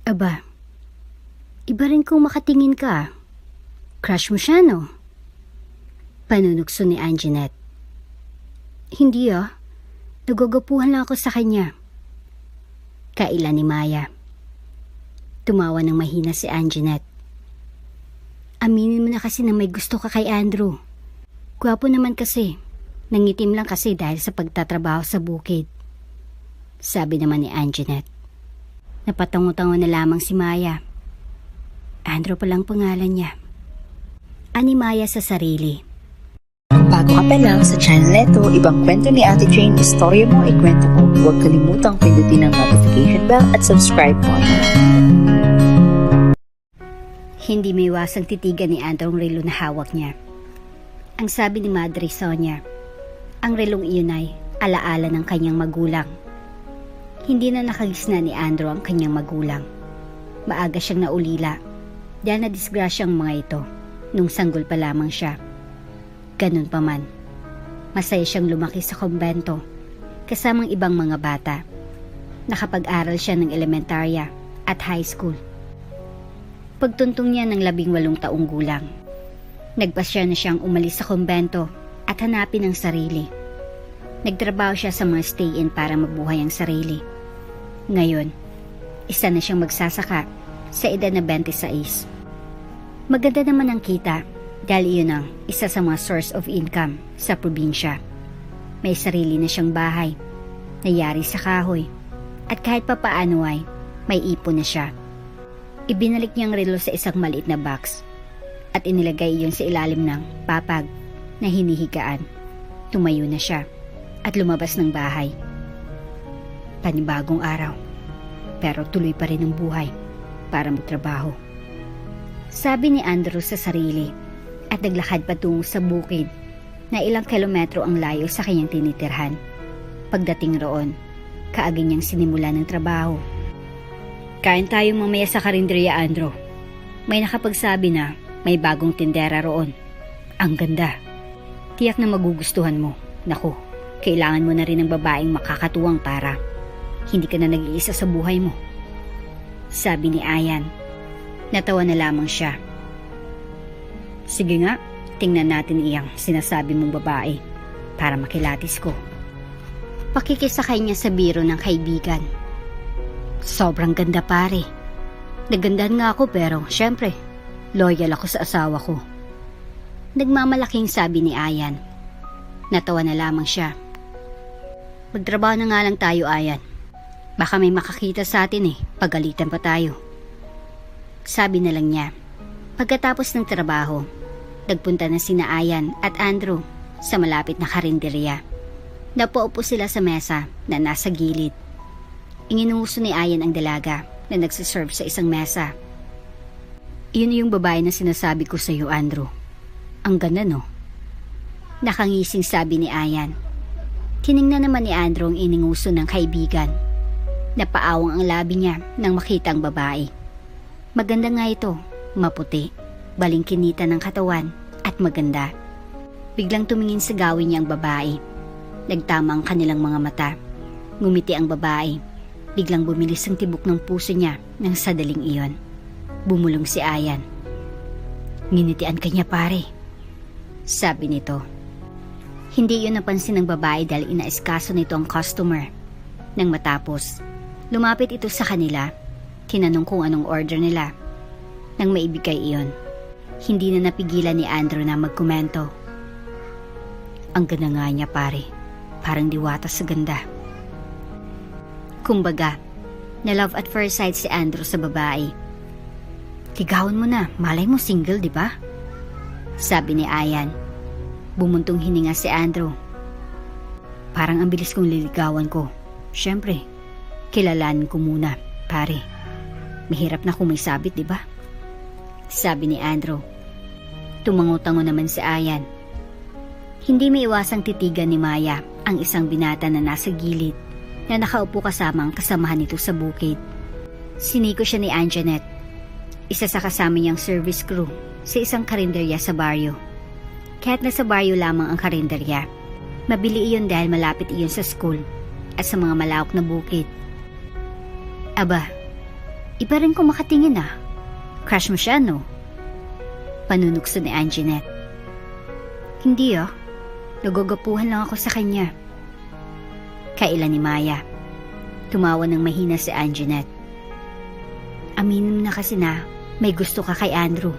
Aba, iba rin kung makatingin ka. Crush mo siya, no? Panunukso ni Anjanette. Hindi Nagagapuhan lang ako sa kanya. Kaila ni Maya. Tumawa ng mahina si Anjanette. Aminin mo na kasi na may gusto ka kay Andrew. Gwapo naman kasi. Nangitim lang kasi dahil sa pagtatrabaho sa bukid. Sabi naman ni Anjanette. Napatango-tango na lamang si Maya. Andrew palang pangalan niya. Ani Maya sa sarili. Bago ka pa lang sa channel neto, ibang kwento ni Ate Jane, istorya mo, ikwento ko. Huwag kalimutang pindutin ang notification bell at subscribe po. Hindi may iwasang titigan ni Andrew ang relo na hawak niya. Ang sabi ni Madre Sonia, ang relong iyon ay alaala ng kanyang magulang. Hindi na nakagisna ni Andrew ang kanyang magulang. Maaga siyang naulila dahil nadisgrasya ang mga ito nung sanggol pa lamang siya. Ganun pa man, masaya siyang lumaki sa kumbento kasamang ibang mga bata. Nakapag-aral siya ng elementarya at high school. Pagtuntong niya ng 18 taong gulang, nagpasya na siyang umalis sa kumbento at hanapin ang sarili. Nagtrabaho siya sa mga stay-in para mabuhay ang sarili. Ngayon, isa na siyang magsasaka sa edad na 26. Maganda naman ang kita dahil iyon ang isa sa mga source of income sa probinsya. May sarili na siyang bahay, nayari sa kahoy, at kahit papaano ay may ipon na siya. Ibinalik niya ang relo sa isang maliit na box at inilagay iyon sa ilalim ng papag na hinihigaan. Tumayo na siya at lumabas ng bahay. Panibagong araw, pero tuloy pa rin ang buhay para magtrabaho. Sabi ni Andrew sa sarili at naglakad patungo sa bukid na ilang kilometro ang layo sa kanyang tinitirhan. Pagdating roon, kaagad niyang sinimulan ng trabaho. Kain tayo mamaya sa karinderya, Andrew. May nakapagsabi na may bagong tindera roon. Ang ganda. Tiyak na magugustuhan mo. Naku, kailangan mo na rin ng babaeng makakatuwang para hindi ka na nag-iisa sa buhay mo. Sabi ni Ayan. Natawa na lamang siya. Sige nga, tingnan natin iyang sinasabi mong babae para makilatis ko. Pakikisakay niya sa biro ng kaibigan. Sobrang ganda pare. Nagandahan nga ako pero syempre, loyal ako sa asawa ko. Nagmamalaking sabi ni Ayan. Natawa na lamang siya. Magtrabaho na nga lang tayo, Ayan. Baka may makakita sa atin pagalitan pa tayo. Sabi na lang niya. Pagkatapos ng trabaho, nagpunta na sina Ayan at Andrew sa malapit na karinderya. Napaupo sila sa mesa na nasa gilid. Inginuso ni Ayan ang dalaga na nagsiserve sa isang mesa. Iyon yung babae na sinasabi ko sa iyo, Andrew. Ang ganda, no? Nakangising sabi ni Ayan. Tiningnan naman ni Andrew ang ininguso ng kaibigan. Napaawang ang labi niya nang makita ang babae. Maganda nga ito, maputi, balingkinita ng katawan at maganda. Biglang tumingin sa gawin niya ang babae. Nagtama ang kanilang mga mata. Ngumiti ang babae. Biglang bumilis ang tibok ng puso niya nang sadaling iyon. Bumulong si Ayan. Nginitian ka niya pare. Sabi nito. Hindi iyon napansin ng babae dahil inaeskaso nito ang customer. Nang matapos, lumapit ito sa kanila. Tinanong kung anong order nila. Nang maibigay iyon, hindi na napigilan ni Andrew na magkomento. Ang ganda nga niya pare. Parang diwata sa ganda. Kumbaga, na love at first sight si Andrew sa babae. Ligawan mo na, malay mo single, di ba? Sabi ni Ayan. Bumuntong hininga si Andrew. Parang ang bilis kong liligawan ko. Siyempre, kilalanin ko muna, pare. Mahirap na kung may sabit, di ba? Sabi ni Andrew. Tumango-tango naman si Ayan. Hindi may iwasang titigan ni Maya ang isang binata na nasa gilid na nakaupo kasama ang kasamahan nito sa bukid. Siniko siya ni Anjanette, isa sa kasama niyang service crew sa isang karinderya sa baryo. Kahit nasa baryo lamang ang karinderya, mabili iyon dahil malapit iyon sa school at sa mga malawak na bukid. Aba, Iba rin kung makatingin ah. Crush mo siya, no? Panunukso ni Anjanette. Hindi ah. Nagagapuhan lang ako sa kanya. Kailan ni Maya. Tumawa ng mahina si Anjanette. Aminin mo na kasi na may gusto ka kay Andrew.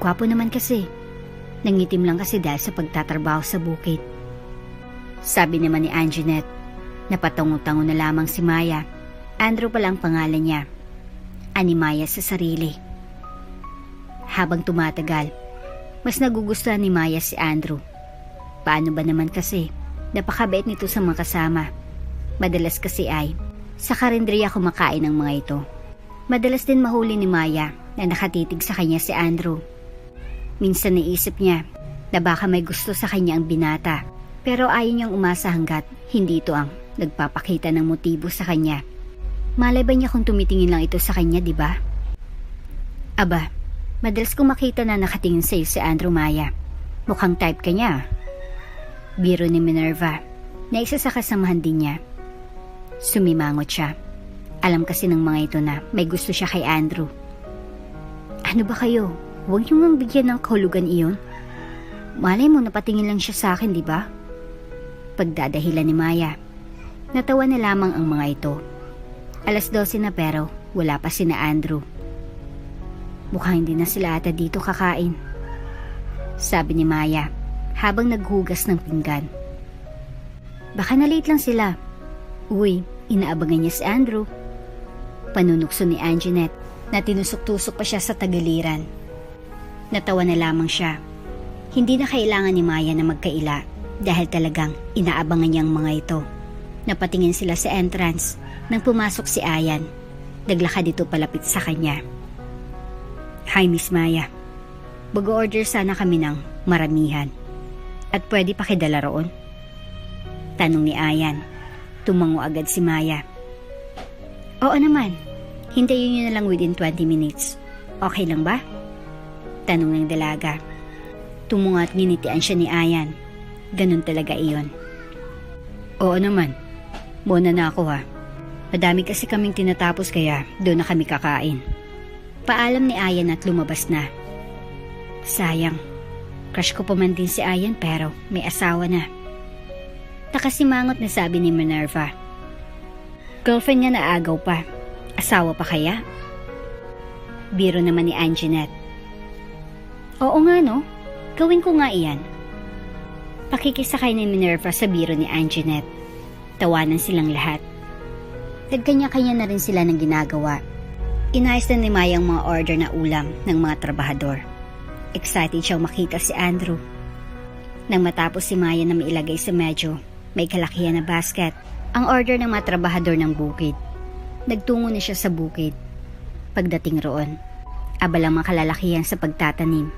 Gwapo naman kasi. Nangitim lang kasi dahil sa pagtatrabaho sa bukid. Sabi naman ni Anjanette. Napatango-tango na lamang si Maya. Andrew pala ang pangalan niya. Ani Maya sa sarili. Habang tumatagal, mas nagugustuhan ni Maya si Andrew. Paano ba naman kasi? Napakabait nito sa mga kasama. Madalas kasi ay sa karinderiya kumakain ng mga ito. Madalas din mahuli ni Maya na nakatitig sa kanya si Andrew. Minsan naisip niya na baka may gusto sa kanya ang binata, pero ayaw niyang umasa hanggat hindi ito ang nagpapakita ng motibo sa kanya. Malay ba niya kung tumitingin lang ito sa kanya, di ba? Aba, madalas kong makita na nakatingin sa'yo si Andrew, Maya. Mukhang type ka niya. Biro ni Minerva na isa sa kasamahan din niya. Sumimangot siya. Alam kasi ng mga ito na may gusto siya kay Andrew. Ano ba kayo? Huwag niyo ngang bigyan ng kahulugan iyon. Malay mo napatingin lang siya sa akin, di ba? Pagdadahilan ni Maya. Natawa na lamang ang mga ito. 12:00 na pero wala pa sina Andrew. Mukhang hindi na sila ata dito kakain. Sabi ni Maya habang naghugas ng pinggan. Baka na-late lang sila. Uy, inaabangan niya si Andrew. Panunukso ni Anjanette na tinusok-tusok pa siya sa tagiliran. Natawa na lamang siya. Hindi na kailangan ni Maya na magkaila dahil talagang inaabangan niya ang mga ito. Napatingin sila sa entrance nang pumasok si Ayan. Naglakad ito palapit sa kanya. Hi Miss Maya. Mag-order sana kami ng maramihan. At pwede pakidala roon? Tanong ni Ayan. Tumango agad si Maya. Oo naman. Hintayin niyo na lang within 20 minutes. Okay lang ba? Tanong ng dalaga. Tumungo at nginitian siya ni Ayan. Ganun talaga iyon. Oo naman. Muna na ako ha. Madami kasi kaming tinatapos kaya doon na kami kakain. Paalam ni Ayan at lumabas na. Sayang. Crush ko pa man din si Ayan pero may asawa na. Nakasimangot na sabi ni Minerva. Girlfriend niya na agaw pa. Asawa pa kaya? Biro naman ni Anjanette. Oo nga no. Gawin ko nga iyan. Pakikisakay ni Minerva sa biro ni Anjanette. Tawanan silang lahat. Nagkanya-kanya na rin sila ng ginagawa. Inayos na ni Maya ang mga order na ulam ng mga trabahador. Excited siyang makita si Andrew. Nang matapos si Maya na mailagay sa medyo, may kalakihan na basket, ang order ng mga trabahador ng bukid. Nagtungo na siya sa bukid. Pagdating roon, abalang mga kalalakihan sa pagtatanim.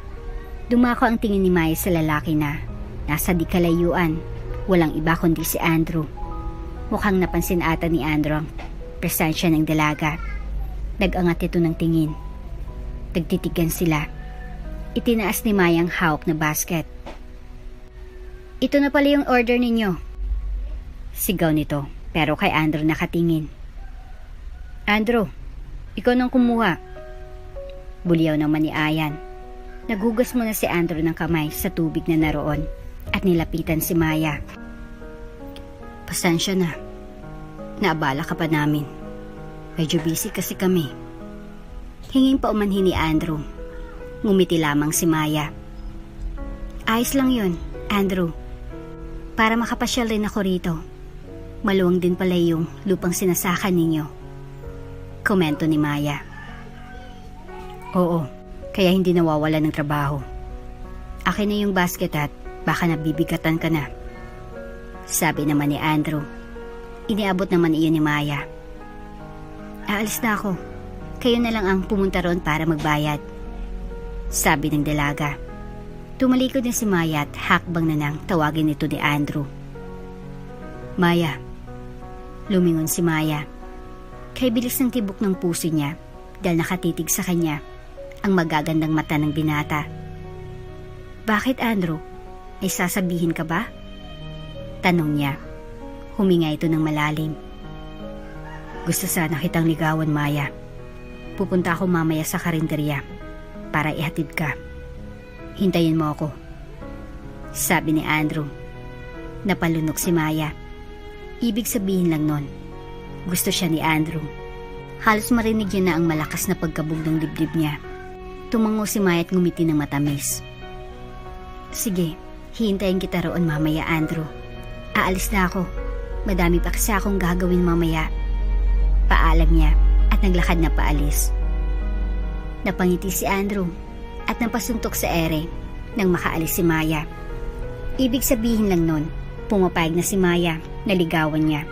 Dumako ang tingin ni Maya sa lalaki na nasa di kalayuan. Walang iba kundi si Andrew. Mukhang napansin ata ni Andrew ang presensya ng dalaga. Nag-angat ito ng tingin. Nagtitigan sila. Itinaas ni Maya ang hawak na basket. Ito na pala yung order ninyo. Sigaw nito, pero kay Andrew nakatingin. Andrew, ikaw nang kumuha. Buliyaw naman ni Ayan. Naghugas muna si Andrew ng kamay sa tubig na naroon at nilapitan si Maya. Pasensya na. Naabala ka pa namin. Medyo busy kasi kami. Hinging pa umanhin ni Andrew. Ngumiti lamang si Maya. Ayos lang yun, Andrew. Para makapasyal rin ako rito. Maluwang din pala yung lupang sinasakan ninyo. Komento ni Maya. Oo, kaya hindi nawawala ng trabaho. Akin na yung basket at baka nabibigatan ka na. Sabi naman ni Andrew. Iniabot naman iyon ni Maya. Aalis na ako. Kayo na lang ang pumunta roon para magbayad. Sabi ng dalaga. Tumalikod na si Maya at hakbang na nang tawagin ito ni Andrew. Maya. Lumingon si Maya. Kay bilis ng tibok ng puso niya dahil nakatitig sa kanya ang magagandang mata ng binata. Bakit Andrew? May sasabihin ka ba? Tanong niya. Huminga ito ng malalim. Gusto sana kitang ligawan, Maya. Pupunta ako mamaya sa karinderya para ihatid ka. Hintayin mo ako, sabi ni Andrew. Napalunok si Maya. Ibig sabihin lang nun, gusto siya ni Andrew. Halos marinig niya na ang malakas na pagkabog ng dibdib niya. Tumango si Maya at ngumiti ng matamis. Sige, hihintayin kita roon mamaya, Andrew. Aalis na ako. Madami pa kasi akong gagawin mamaya. Paalam niya at naglakad na paalis. Napangiti si Andrew at napasuntok sa ere nang makaalis si Maya. Ibig sabihin lang nun, pumapayag na si Maya na ligawan niya.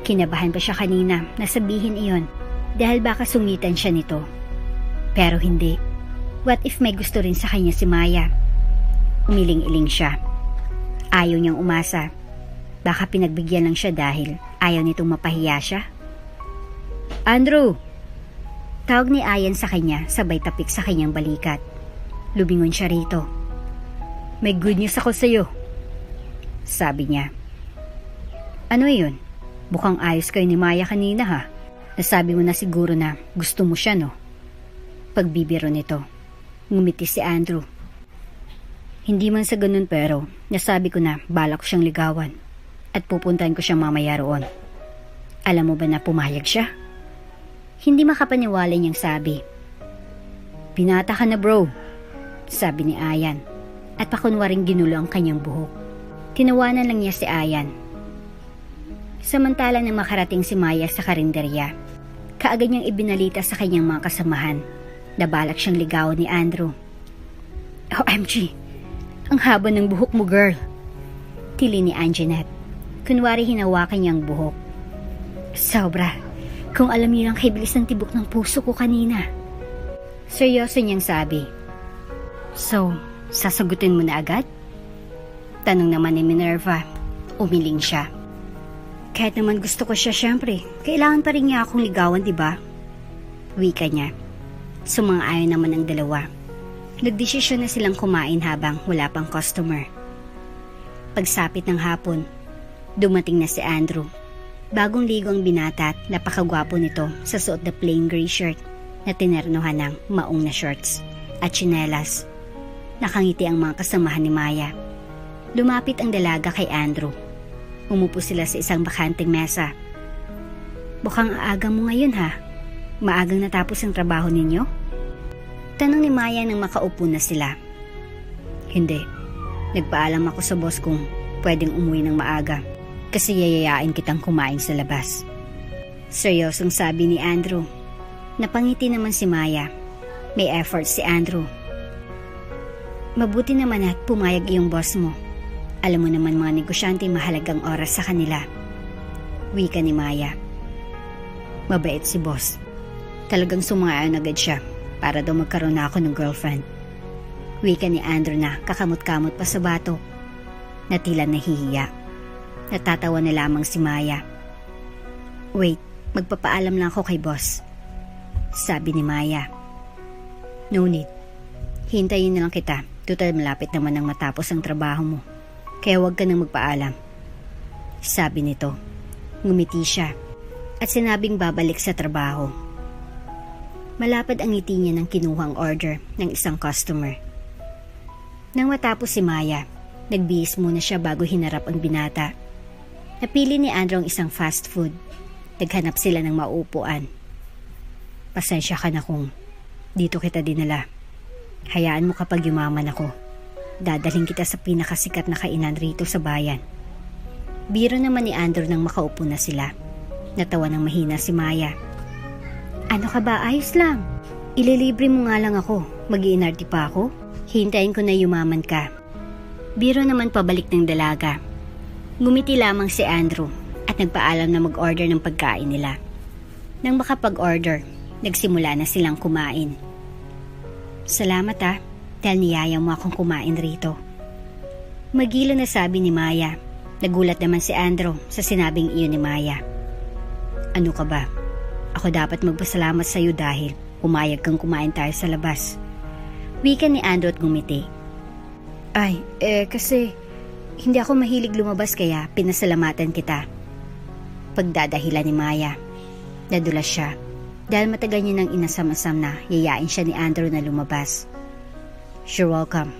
Kinabahan pa siya kanina na sabihin iyon dahil baka sungitan siya nito. Pero hindi. What if may gusto rin sa kanya si Maya? Umiling-iling siya. Ayaw niyang umasa. Baka pinagbigyan lang siya dahil ayaw nitong mapahiya siya. Andrew! Tawag ni Ayan sa kanya sabay tapik sa kanyang balikat. Lumingon siya rito. May good news ako sa'yo, sabi niya. Ano yun? Mukhang ayos kayo ni Maya kanina ha. Nasabi mo na siguro na gusto mo siya, no? Pagbibiro nito, ngumiti si Andrew. Hindi man sa ganun pero nasabi ko na balak ko siyang ligawan at pupuntahan ko siya mamaya roon. Alam mo ba na pumayag siya? Hindi makapaniwala niyang sabi. Binata ka na bro, sabi ni Ayan at pakunwaring ginulo ang kanyang buhok. Tinawanan lang niya si Ayan. Samantala nang makarating si Maya sa karinderya, kaagad niyang ibinalita sa kanyang mga kasamahan na balak siyang ligawan ni Andrew. OMG, ang haba ng buhok mo girl, tili ni Anjanette. Kunwari hinawakan niyang buhok. Sobra, kung alam niyo lang kay bilis ng tibok ng puso ko kanina. Seryoso niyang sabi. So, sasagutin mo na agad? Tanong naman ni Minerva. Umiling siya. Kahit naman gusto ko siya syempre, kailangan pa rin niya akong ligawan, diba? Wika niya. Sumang-ayon naman ang dalawa. Nagdesisyon na silang kumain habang wala pang customer. Pagsapit ng hapon, dumating na si Andrew. Bagong ligo ang binata at napakagwapo nito sa suot na plain gray shirt na tinernohan ng maong na shorts at tsinelas. Nakangiti ang mga kasamahan ni Maya. Lumapit ang dalaga kay Andrew. Umupo sila sa isang bakanteng mesa. Mukhang aaga mo ngayon ha? Maagang natapos ang trabaho ninyo? Tanong ni Maya nang makaupo na sila. Hindi. Nagpaalam ako sa boss kung pwedeng umuwi ng maaga kasi yayayain kitang kumain sa labas. Seryosong sabi ni Andrew. Napangiti naman si Maya. May effort si Andrew. Mabuti naman at pumayag iyong boss mo. Alam mo naman mga negosyante mahalagang oras sa kanila. Wika ni Maya. Mabait si boss. Talagang sumang-ayon agad siya para daw magkaroon na ako ng girlfriend. Wika ni Andrew na kakamot-kamot pa sa bato. Na tila nahihiya. Natatawa na lamang si Maya. Wait, magpapaalam lang ako kay boss, sabi ni Maya. No need. Hintayin na lang kita. Total malapit naman ang matapos ang trabaho mo. Kaya huwag ka nang magpaalam, sabi nito. Ngumiti siya at sinabing babalik sa trabaho. Malapad ang ngiti niya nang kinuha ang order ng isang customer. Nang matapos si Maya, nagbihis muna siya bago hinarap ang binata. Napili ni Andrew ang isang fast food. Naghanap sila ng maupuan. Pasensya ka na kung dito kita dinala. Hayaan mo kapag yumaman ako. Dadalhin kita sa pinakasikat na kainan rito sa bayan. Biro naman ni Andrew nang makaupo na sila. Natawa ng mahina si Maya. Ano ka ba? Ayos lang. Ililibre mo nga lang ako. Mag-iinarti pa ako. Hintayin ko na yumaman ka. Biro naman pabalik ng dalaga. Ngumiti lamang si Andrew at nagpaalam na mag-order ng pagkain nila. Nang makapag-order, nagsimula na silang kumain. Salamat dahil niyaya mo akong kumain rito. Magilo na sabi ni Maya. Nagulat naman si Andrew sa sinabing iyon ni Maya. Ano ka ba? Ako dapat magpasalamat sa iyo dahil pumayag kang kumain tayo sa labas. Wika ni Andrew at ngumiti. Ay, kasi hindi ako mahilig lumabas kaya pinasalamatan kita. Pagdadahilan ni Maya. Nadulas siya. dahil matagal niya nang inasam-asam na yayain siya ni Andrew na lumabas. You're welcome.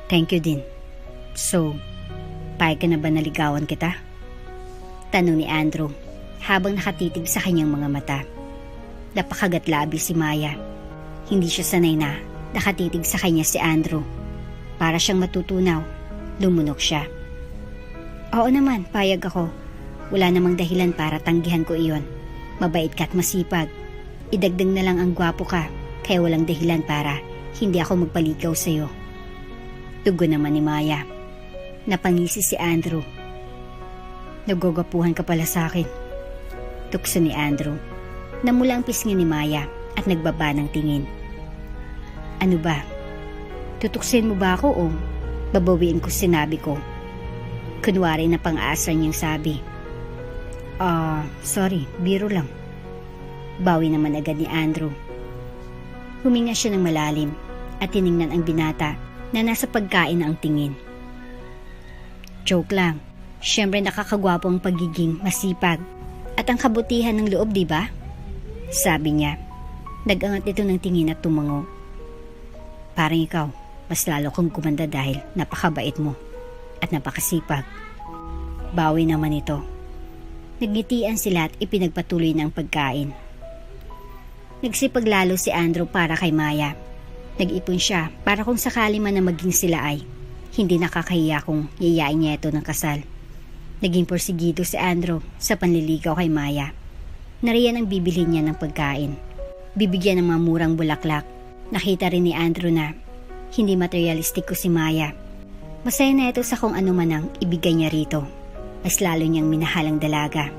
Thank you din. So, payag ka na ba naligawan kita? Tanong ni Andrew habang nakatitig sa kanyang mga mata. Napakagatlabi si Maya. Hindi siya sanay na nakatitig sa kanya si Andrew. Para siyang matutunaw, lumunok siya. Oo naman, payag ako. Wala namang dahilan para tanggihan ko iyon. Mabait ka at masipag. Idagdag na lang ang gwapo ka, kaya walang dahilan para hindi ako magpaligaw sa'yo. Tugon naman ni Maya. Napangisi si Andrew. Nagogapuhan ka pala sa akin. Tukso ni Andrew. Namula ang pisngi ni Maya at nagbaba ng tingin. Ano ba? Tutuksin mo ba ako o babawiin ko sinabi ko? Kunwari na pang-aasar niyang sabi. Sorry, biro lang. Bawi naman agad ni Andrew. Huminga siya ng malalim at tiningnan ang binata na nasa pagkain na ang tingin. Joke lang. Siyempre nakakagwapo ang pagiging masipag at ang kabutihan ng loob, di ba? Sabi niya. Nag-angat ito ng tingin at tumango. Parang ikaw, mas lalo kong kumanda dahil napakabait mo at napakasipag. Bawi naman ito. Nagngitian sila at ipinagpatuloy na ang pagkain. Nagsipag lalo si Andrew para kay Maya. Nag-ipon siya para kung sakali man na maging sila ay hindi nakakahiya kung yayain niya ito ng kasal. Naging porsigido si Andrew sa panliligaw kay Maya. Nariyan ang bibili niya ng pagkain. Bibigyan ng mga murang bulaklak. Nakita rin ni Andrew na hindi materialistiko si Maya. Masaya na ito sa kung ano man ang ibigay niya rito. Mas lalo niyang minahal ang dalaga.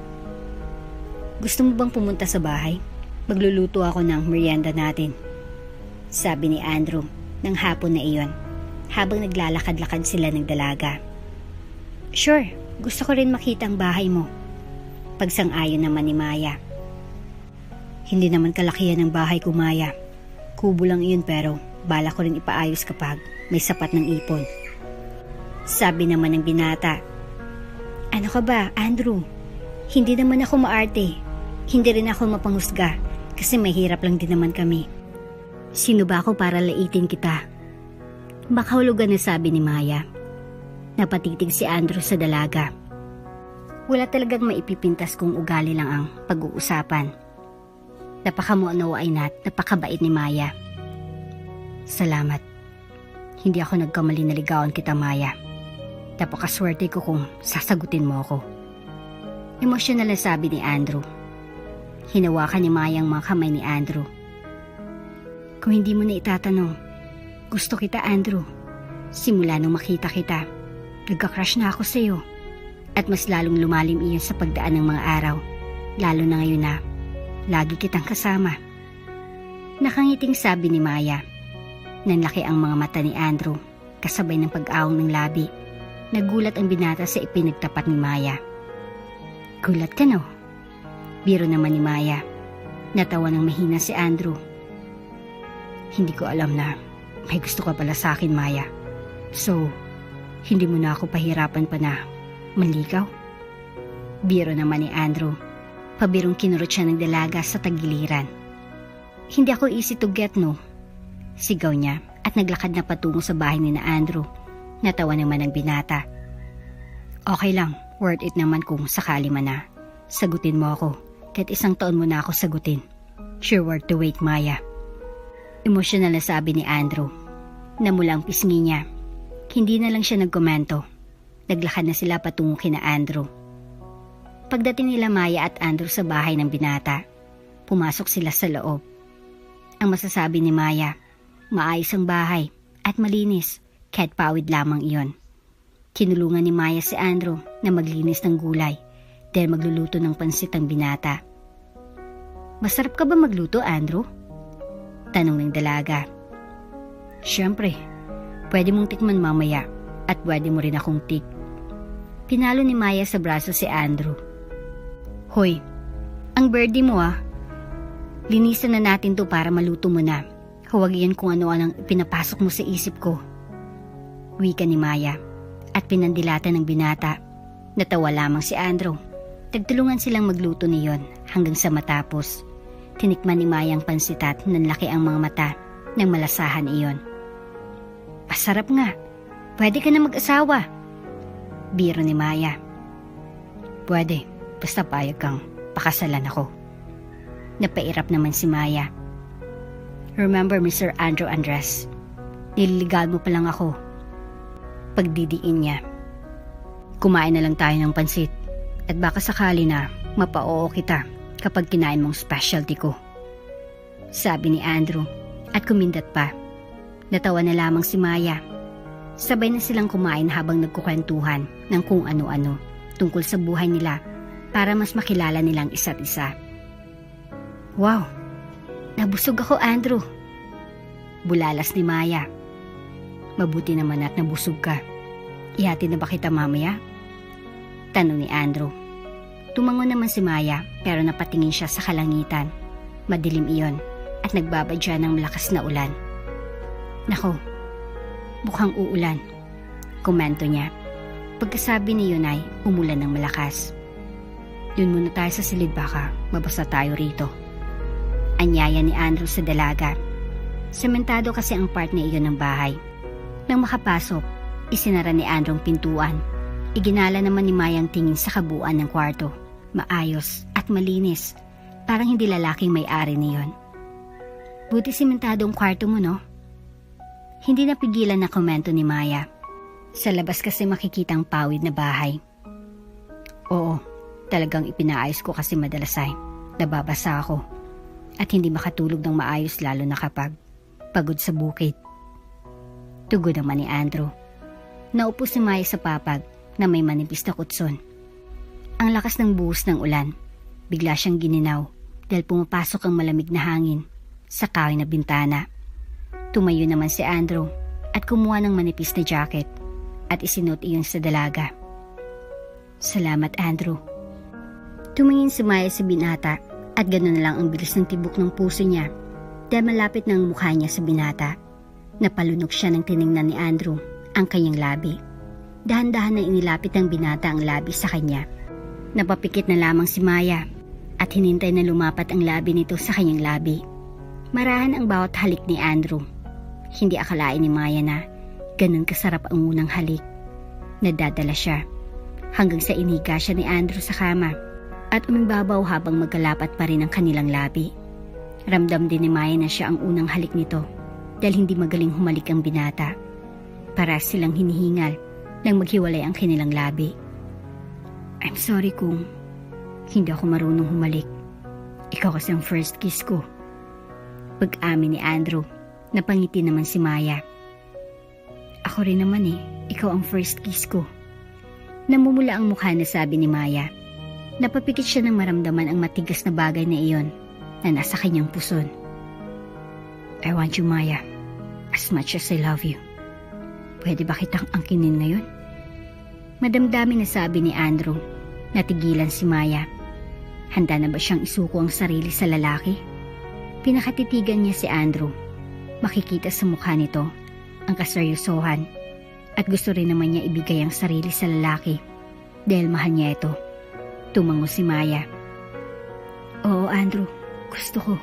Gusto mo bang pumunta sa bahay? Magluluto ako ng merienda natin. Sabi ni Andrew ng hapon na iyon habang naglalakad-lakad sila ng dalaga. Sure, gusto ko rin makita ang bahay mo. Pagsang-ayon naman ni Maya. Hindi naman kalakihan ng bahay ko, Maya. Kubo lang iyon pero bala ko rin ipaayos kapag may sapat ng ipon. Sabi naman ng binata. Ano ka ba, Andrew? Hindi naman ako maarte. Hindi rin ako mapanghusga kasi mahirap lang din naman kami. Sino ba ako para laitin kita? Makahulugan na sabi ni Maya. Napatitig si Andrew sa dalaga. Wala talagang maipipintas kung ugali lang ang pag-uusapan. Napakamuunawain at napakabait ni Maya. Salamat. Hindi ako nagkamali na ligawan kita, Maya. Napakaswerte ko kung sasagutin mo ako. Emosyonal na sabi ni Andrew. Hinawakan ni Maya ang mga kamay ni Andrew. Kung hindi mo na itatanong, gusto kita, Andrew. Simula nung makita kita, nagka-crush na ako sa'yo. At mas lalong lumalim iyon sa pagdaan ng mga araw. Lalo na ngayon na lagi kitang kasama. Nakangiting sabi ni Maya. Nanlaki ang mga mata ni Andrew, kasabay ng pag-awang ng labi. Nagulat ang binata sa ipinagtapat ni Maya. Gulat ka, no? Biro naman ni Maya. Natawa ng mahina si Andrew. Hindi ko alam na may gusto ka pala sa akin, Maya. So, hindi mo na ako pahirapan pa na manligaw? Biro naman ni Andrew. Pabirong kinurot siya ng dalaga sa tagiliran. Hindi ako easy to get, no? Sigaw niya at naglakad na patungo sa bahay ni na Andrew. Natawa naman ang binata. Okay lang, worth it naman kung sakali man na. Sagutin mo ako, kahit 1 taon mo na ako sagutin. Sure worth the wait, Maya. Emosyonal na sabi ni Andrew. Namula ang pisngi niya. Hindi na lang siya nagkomento. Naglakad na sila patungo kina Andrew. Pagdating nila Maya at Andrew sa bahay ng binata, pumasok sila sa loob. Ang masasabi ni Maya, maayos ang bahay at malinis. Kahit pawid lamang iyon. Kinulungan ni Maya si Andrew na maglinis ng gulay dahil magluluto ng pansit ang binata. Masarap ka ba magluto, Andrew? Tanong ng dalaga. Siyempre, pwede mong tikman mamaya at pwede mo rin akong tik. Pinalo ni Maya sa braso si Andrew. Hoy, ang birdie mo Linisan na natin to para maluto mo na. Huwag yan kung ano-anong pinapasok mo sa isip ko. Wika ni Maya at pinandilatan ng binata. Natawa lamang si Andrew. Nagtulungan silang magluto niyon hanggang sa matapos. Tinikman ni Maya ang pansit at nanlaki ang mga mata nang malasahan iyon. Masarap nga. Pwede ka na mag-asawa. Biro ni Maya. Pwede, basta payag kang pakasalan ako. Napairap naman si Maya. Remember, Mr. Andrew Andres, nililigaw mo pa lang ako. Pagdidiin niya. Kumain na lang tayo ng pansit at baka sakali na mapa-oo kita kapag kinain mong specialty ko. Sabi ni Andrew at kumindat pa. Natawa na lamang si Maya. Sabay na silang kumain habang nagkukwentuhan ng kung ano-ano tungkol sa buhay nila para mas makilala nilang isa't isa. Wow! Nabusog ako, Andrew. Bulalas ni Maya. Mabuti naman at nabusog ka. Ihati na ba kita mamaya? Tanong ni Andrew. Tumango naman si Maya pero napatingin siya sa kalangitan. Madilim iyon at nagbabadya ng malakas na ulan. Nako, mukhang uulan. Komento niya. Pagkasabi ni yun ay umulan ng malakas. Yun muna tayo sa silid baka mabasa tayo rito. Anyaya ni Andrew sa dalaga. Sementado kasi ang part na iyon ng bahay. Nang makapasok, isinara ni Andrew ang pintuan. Iginala naman ni Maya ang tingin sa kabuuan ng kwarto. Maayos at malinis. Parang hindi lalaking may-ari niyon. Buti sementado ang kwarto mo, no? Hindi napigilan na komento ni Maya. Sa labas kasi makikita ang pawid na bahay. Oo, talagang ipinaayos ko kasi madalas ay nababasa ako. At hindi makatulog ng maayos lalo na kapag pagod sa bukid. Tugon naman ni Andrew. Naupo si Maya sa papag na may manipis na kutson. Ang lakas ng buhos ng ulan. Bigla siyang gininaw dahil pumapasok ang malamig na hangin sa kahoy na bintana. Tumayo naman si Andrew at kumuha ng manipis na jacket at isinuot iyon sa dalaga. Salamat, Andrew. Tumingin si Maya sa binata at gano'n na lang ang bilis ng tibok ng puso niya dahil malapit na ang mukha niya sa binata. Napalunok siya nang tiningnan ni Andrew ang kanyang labi. Dahan-dahan na inilapit ng binata ang labi sa kanya. Napapikit na lamang si Maya at hinintay na lumapat ang labi nito sa kanyang labi. Marahan ang bawat halik ni Andrew. Hindi akalain ni Maya na ganun kasarap ang unang halik. Nadadala siya hanggang sa iniga siya ni Andrew sa kama at umibabaw habang magkalapat pa rin ang kanilang labi. Ramdam din ni Maya na siya ang unang halik nito dahil hindi magaling humalik ang binata. Para silang hinihingal nang maghiwalay ang kanilang labi. I'm sorry kung hindi ako marunong humalik. Ikaw kasi ang first kiss ko. Pag-amin ni Andrew, napangiti naman si Maya. Ako rin naman ikaw ang first kiss ko. Namumula ang mukha na sabi ni Maya. Napapikit siya nang maramdaman ang matigas na bagay na iyon na nasa kanyang puson. I want you, Maya, as much as I love you. Pwede ba kitang angkinin ngayon? Madamdamin na sabi ni Andrew. Natigilan si Maya. Handa na ba siyang isuko ang sarili sa lalaki? Pinakatitigan niya si Andrew. Makikita sa mukha nito ang kaseryosohan at gusto rin naman niya ibigay ang sarili sa lalaki dahil mahal niya ito. Tumango si Maya. Oo, Andrew, gusto ko.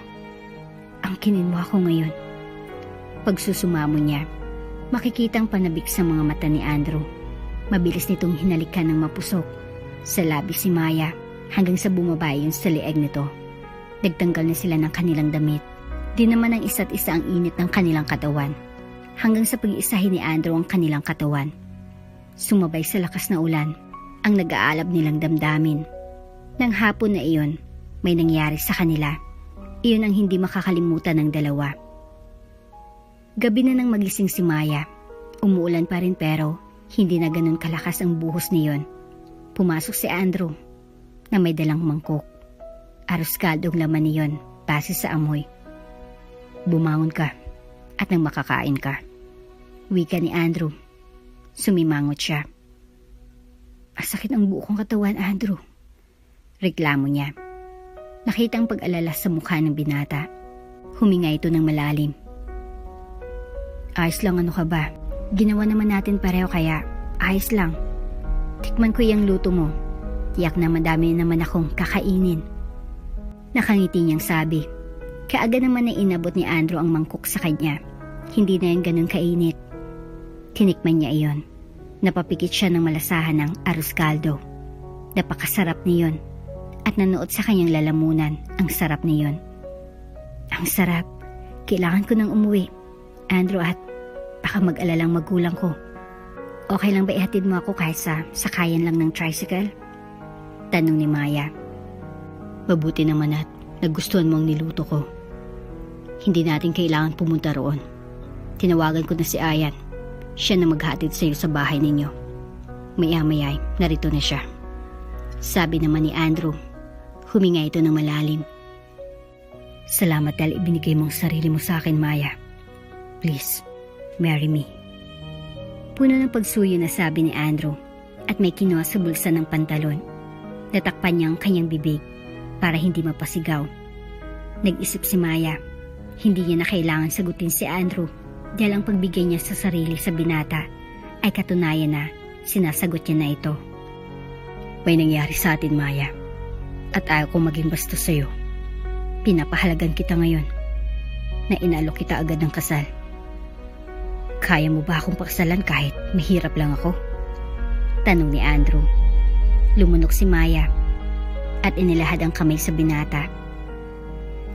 Angkinin mo ako ngayon. Pagsusumamo niya, makikitang panabik sa mga mata ni Andrew. Mabilis nitong hinalikan ng mapusok sa labi si Maya hanggang sa bumaba yun sa leeg nito. Nagtanggal na sila ng kanilang damit. Di naman ang isa't isa ang init ng kanilang katawan. Hanggang sa pag-iisahin ni Andrew ang kanilang katawan. Sumabay sa lakas na ulan ang nag-aalab nilang damdamin. Nang hapon na iyon, may nangyari sa kanila. Iyon ang hindi makakalimutan ng dalawa. Gabi na nang magising si Maya. Umuulan pa rin pero hindi na ganun kalakas ang buhos niyon. Pumasok si Andrew na may dalang mangkok. Aros kaldong laman niyon base sa amoy. Bumangon ka at nang makakain ka. Wika ni Andrew. Sumimangot siya. Masakit ang buo kong katawan, Andrew. Reklamo niya. Nakita ang pag-alala sa mukha ng binata. Huminga ito ng malalim. Ayos lang, ano ka ba? Ginawa naman natin pareho kaya ayos lang. Tikman ko yung luto mo. Tiyak na madami naman akong kakainin. Nakangiti niyang sabi Kaaga naman na inabot ni Andrew ang mangkok sa kanya. Hindi na yan ganun kainit. Tinikman niya iyon. Napapikit siya ng malasahan ng arroz caldo. Napakasarap niyon. At nanood sa kanyang lalamunan. Ang sarap niyon. Ang sarap. Kailangan ko nang umuwi, Andrew, at baka mag-alalang magulang ko. Okay lang ba ihatid mo ako kahit sa sakayan lang ng tricycle? Tanong ni Maya. Mabuti naman at nagustuhan mo ang niluto ko. Hindi natin kailangan pumunta roon. Tinawagan ko na si Ayan. Siya na maghatid sa iyo sa bahay ninyo. Maya-maya narito na siya. Sabi naman ni Andrew. Huminga ito ng malalim. Salamat dahil ibinigay mo ang sarili mo sa akin, Maya. Please, marry me. Puno ng pagsuyo na sabi ni Andrew at may kinuha sa bulsa ng pantalon. Natakpan niya ang kanyang bibig para hindi mapasigaw. Nag-isip si Maya. Hindi niya na kailangan sagutin si Andrew dahil ang pagbigay niya sa sarili sa binata ay katunayan na sinasagot niya na ito. May nangyari sa atin, Maya, at ayaw kong maging bastos sa'yo. Pinapahalagan kita ngayon na inalok kita agad ng kasal. Kaya mo ba akong pakasalan kahit mahirap lang ako? Tanong ni Andrew. Lumunok si Maya at inilahad ang kamay sa binata.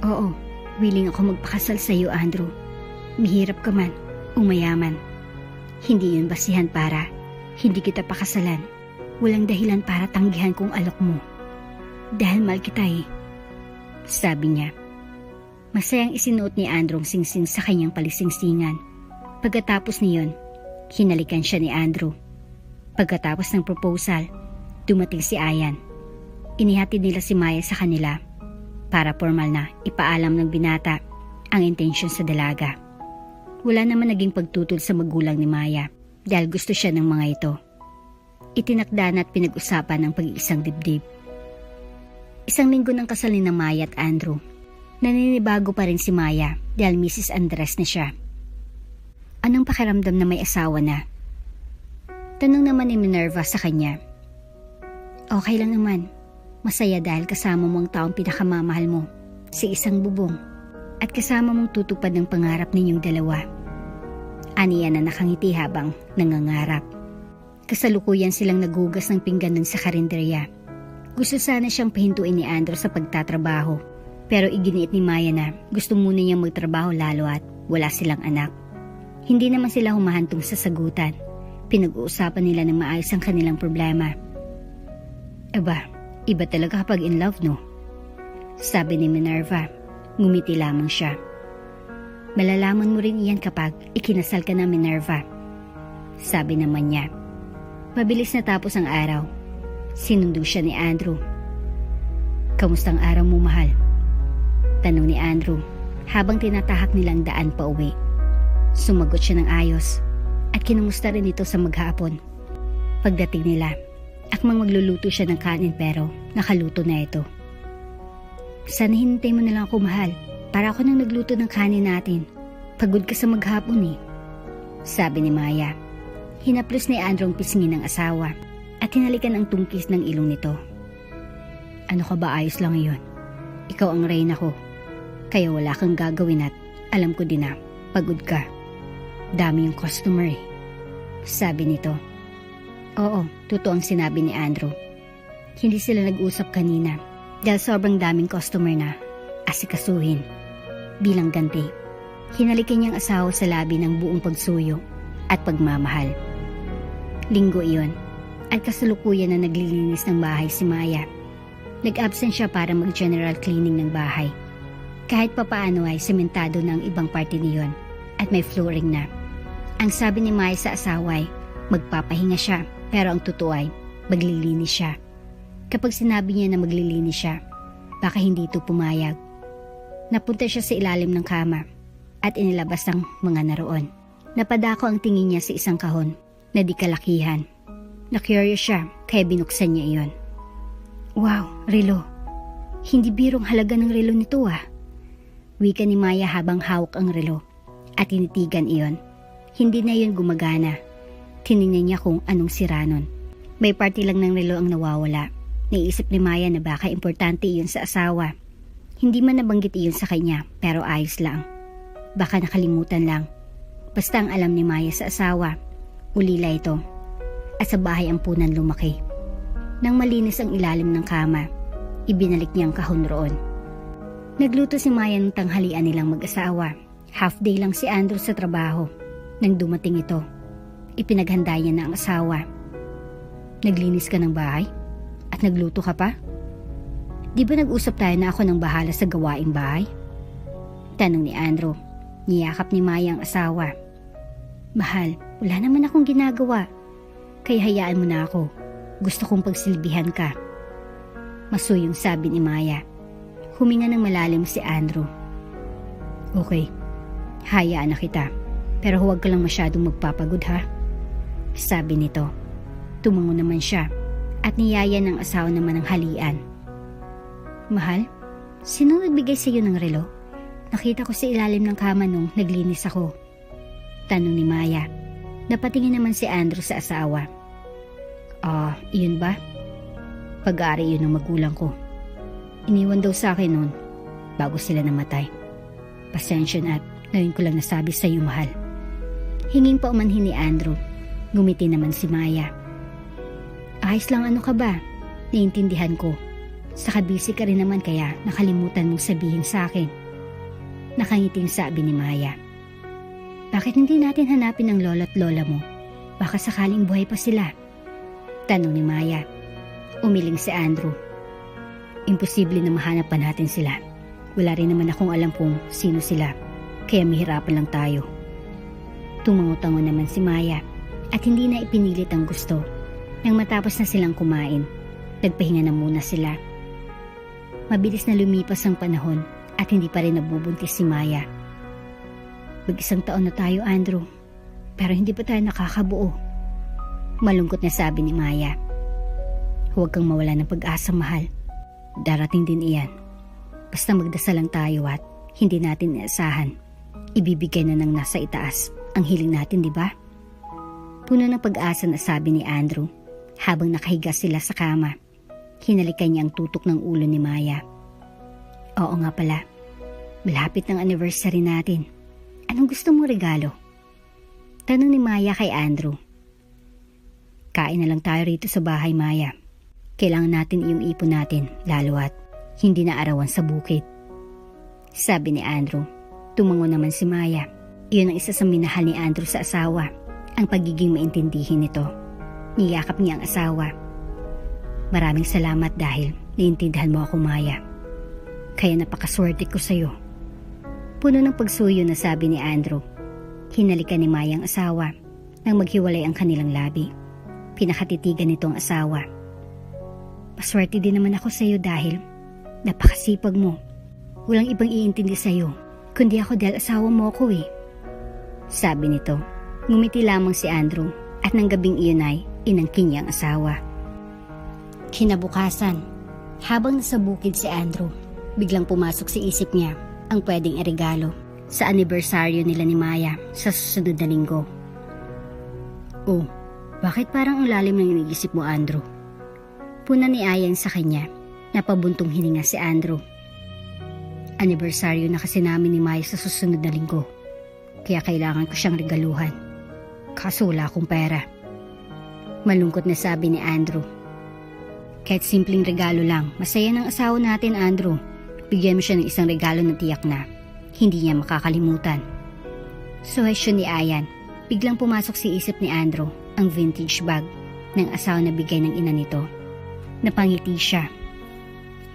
Oo, willing ako magpakasal sa iyo, Andrew. Mahirap ka man o mayaman. Hindi yun basihan para hindi kita pakasalan. Walang dahilan para tanggihan kong alok mo. Dahil mahal kita eh. Sabi niya. Masayang isinuot ni Andrew ang singsing sa kanyang palisingsingan. Pagkatapos niyon, hinalikan siya ni Andrew. Pagkatapos ng proposal, dumating si Ayan. Inihatid nila si Maya sa kanila para formal na ipaalam ng binata ang intensyon sa dalaga. Wala naman naging pagtutol sa magulang ni Maya dahil gusto siya ng mga ito. Itinakda na at pinag-usapan ang pag-iisang dibdib. Isang linggo ng kasal ni Maya at Andrew. Naninibago pa rin si Maya dahil Mrs. Andres na siya. Anong pakiramdam na may asawa na? Tanong naman ni Minerva sa kanya. Okay lang naman. Masaya dahil kasama mo ang taong pinakamamahal mo sa isang bubong at kasama mong tutupad ng pangarap ninyong dalawa. Aniya na nakangiti habang nangangarap. Kasalukuyan silang nagugas ng pinggan dun sa karinderya. Gusto sana siyang pahintuin ni Andrew sa pagtatrabaho, pero iginiit ni Maya na gusto muna niyang magtrabaho lalo at wala silang anak. Hindi naman sila humahantong sa sagutan. Pinag-uusapan nila ng maayos ang kanilang problema. Aba, iba talaga kapag in love, no? Sabi ni Minerva. Ngumiti lamang siya. Malalaman mo rin iyan kapag ikinasal ka na, Minerva. Sabi naman niya. Mabilis na tapos ang araw. Sinundo siya ni Andrew. Kamustang araw mo, mahal? Tanong ni Andrew habang tinatahak nilang daan pa uwi. Sumagot siya ng ayos at kinumusta rin ito sa maghapon. Pagdating nila, akmang magluluto siya ng kanin pero nakaluto na ito. Sana hinintay mo na lang ako, mahal, para ako nang nagluto ng kanin natin. Pagod ka sa maghapon eh. Sabi ni Maya. Hinaplos ni Andrew ang pisngi ng asawa at hinalikan ang tungkis ng ilong nito. Ano ka ba, ayos lang iyon? Ikaw ang reyna ko, kaya wala kang gagawin at alam ko din na pagod ka. Dami yung customer eh. Sabi nito. Oo, totoo ang sinabi ni Andrew. Hindi sila nag-usap kanina dahil sobrang daming customer na asikasuhin. Bilang ganti, hinalikan niyang asawa sa labi ng buong pagsuyo at pagmamahal. Linggo iyon at kasalukuyan na naglilinis ng bahay si Maya. Nag-absent siya para mag-general cleaning ng bahay. Kahit papaano ay sementado na ang ibang parte niyon at may flooring na. Ang sabi ni Maya sa asawa ay magpapahinga siya pero ang totoo ay maglilinis siya. Kapag sinabi niya na maglilinis siya, baka hindi ito pumayag. Napunta siya sa ilalim ng kama at inilabas ang mga naroon. Napadako ang tingin niya sa isang kahon na di kalakihan. Na-curious siya kaya binuksan niya iyon. Wow, relo. Hindi birong halaga ng relo nito ah. Wika ni Maya habang hawak ang relo at tinitigan iyon. Hindi na iyon gumagana. Tinignan niya kung anong sira nun. May parte lang ng relo ang nawawala. Naisip ni Maya na baka importante iyon sa asawa. Hindi man nabanggit iyon sa kanya, pero ayos lang. Baka nakalimutan lang. Basta ang alam ni Maya sa asawa, ulila ito. At sa bahay ampunan lumaki. Nang malinis ang ilalim ng kama, ibinalik niya ang kahon roon. Nagluto si Maya ng tanghalian nilang mag-asawa. Half day lang si Andrew sa trabaho. Nang dumating ito, ipinaghanda niya na ang asawa. Naglinis ka ng bahay? At nagluto ka pa? Di ba nag-usap tayo na ako nang bahala sa gawaing bahay? Tanong ni Andrew. Niyakap ni Maya ang asawa. Mahal, wala naman akong ginagawa. Kaya hayaan mo na ako. Gusto kong pagsilbihan ka. Masuyong sabi ni Maya. Huminga ng malalim si Andrew. Okay, hayaan na kita. Pero huwag ka lang masyadong magpapagod ha. Sabi nito. Tumango naman siya at niyaya ng asawa naman ang halian. Mahal, sino nagbigay sa iyo ng relo? Nakita ko sa ilalim ng kama nung naglinis ako. Tanong ni Maya. Napatingin naman si Andrew sa asawa. Iyon ba? Pag-aari yun ng magulang ko. Iniwan daw sa akin noon bago sila namatay. Pasensya na at ngayon ko lang nasabi sa iyo, mahal. Hinging pa umanhin ni Andrew. Ngumiti naman si Maya. Ayos lang, ano ka ba? Naiintindihan ko. Saka busy ka rin naman kaya nakalimutan mong sabihin sa akin. Nakangiting sabi ni Maya. Bakit hindi natin hanapin ang lolo at lola mo? Baka sakaling buhay pa sila. Tanong ni Maya. Umiling si Andrew. Imposible na mahanap pa natin sila. Wala rin naman akong alam kung sino sila. Kaya mahirapan lang tayo. Tumango-tango naman si Maya at hindi na ipinilit ang gusto. Nang matapos na silang kumain, nagpahinga na muna sila. Mabilis na lumipas ang panahon at hindi pa rin nabubuntis si Maya. Mag-isang taon na tayo, Andrew. Pero hindi pa tayo nakakabuo. Malungkot na sabi ni Maya. Huwag kang mawala ng pag-asa, mahal. Darating din iyan. Basta magdasal lang tayo at hindi natin inaasahan. Ibibigay na ng nasa itaas ang hiling natin, di ba? Puno ng pag-asa na sabi ni Andrew habang nakahiga sila sa kama. Hinalikan niya ang tutok ng ulo ni Maya. Oo nga pala. Malapit ng anniversary natin. Anong gusto mong regalo? Tanong ni Maya kay Andrew. Kain na lang tayo rito sa bahay, Maya. Kailangan natin iyong ipon natin, lalo at hindi na arawan sa bukid. Sabi ni Andrew. Tumango naman si Maya. Iyon ang isa sa minahal ni Andrew sa asawa, ang pagiging maintindihin nito. Niyakap niya ang asawa. Maraming salamat dahil naiintindihan mo ako, Maya. Kaya napakaswerte ko sa'yo. Puno ng pagsuyo na sabi ni Andrew. Hinalikan ni Maya ang asawa nang maghiwalay ang kanilang labi. Pinakatitigan nito ang asawa. Paswerte din naman ako sa'yo dahil napakasipag mo. Walang ibang iintindi sa'yo, kundi ako dahil asawa mo ako eh. Sabi nito. Ngumiti lamang si Andrew at nang gabing iyon ay inangkin niya ang asawa. Kinabukasan, habang nasa bukid si Andrew, biglang pumasok sa isip niya ang pwedeng iregalo sa anibersaryo nila ni Maya sa susunod na linggo. Oh, bakit parang ang lalim ng iniisip mo, Andrew? Puna ni Ayan sa kanya. Napabuntong hininga si Andrew. Anibersaryo na kasi namin ni Maya sa susunod na linggo. Kaya kailangan ko siyang regaluhan. Kaso wala akong pera. Malungkot na sabi ni Andrew. Kahit simpleng regalo lang, masaya ng asawa natin, Andrew. Bigyan mo siya ng isang regalo na tiyak na hindi niya makakalimutan. Suhesyon ni Ayan. Biglang pumasok sa isip ni Andrew ang vintage bag ng asawa na bigay ng ina nito. Napangiti siya.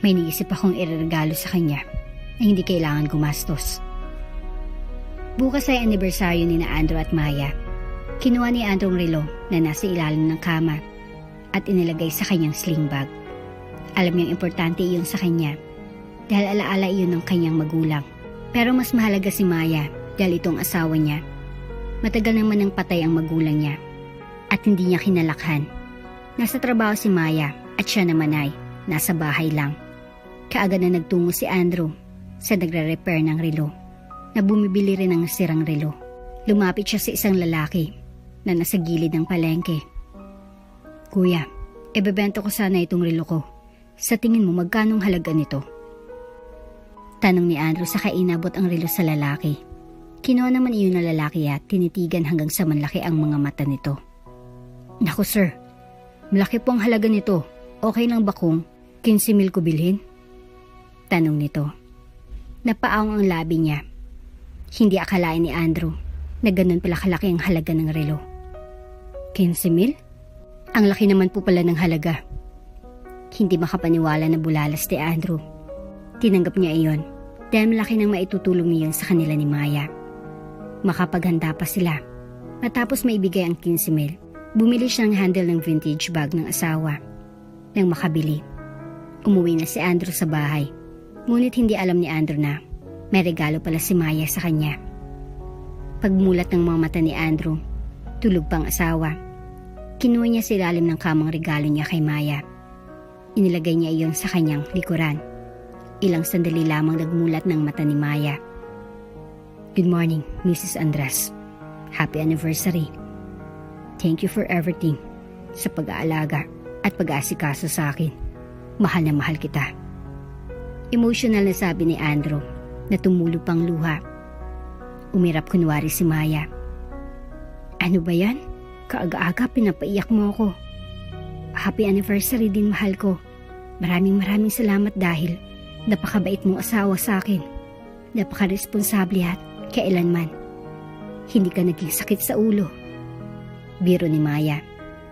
May niisip akong ireregalo sa kanya na hindi kailangan gumastos. Bukas ay anibersaryo ni na Andrew at Maya. Kinuha ni Andrew ang relo na nasa ilalim ng kama at inilagay sa kanyang sling bag. Alam niyang importante iyon sa kanya dahil alaala iyon ng kanyang magulang. Pero mas mahalaga si Maya dahil itong asawa niya. Matagal naman nang patay ang magulang niya at hindi niya kinalakhan. Nasa trabaho si Maya at siya naman ay nasa bahay lang. Kaagad na nagtungo si Andrew sa nagre-repair ng relo na bumibili rin ng sirang relo. Lumapit siya sa isang lalaki na nasa gilid ng palengke. Kuya, ibebenta ko sana itong relo ko. Sa tingin mo magkanong halaga nito? Tanong ni Andrew sa inabot ang relo sa lalaki. Kinuha naman iyon ng lalaki at tinitigan hanggang sa manlaki ang mga mata nito. Naku sir, malaki po ang halaga nito. Okay lang ba kung 15,000 ko bilhin? Tanong nito. Napaawang ang labi niya. Hindi akalain ni Andrew na ganun pala kalaki ang halaga ng relo. 15,000? Ang laki naman po pala ng halaga. Hindi makapaniwala na bulalas ni Andrew. Tinanggap niya iyon dahil malaki nang maitutulong niyon sa kanila ni Maya. Makapaghanda pa sila. Matapos maibigay ang 15,000, bumili siya ng handle ng vintage bag ng asawa. Nang makabili, umuwi na si Andrew sa bahay. Ngunit hindi alam ni Andrew na may regalo pala si Maya sa kanya. Pagmulat ng mga mata ni Andrew, tulog pang asawa. Kinuha niya sa ilalim ng kamang regalo niya kay Maya. Inilagay niya iyon sa kanyang likuran. Ilang sandali lamang nagmulat ng mata ni Maya. Good morning, Mrs. Andres. Happy anniversary. Thank you for everything, sa pag-aalaga at pag-aasikaso sa akin. Mahal na mahal kita. Emotional na sabi ni Andrew na tumulo pang luha. Umirap kunwari si Maya. Ano ba yan? Kaaga-aga pinapaiyak mo ako. Happy anniversary din mahal ko. Maraming salamat dahil napakabait mong asawa sa akin. Napaka-responsable at kailanman hindi ka naging sakit sa ulo. Biro ni Maya.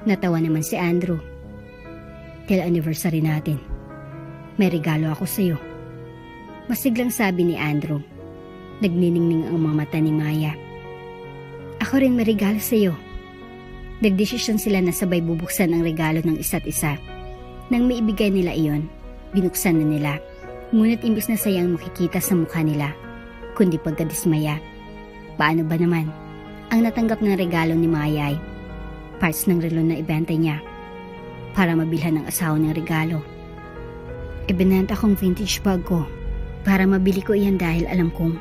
Natawa naman si Andrew. Till anniversary natin, may regalo ako sa iyo. Masiglang sabi ni Andrew. Nagniningning ang mga mata ni Maya. Ako rin may regalo sa iyo. Nagdesisyon sila na sabay bubuksan ang regalo ng isa't isa. Nang maibigay nila iyon, binuksan na nila. Ngunit imbis na sayang makikita sa mukha nila, kundi pagkadismaya. Paano ba naman? Ang natanggap ng regalo ni Maya ay parts ng relo na ibenta niya para mabilhan ng asawa ng regalo. Ibinenta kong vintage bag ko para mabili ko iyan dahil alam kung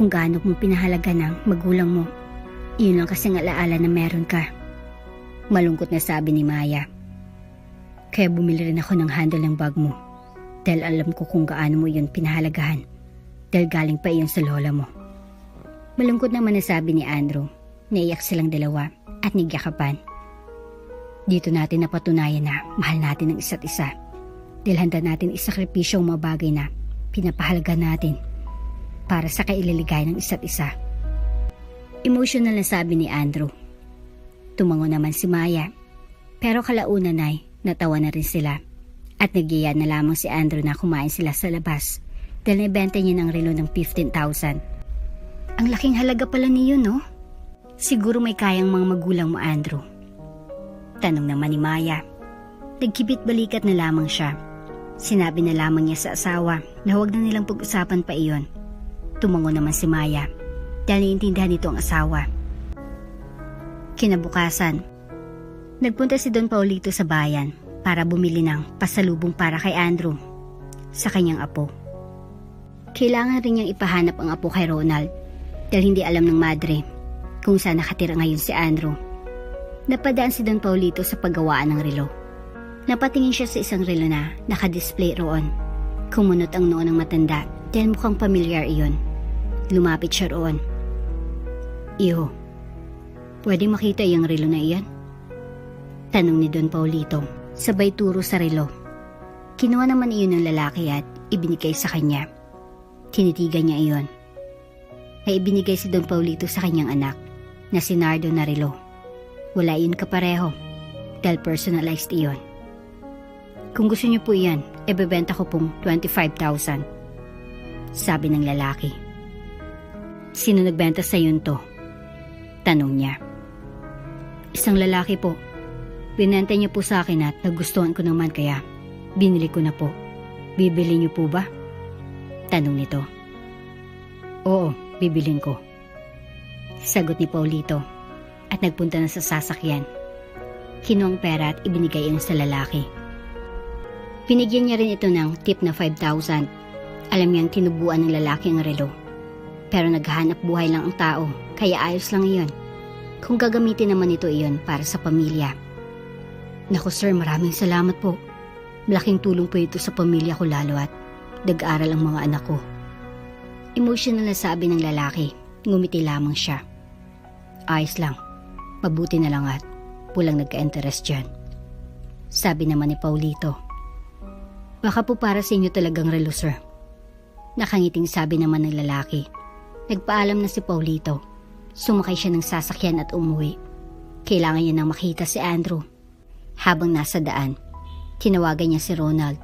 gaano mo pinahalaga ng magulang mo. Iyon lang kasing alaala na meron ka. Malungkot na sabi ni Maya. Kaya bumili rin ako ng handle ng bag mo dahil alam ko kung gaano mo iyon pinahalagahan dahil galing pa iyon sa lola mo. Malungkot naman na sabi ni Andrew. Naiyak silang dalawa at nagyakapan. Dito natin napatunayan na mahal natin ang isa't isa dahil handa natin isakripisyo ang mga bagay na pinapahalaga natin para sa kaililigay ng isa't isa. Emotional na sabi ni Andrew. Tumango naman si Maya pero kalaunan ay natawa na rin sila at nagyaya na lamang si Andrew na kumain sila sa labas dahil naibenta niya ng relo ng 15,000. Ang laking halaga pala niyo, no? Siguro may kayang mga magulang mo, Andrew. Tanong naman ni Maya. Nagkibit balikat na lamang siya. Sinabi na lamang niya sa asawa na huwag na nilang pag-usapan pa iyon. Tumango naman si Maya dahil naiintindihan nito ang asawa. Kinabukasan, nagpunta si Don Paulito sa bayan para bumili ng pasalubong para kay Andrew sa kanyang apo. Kailangan rin niyang ipahanap ang apo kay Ronald dahil hindi alam ng madre kung saan nakatira ngayon si Andrew. Napadaan si Don Paulito sa paggawaan ng relo. Napatingin siya sa isang relo na nakadisplay roon. Kumunot ang noo ng matanda dahil mukhang pamilyar iyon. Lumapit siya roon. Iho, pwede makita yung relo na iyan? Tanong ni Don Paulito, sabay turo sa relo. Kinuha naman iyon ng lalaki at ibinigay sa kanya. Tinitigan niya iyon. Ay ibinigay si Don Paulito sa kanyang anak na si Nardo na relo. Wala iyon kapareho dahil personalized iyon. Kung gusto niyo po iyan, ibebenta ko pong 25,000. Sabi ng lalaki. Sino nagbenta sa iyon to? Tanong niya. Isang lalaki po. Binenta niya po sa akin at nagustuhan ko naman kaya binili ko na po. Bibili niyo po ba? Tanong nito. Oo, bibilin ko. Sagot ni Paulito at nagpunta na sa sasakyan. Kinuha ang pera at ibinigay iyon sa lalaki. Binigyan niya rin ito ng tip na 5,000. Alam niyang tinubuan ng lalaki ang relo. Pero naghahanap buhay lang ang tao, kaya ayos lang iyon. Kung gagamitin naman ito iyon para sa pamilya. Naku sir, maraming salamat po. Malaking tulong po ito sa pamilya ko lalo at Nag-aaral ang mga anak ko. Emotional na sabi ng lalaki. Ngumiti lamang siya. Ayos lang. Mabuti na lang at pulang nagka-interest dyan. Sabi naman ni Paulito. Baka po para sa inyo talagang relo, sir. Nakangiting sabi naman ng lalaki. Nagpaalam na si Paulito. Sumakay siya ng sasakyan at umuwi. Kailangan niya nang makita si Andrew. Habang nasa daan, tinawagan niya si Ronald.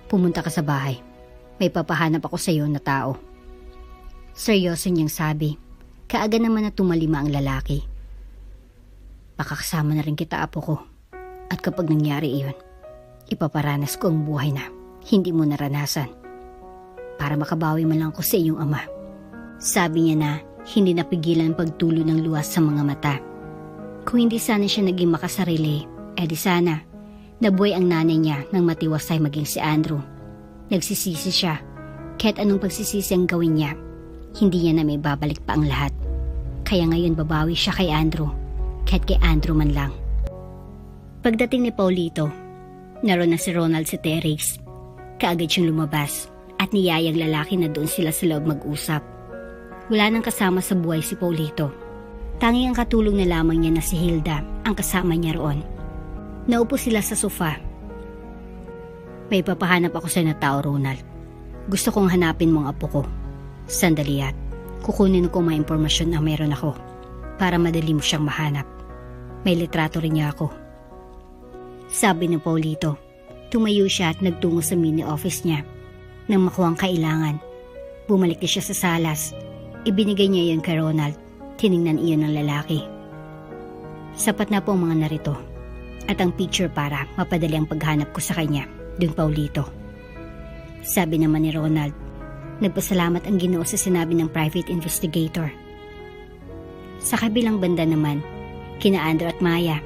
Pumunta ka sa bahay. May papahanap ako sa iyo na tao. Seryoso niyang sabi. Kaagad naman na tumalima ang lalaki. Makakasama na rin kita, apo ko. At kapag nangyari iyon, ipaparanas ko ang buhay na hindi mo naranasan. Para makabawi man lang ko sa iyong ama. Sabi niya na hindi napigilan ang pagtulo ng luwas sa mga mata. Kung hindi sana siya naging makasarili, edi sana nabuhay ang nanay niya nang matiwasay maging si Andrew. Nagsisisi siya. Kahit anong pagsisisi ang gawin niya, hindi niya na may babalik pa ang lahat. Kaya ngayon babawi siya kay Andrew. Kahit kay Andrew man lang. Pagdating ni Paulito, naroon na si Ronald sa terrace. Kaagad siyang lumabas at niyayang lalaki na doon sila sa loob mag-usap. Wala nang kasama sa buhay si Paulito. Tanging ang katulong na lamang niya na si Hilda ang kasama niya roon. Naupo sila sa sofa. May papahanap ako sa na tao, Ronald. Gusto kong hanapin mong apo ko. Sandali at kukunin ko mga impormasyon na meron ako para madali mo siyang mahanap. May litrato rin niya ako. Sabi ni Paulito. Tumayo siya at nagtungo sa mini office niya. Nang makuha ang kailangan, bumalik na siya sa salas. Ibinigay niya iyon kay Ronald. Tiningnan iyon ng lalaki. Sapat na po ang mga narito at ang picture para mapadali ang paghanap ko sa kanya, Don Paulito. Sabi naman ni Ronald. Nagpasalamat ang Ginoo sa sinabi ng private investigator. Sa kabilang banda naman, kina Andrew at Maya,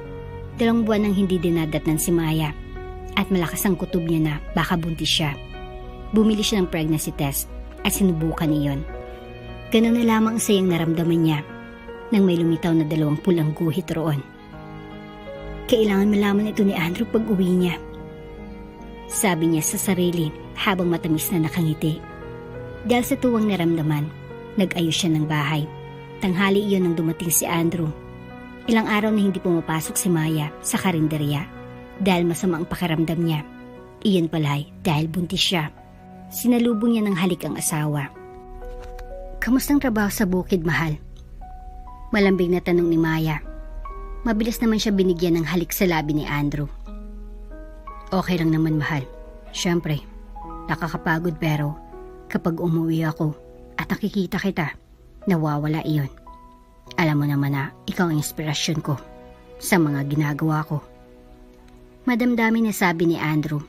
2 buwan nang hindi dinadatnan si Maya at malakas ang kutob niya na baka buntis siya. Bumili siya ng pregnancy test at sinubukan iyon. Ganun na lamang ang sayang naramdaman niya nang may lumitaw na 2 pulang guhit roon. Kailangan malaman ito ni Andrew pag uwi niya. Sabi niya sa sarili habang matamis na nakangiti. Dahil sa tuwang naramdaman, nag-ayos siya ng bahay. Tanghali iyon nang dumating si Andrew. Ilang araw na hindi pumapasok si Maya sa karinderya dahil masama ang pakiramdam niya. Iyon pala'y dahil buntis siya. Sinalubong niya ng halik ang asawa. Kamustang trabaho sa bukid, mahal? Malambing na tanong ni Maya. Mabilis naman siya binigyan ng halik sa labi ni Andrew. Okay lang naman, mahal. Siyempre, nakakapagod pero kapag umuwi ako at nakikita kita, nawawala iyon. Alam mo naman na ikaw ang inspirasyon ko sa mga ginagawa ko. Madamdamin na sabi ni Andrew.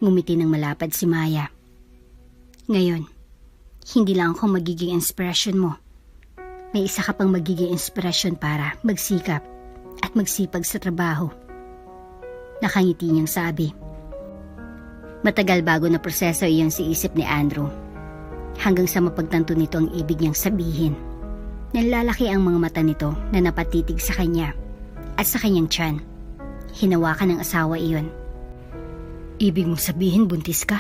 Ngumiti ng malapad si Maya. Ngayon, hindi lang ako magiging inspirasyon mo. May isa ka pang magiging inspirasyon para magsikap at magsipag sa trabaho. Nakangiti niyang sabi. Matagal bago na proseso iyon sa isip ni Andrew. Hanggang sa mapagtanto nito ang ibig niyang sabihin. Nalalaki ang mga mata nito na napatitig sa kanya at sa kanyang tiyan. Hinawakan ng asawa iyon. Ibig mong sabihin buntis ka?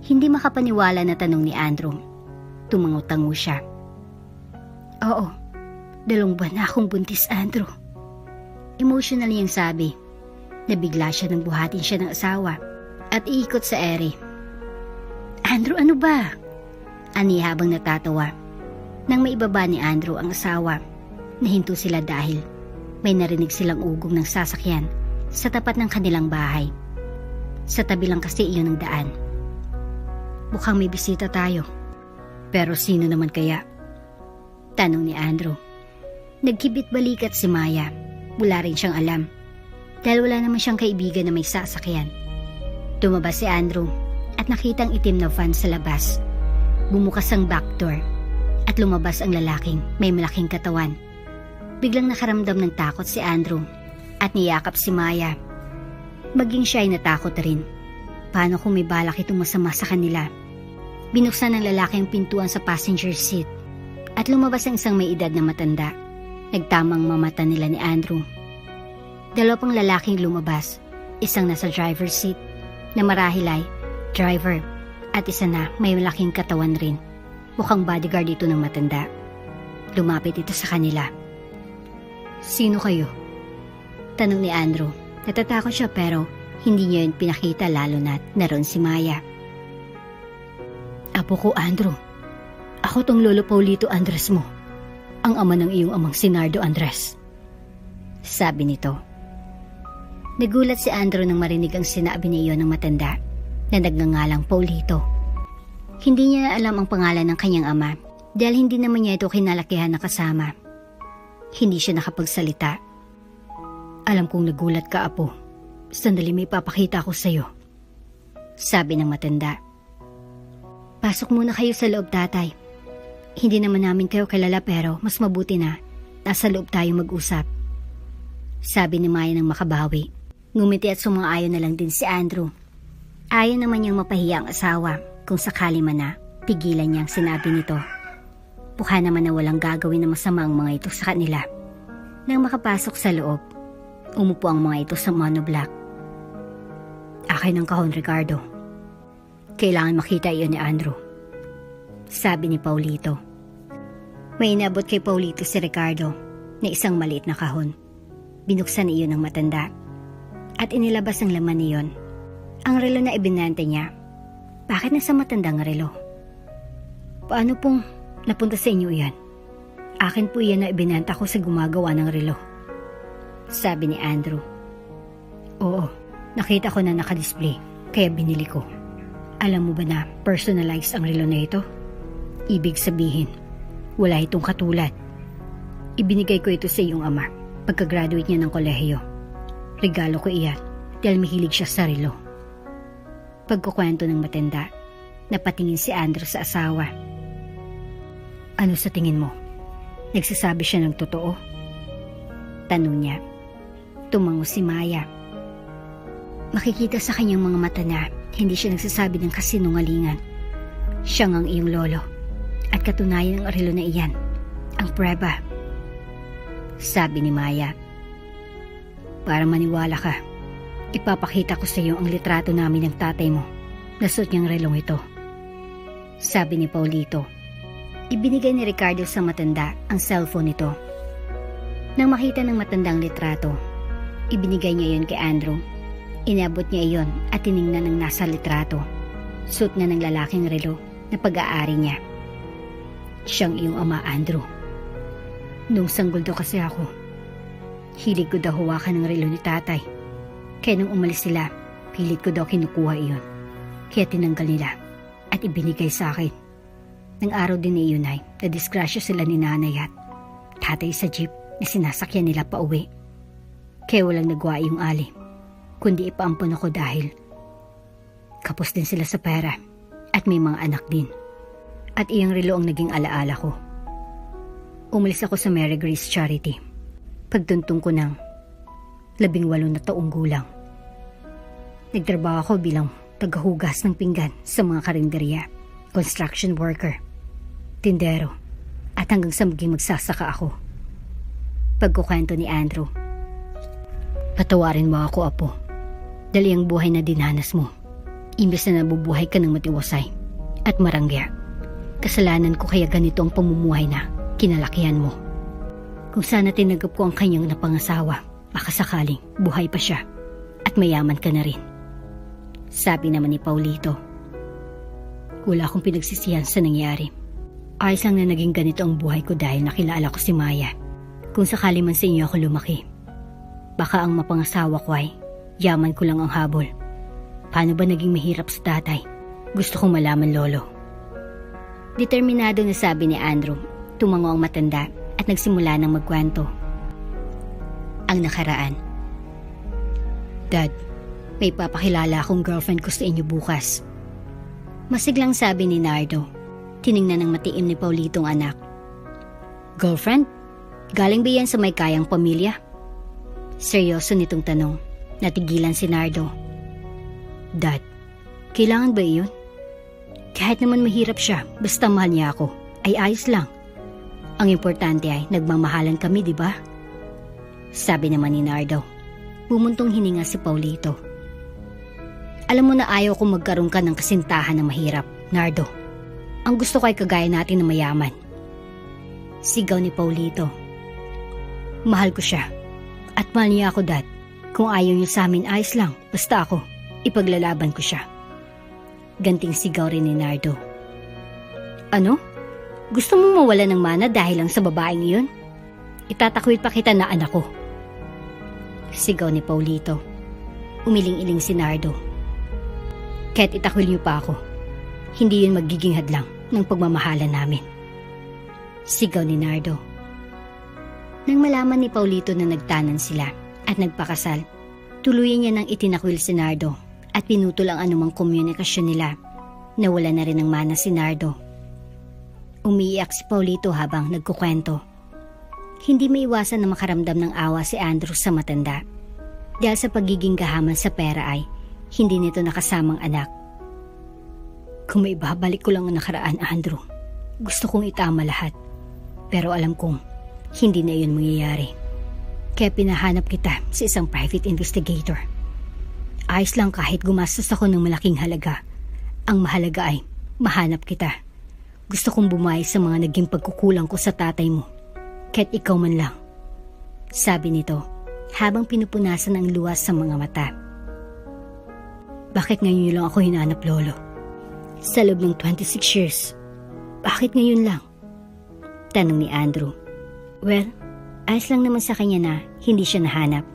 Hindi makapaniwala na tanong ni Andrew. Tumango-tango siya. Oo, 2 buwan na akong buntis, Andrew. Emotional niyang sabi. Nabigla siya nang buhatin siya ng asawa at iikot sa ere. Andrew, ano ba? Ani habang natatawa. Nang maibaba ni Andrew ang asawa, nahinto sila dahil may narinig silang ugong ng sasakyan sa tapat ng kanilang bahay. Sa tabi lang kasi iyon ng daan. Mukhang may bisita tayo. Pero sino naman kaya? Tanong ni Andrew. Nagkibit balikat si Maya. Wala rin siyang alam. Dahil wala naman siyang kaibigan na may sasakyan. Tumabas si Andrew at nakitang itim na van sa labas. Bumukas ang back door at lumabas ang lalaking may malaking katawan. Biglang nakaramdam ng takot si Andrew at niyakap si Maya. Maging siya ay natakot rin. Paano kung may balak itong masama sa kanila? Binuksan ng lalaki ang pintuan sa passenger seat at lumabas ang isang may edad na matanda. Nagtamang mamata nila ni Andrew. 2 pang lalaking lumabas, isang nasa driver's seat na marahil ay driver, at isa na may malaking katawan rin. Mukhang bodyguard ito ng matanda. Lumapit ito sa kanila. "Sino kayo?" tanong ni Andrew. Natatakot siya pero hindi niya yun pinakita, lalo na't naroon si Maya. "Apo ko, Andrew. Ako tong Lolo Paulito Andres mo, ang ama ng iyong amang si Nardo Andres," sabi nito. Nagulat si Andrew nang marinig ang sinabi niya ng matanda na nagngangalang Paulito. Hindi niya na alam ang pangalan ng kanyang ama dahil hindi naman niya ito kinalakihan na kasama. Hindi siya nakapagsalita. "Alam kong nagulat ka, apo. Sandali, may papakita ko sa'yo," sabi ng matanda. "Pasok muna kayo sa loob, tatay. Hindi naman namin kayo kilala pero mas mabuti na nasa loob tayo mag-usap," sabi ni Maya ng makabawi. Ngumiti at sumang-ayon na lang din si Andrew. Ayaw naman niyang mapahiya ang asawa kung sakali man na pigilan niyang sinabi nito. Mukha naman na walang gagawin na masama ang mga ito sa kanila. Nang makapasok sa loob, umupo ang mga ito sa monoblock. "Akin ang kahon, Ricardo. Kailangan makita iyon ni Andrew," sabi ni Paulito. May inabot kay Paulito si Ricardo na isang maliit na kahon. Binuksan iyon ng matanda at inilabas ang laman niyon. Ang relo na ibinante niya. "Bakit nasa matandang relo? Paano pong napunta sa inyo iyan?" "Akin po iyan na ibinanta ko sa gumagawa ng relo," sabi ni Andrew. "Oo, nakita ko na nakadisplay, kaya binili ko. Alam mo ba na personalized ang relo na ito? Ibig sabihin, wala itong katulad. Ibinigay ko ito sa iyong ama pagka-graduate niya ng kolehiyo. Regalo ko iyan dahil mahilig siya sa relo." Pagkukwento ng matanda, napatingin si Andrew sa asawa. "Ano sa tingin mo? Nagsasabi siya ng totoo?" tanong niya. Tumango si Maya. Makikita sa kanyang mga mata na hindi siya nagsasabi ng kasinungalingan. Siya ang iyong lolo at katunayan ng relo na iyan ang prueba, sabi ni Maya. "Para maniwala ka, ipapakita ko sa iyo ang litrato namin ng tatay mo na suot niyang relong ito," sabi ni Paulito. Ibinigay ni Ricardo sa matanda ang cellphone nito. Nang makita ng matandang litrato, ibinigay niya iyon kay Andrew. Inabot niya iyon at tiningnan ng nasa litrato. Suot na ng lalaking relo na pag-aari niya. "Siyang iyong ama, Andrew. Nung sanggol daw kasi ako, hilig ko daw hawakan ng relo ni tatay. Kaya nung umalis sila, pilit ko daw kinukuha iyon. Kaya tinanggal nila at ibinigay sa akin. Nang araw din ni iyon ay nadisgrasya sila ni nanay at tatay sa jeep na sinasakyan nila pa uwi. Kaya walang nagawa yung ali, kundi ipaampon ako dahil kapos din sila sa pera at may mga anak din. At iyang relo ang naging alaala ko. Umalis ako sa Mary Grace Charity. Pagtuntong ko ng 18 na taong gulang. Nagtrabaho ako bilang tagahugas ng pinggan sa mga karinderya, construction worker, tindero, at hanggang sa maging magsasaka ako. Pagkukwento ni Andrew. "Patawarin mo ako, apo. Dali ang buhay na dinanas mo. Imbes na nabubuhay ka ng matiwasay at marangya. Kasalanan ko kaya ganito ang pamumuhay na kinalakihan mo. Kung sana tinanggap ko ang kanyang napangasawa, baka sakaling buhay pa siya at mayaman ka na rin," sabi naman ni Paulito. "Wala akong pinagsisihan sa nangyari. Ayos lang na naging ganito ang buhay ko dahil nakilala ko si Maya. Kung sakali man sa inyo ako lumaki, baka ang mapangasawa ko ay yaman ko lang ang habol. Paano ba naging mahirap sa tatay? Gusto kong malaman, lolo." Determinado na sabi ni Andrew. Tumango ang matanda at nagsimula ng magkwento. Ang nakaraan. "Dad, may papakilala akong girlfriend ko sa inyo bukas," masiglang sabi ni Nardo. Tiningnan ng matiim ni Paulitong anak. "Girlfriend? Galing ba yan sa may kayang pamilya?" Seryoso nitong tanong. Natigilan si Nardo. "Dad, kailangan ba iyon? Kahit naman mahirap siya, basta mahal niya ako, ay ayos lang. Ang importante ay nagmamahalan kami, di ba?" Sabi naman ni Nardo. Bumuntong hininga si Paulito. Alam mo na ayaw kong magkaroon ka ng kasintahan na mahirap, Nardo. Ang gusto ko ay kagaya natin na mayaman. Sigaw ni Paulito. Mahal ko siya. At mahal niya ako, Dad. Kung ayaw niya sa amin, ayos lang. Basta ako, ipaglalaban ko siya. Ganting sigaw rin ni Nardo. Ano? Gusto mong mawala ng mana dahil lang sa babaeng iyon? Itatakwil pa kita na anak ko. Sigaw ni Paulito. Umiling-iling si Nardo. Kahit itakwil niyo pa ako, hindi yun magiging hadlang ng pagmamahalan namin. Sigaw ni Nardo. Nang malaman ni Paulito na nagtanan sila at nagpakasal, tuluyan niya nang itinakwil si Nardo at pinutol ang anumang komunikasyon nila. Nawala na rin ng mana si Nardo. Umiiyak si Paulito habang nagkukwento. Hindi maiwasan na makaramdam ng awa si Andrew sa matanda. Dahil sa pagiging gahaman sa pera ay hindi nito nakasamang anak. Kung may babalik ko lang ang nakaraan, Andrew, gusto kong itama lahat. Pero alam kong hindi na iyon mangyayari. Kaya pinahanap kita sa isang private investigator. Ayos lang kahit gumastos ako ng malaking halaga. Ang mahalaga ay mahanap kita. Gusto kong bumayad sa mga naging pagkukulang ko sa tatay mo. Kahit ikaw man lang. Sabi nito habang pinupunasan ang luwas sa mga mata. Bakit ngayon lang ako hinanap, Lolo? Sa loob ng 26 years. Bakit ngayon lang? Tanong ni Andrew. Well, ayos lang naman sa kanya na hindi siya nahanap.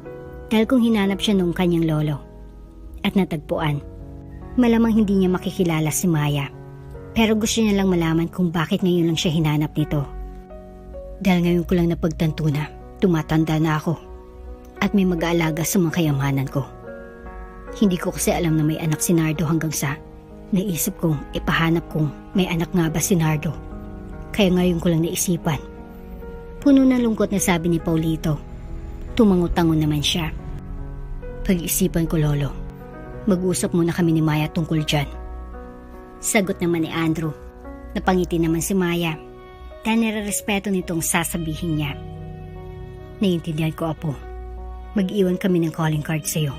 Dahil kung hinanap siya noong kanyang lolo at natagpuan, malamang hindi niya makikilala si Maya. Pero gusto niya lang malaman kung bakit ngayon lang siya hinanap nito. Dahil ngayon ko lang napagtanto na tumatanda na ako at may mag-aalaga sa mga kayamanan ko. Hindi ko kasi alam na may anak si Nardo hanggang sa naisip kong ipahanap kung may anak nga ba si Nardo. Kaya ngayon ko lang naisipan. Puno ng lungkot na sabi ni Paulito. Tumangot-tangon naman siya. Pag-isipan ko, Lolo. Mag-usap muna kami ni Maya tungkol dyan. Sagot naman ni Andrew. Napangiti naman si Maya. Dahil nire-respeto nitong sasabihin niya. Naiintindihan ko, Apo. Mag-iwan kami ng calling card sa'yo.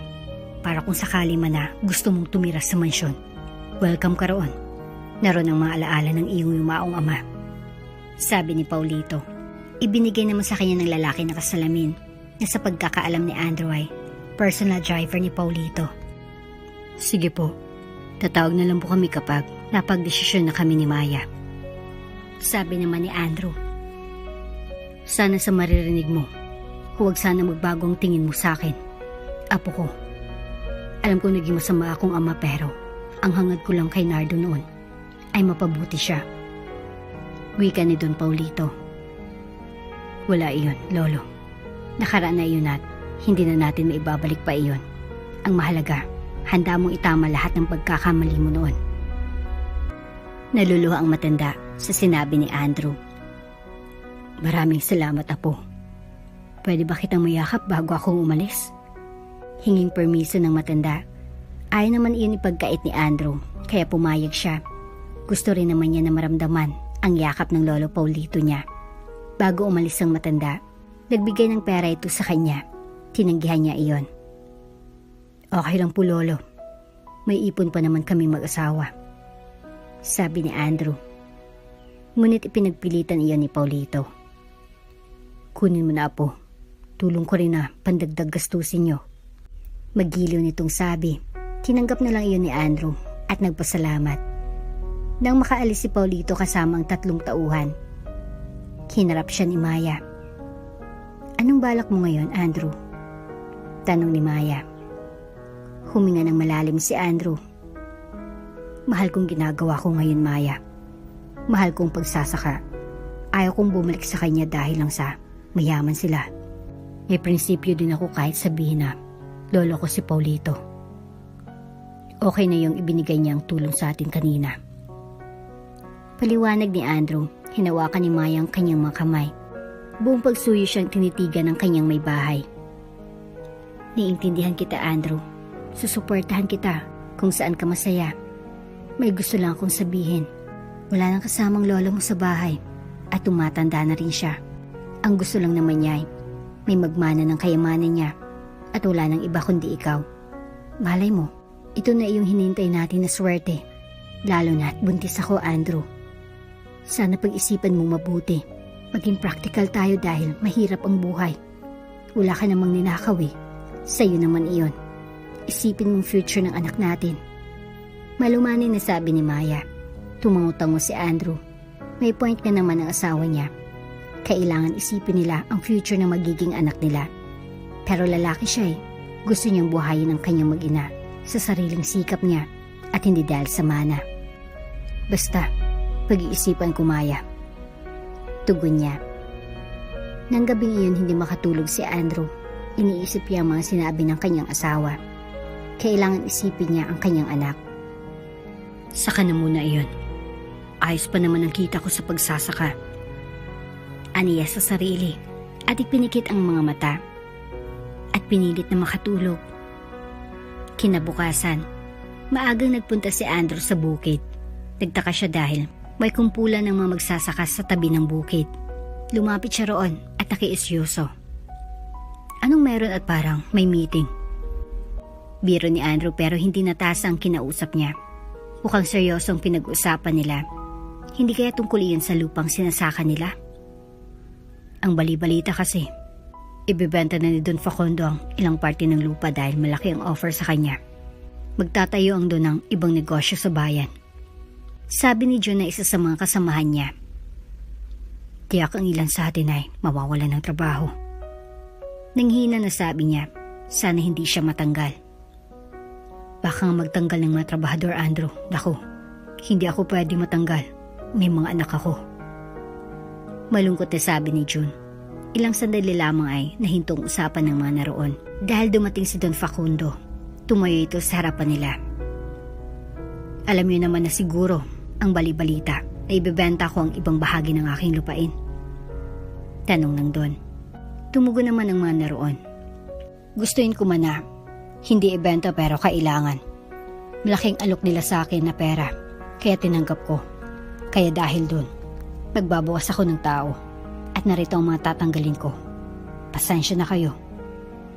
Para kung sakali man na gusto mong tumira sa mansyon, welcome ka roon. Naroon ang mga alaala ng iyong yumaong ama. Sabi ni Paulito. Ibinigay naman sa kanya ng lalaki na kasalamin na sa pagkakaalam ni Andrew ay personal driver ni Paulito. Sige po, tatawag na lang po kami kapag napagdesisyon na kami ni Maya. Sabi naman ni Andrew. Sana sa maririnig mo, huwag sana magbago ang tingin mo sa akin. Apo ko, alam ko naging masama akong ama pero ang hangad ko lang kay Nardo noon ay mapabuti siya. Wika ni Don Paulito. Wala iyon, Lolo. Nakaraan na iyon at hindi na natin maibabalik pa iyon. Ang mahalaga, handa mong itama lahat ng pagkakamali mo noon. Naluluha ang matanda sa sinabi ni Andrew. Maraming salamat, Apo. Pwede ba kitang mayakap bago ako umalis? Hinging permiso ng matanda. Ayaw naman iyon ipagkait ni Andrew, kaya pumayag siya. Gusto rin naman niya na maramdaman ang yakap ng Lolo Paulito niya. Bago umalis ang matanda, nagbigay ng pera ito sa kanya. Tinanggihan niya iyon. Okay lang po, Lolo. May ipon pa naman kami mag-asawa. Sabi ni Andrew. Ngunit ipinagpilitan iyon ni Paulito. Kunin mo na, Apo. Tulong ko rin na pandagdag gastusin niyo. Magiliw nitong sabi. Tinanggap na lang iyon ni Andrew at nagpasalamat. Nang makaalis si Paulito kasama ang 3 tauhan, hinarap siya ni Maya. Anong balak mo ngayon, Andrew? Tanong ni Maya. Huminga ng malalim si Andrew. Mahal kong ginagawa ko ngayon, Maya. Mahal kong pagsasaka. Ayaw kong bumalik sa kanya dahil lang sa mayaman sila. May prinsipyo din ako kahit sabihin na lolo ko si Paulito. Okay na yung ibinigay niyang tulong sa atin kanina. Paliwanag ni Andrew. Hinawakan ni Maya ang kanyang mga kamay. Buong pagsuyo siyang tinitigan ng kanyang may bahay. Niintindihan kita, Andrew. Susuportahan kita kung saan ka masaya. May gusto lang akong sabihin. Wala nang kasamang lolo mo sa bahay at tumatanda na rin siya. Ang gusto lang naman niya ay may magmana ng kayamanan niya at wala nang iba kundi ikaw. Malay mo, Ito na iyong hinintay natin na swerte. Lalo na't buntis ako, Andrew. Sana pag-isipan mong mabuti. Maging practical tayo dahil mahirap ang buhay. Wala ka namang ninakaw eh. Sa'yo naman iyon. Isipin mong future ng anak natin. Malumanay na sabi ni Maya. Tumango-tango si Andrew. May point na naman ang asawa niya. Kailangan isipin nila ang future ng magiging anak nila. Pero lalaki siya eh. Gusto niyang buhayin ang kanyang mag-ina sa sariling sikap niya at hindi dahil sa mana. Basta, pag-iisipan ko, Maya. Tugon niya. Nang gabing iyon hindi makatulog si Andrew. Iniisip niya ang mga sinabi ng kanyang asawa. Kailangan isipin niya ang kanyang anak. Saka na muna iyon. Ayos pa naman ang kita ko sa pagsasaka. Aniya sa sarili at ipinikit ang mga mata at pinilit na makatulog. Kinabukasan, maagang nagpunta si Andrew sa bukid. Nagtaka siya dahil may kumpulan ng mga magsasaka sa tabi ng bukid. Lumapit siya roon at nakiisyoso. Anong meron at parang may meeting? Biro ni Andrew pero hindi natasa ang kinausap niya. Mukhang seryosong pinag-usapan nila. Hindi kaya tungkol iyon sa lupang sinasaka nila? Ang bali-balita kasi, ibebenta na ni Don Facundo ang ilang parte ng lupa dahil malaki ang offer sa kanya. Magtatayo ang doon ng ibang negosyo sa bayan. Sabi ni John na isa sa mga kasamahan niya. Tiyak ang ilan sa atin ay mawawalan ng trabaho. Nanghina na sabi niya, sana hindi siya matanggal. Baka nga magtanggal ng mga trabahador, Andrew. Naku, hindi ako pwede matanggal. May mga anak ako. Malungkot na sabi ni June. Ilang sandali lamang ay nahintong usapan ng mga naroon. Dahil dumating si Don Facundo, tumayo ito sa harapan nila. Alam niyo naman na siguro ang bali-balita na ibebenta ko ang ibang bahagi ng aking lupain. Tanong ng Don. Tumugon naman ang mga naroon. Gustuin ko man na hindi ibenta pero kailangan. Malaking alok nila sa akin na pera kaya tinanggap ko. Kaya dahil doon, magbabawas ako ng tao at narito ang mga tatanggalin ko. Pasensya na kayo.